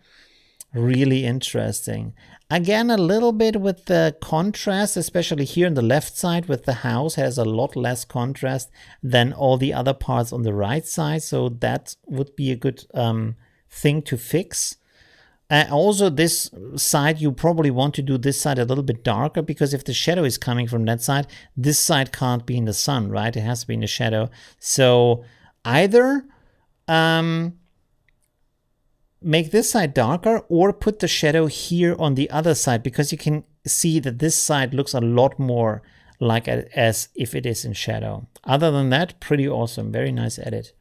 Really interesting. Again, a little bit with the contrast, especially here on the left side with the house, has a lot less contrast than all the other parts on the right side. So that would be a good thing to fix. Also, this side, you probably want to do this side a little bit darker, because if the shadow is coming from that side, this side can't be in the sun, right? It has to be in the shadow. So either make this side darker, or put the shadow here on the other side, because you can see that this side looks a lot more like as if it is in shadow. Other than that, pretty awesome. Very nice edit.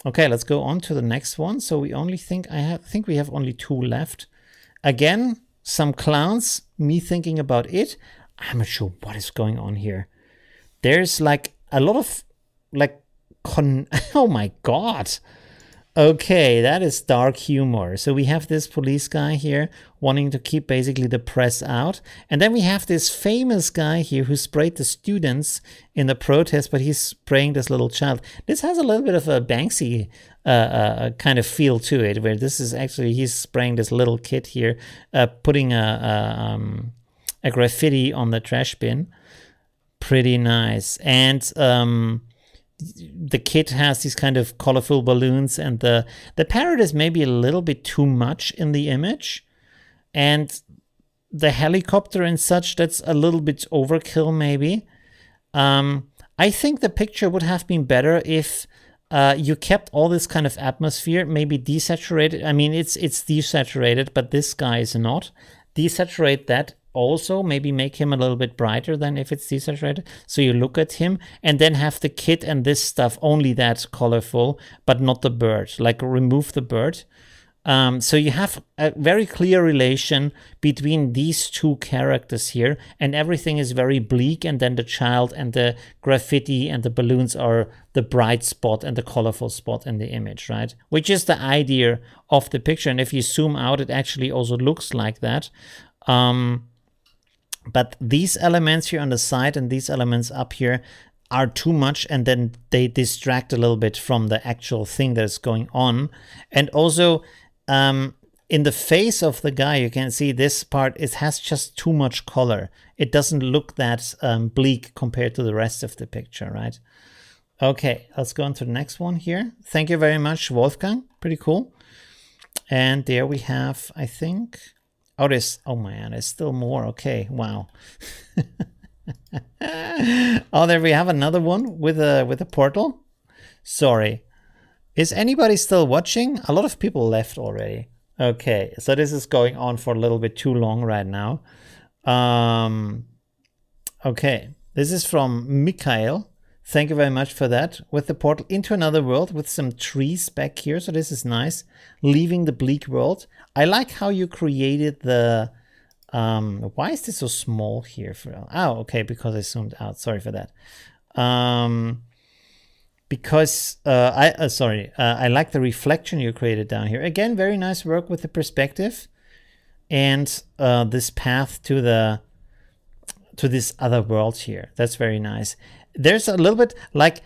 Okay, let's go on to the next one. So we only think we have only 2 left. Again, some clowns. Me thinking about it. I'm not sure what is going on here. There's like a lot of like oh my god. Okay, that is dark humor. So we have this police guy here wanting to keep basically the press out. And then we have this famous guy here who sprayed the students in the protest, but he's spraying this little child. This has a little bit of a Banksy kind of feel to it, where this is actually, he's spraying this little kid here, putting a graffiti on the trash bin. Pretty nice. And the kid has these kind of colorful balloons, and the parrot is maybe a little bit too much in the image, and the helicopter and such, that's a little bit overkill maybe. I think the picture would have been better if you kept all this kind of atmosphere, maybe desaturated. I mean, it's desaturated, but this guy is not. Desaturate that also, maybe make him a little bit brighter than if it's desaturated. So you look at him, and then have the kid and this stuff only that colorful, but not the bird. Like remove the bird. So you have a very clear relation between these 2 characters here, and everything is very bleak, and then the child and the graffiti and the balloons are the bright spot and the colorful spot in the image, right? Which is the idea of the picture. And if you zoom out, it actually also looks like that. But these elements here on the side and these elements up here are too much, and then they distract a little bit from the actual thing that's going on. And also in the face of the guy, you can see this part, it has just too much color. It doesn't look that bleak compared to the rest of the picture, right? Okay, let's go on to the next one here. Thank you very much, Wolfgang. Pretty cool. And there we have, I think... Oh man, there's still more. Okay, wow. Oh, there we have another one with a portal. Sorry, Is anybody still watching? A lot of people left already. Okay, so this is going on for a little bit too long right now. Okay, this is from Mikhail. Thank you very much for that. With the portal into another world with some trees back here. So this is nice. Leaving the bleak world. I like how you created the... why is this so small here? Oh, okay, because I zoomed out. Sorry for that. Because I like the reflection you created down here. Again, very nice work with the perspective and this path to this other world here. That's very nice. There's a little bit like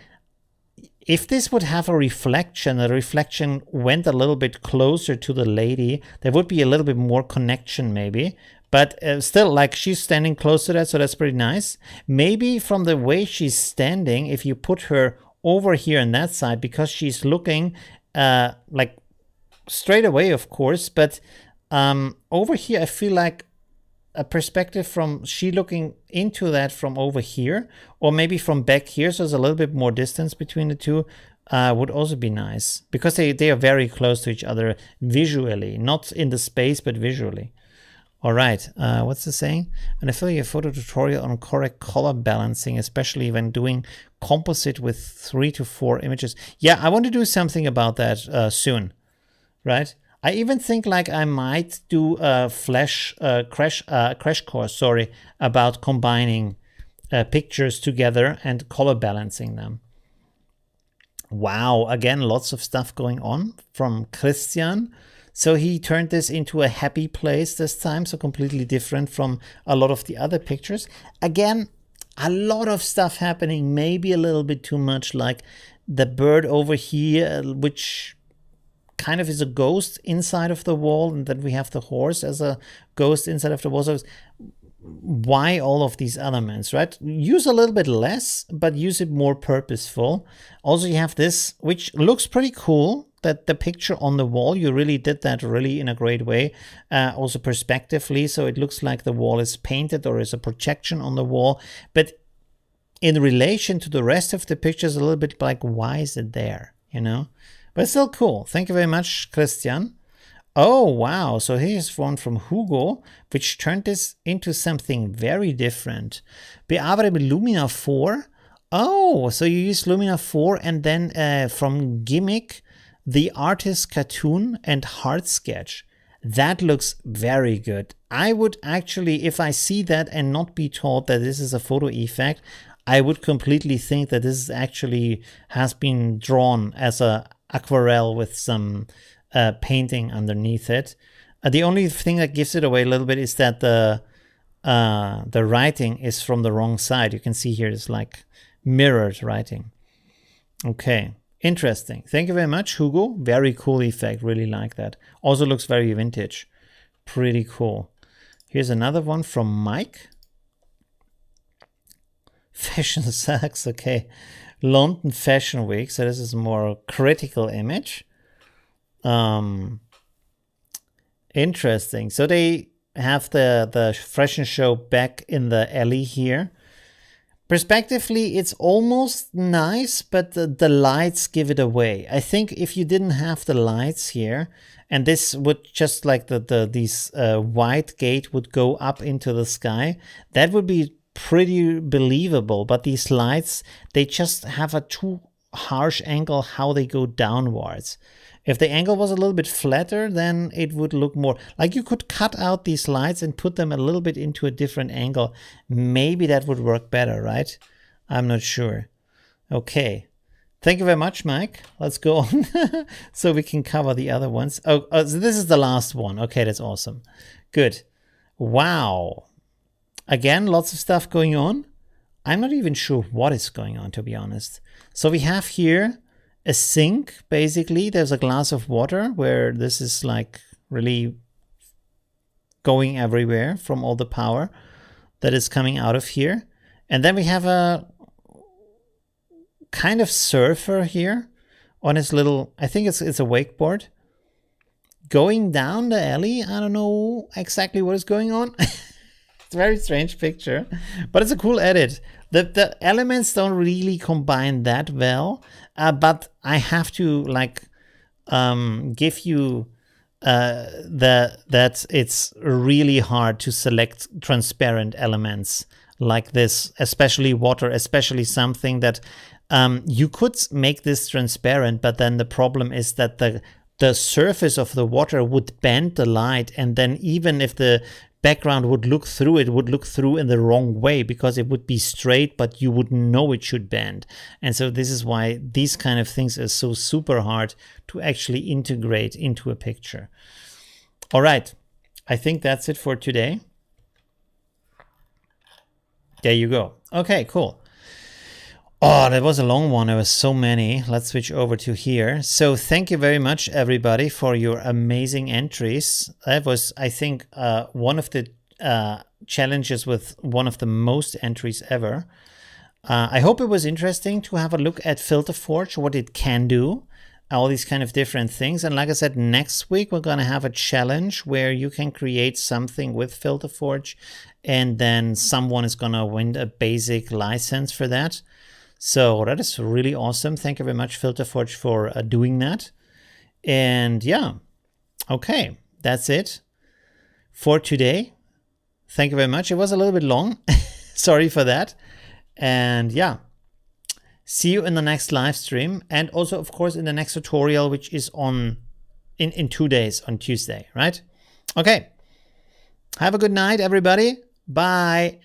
if this would have a reflection, the reflection went a little bit closer to the lady, there would be a little bit more connection maybe. But still, like she's standing close to that, so that's pretty nice. Maybe from the way she's standing, if you put her over here on that side, because she's looking like straight away, of course, but over here I feel like a perspective from she looking into that from over here, or maybe from back here, so there's a little bit more distance between the two, would also be nice, because they are very close to each other visually, not in the space but visually. All right, what's the saying? An affiliate photo tutorial on correct color balancing, especially when doing composite with 3 to 4 images. Yeah, I want to do something about that soon, right? I even think like I might do a crash course, sorry, about combining pictures together and color balancing them. Wow, again, lots of stuff going on from Christian. So he turned this into a happy place this time, so completely different from a lot of the other pictures. Again, a lot of stuff happening, maybe a little bit too much, like the bird over here, which kind of is a ghost inside of the wall, and then we have the horse as a ghost inside of the wall. So why all of these elements, right? Use a little bit less, but use it more purposeful. Also, you have this, which looks pretty cool, that the picture on the wall, you really did that really in a great way. Also perspectively, so it looks like the wall is painted or is a projection on the wall. But in relation to the rest of the pictures, a little bit like, why is it there, you know? But it's still cool. Thank you very much, Christian. Oh, wow. So here's one from Hugo, which turned this into something very different. Bearbeite mit Lumina 4. Oh, so you use Lumina 4 and then from Gimmick, the artist cartoon and heart sketch. That looks very good. I would actually, if I see that and not be told that this is a photo effect, I would completely think that this is actually has been drawn as a aquarelle with some painting underneath it. The only thing that gives it away a little bit is that the writing is from the wrong side. You can see here it's like mirrored writing. Okay. Interesting. Thank you very much, Hugo. Very cool effect. Really like that. Also looks very vintage. Pretty cool. Here's another one from Mike. Fashion sucks. Okay. London Fashion Week. So this is a more critical image. Interesting. So they have the fashion show back in the alley here. Perspectively, it's almost nice, but the lights give it away. I think if you didn't have the lights here, and this would just like these white gate would go up into the sky, that would be pretty believable. But these lights, they just have a too harsh angle how they go downwards. If the angle was a little bit flatter, then it would look more like you could cut out these lights and put them a little bit into a different angle. Maybe that would work better, right? I'm not sure. Okay. Thank you very much, Mike. Let's go on so we can cover the other ones. Oh, so this is the last one. Okay, that's awesome. Good. Wow. Again, lots of stuff going on. I'm not even sure what is going on, to be honest. So we have here a sink, basically. There's a glass of water where this is like really going everywhere from all the power that is coming out of here. And then we have a kind of surfer here on his little, I think it's a wakeboard, going down the alley. I don't know exactly what is going on. Very strange picture, but it's a cool edit. The elements don't really combine that well, but I have to like give you that it's really hard to select transparent elements like this, especially water, especially something that you could make this transparent, but then the problem is that the surface of the water would bend the light, and then even if the background would look through, it would look through in the wrong way because it would be straight, but you wouldn't know it should bend. And so this is why these kind of things are so super hard to actually integrate into a picture. All right, I think that's it for today. There you go. Okay, cool. Oh, that was a long one. There was so many. Let's switch over to here. So thank you very much, everybody, for your amazing entries. That was, I think, one of the challenges with one of the most entries ever. I hope it was interesting to have a look at Filter Forge, what it can do, all these kind of different things. And like I said, next week, we're going to have a challenge where you can create something with Filter Forge, and then someone is going to win a basic license for that. So that is really awesome. Thank you very much, Filter Forge, for doing that. And yeah, okay, that's it for today. Thank you very much. It was a little bit long. Sorry for that. And yeah, see you in the next live stream. And also, of course, in the next tutorial, which is on in 2 days on Tuesday, right? Okay. Have a good night, everybody. Bye.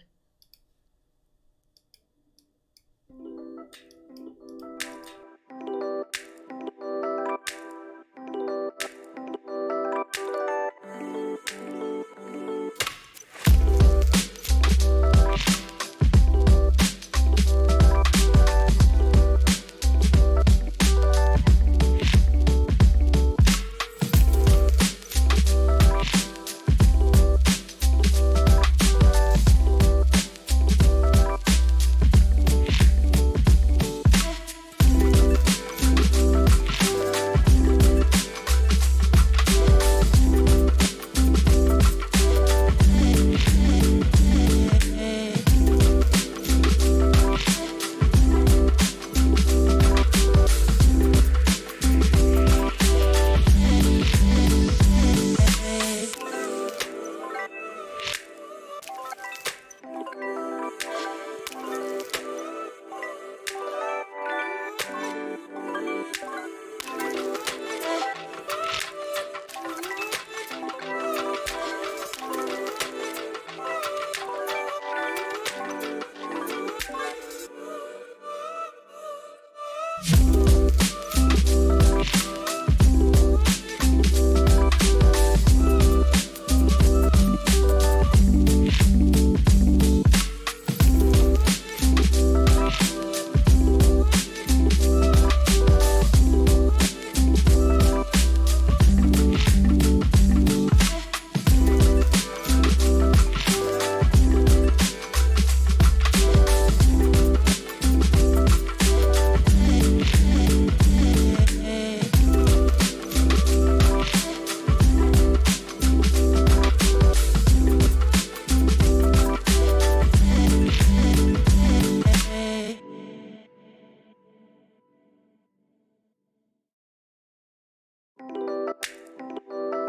You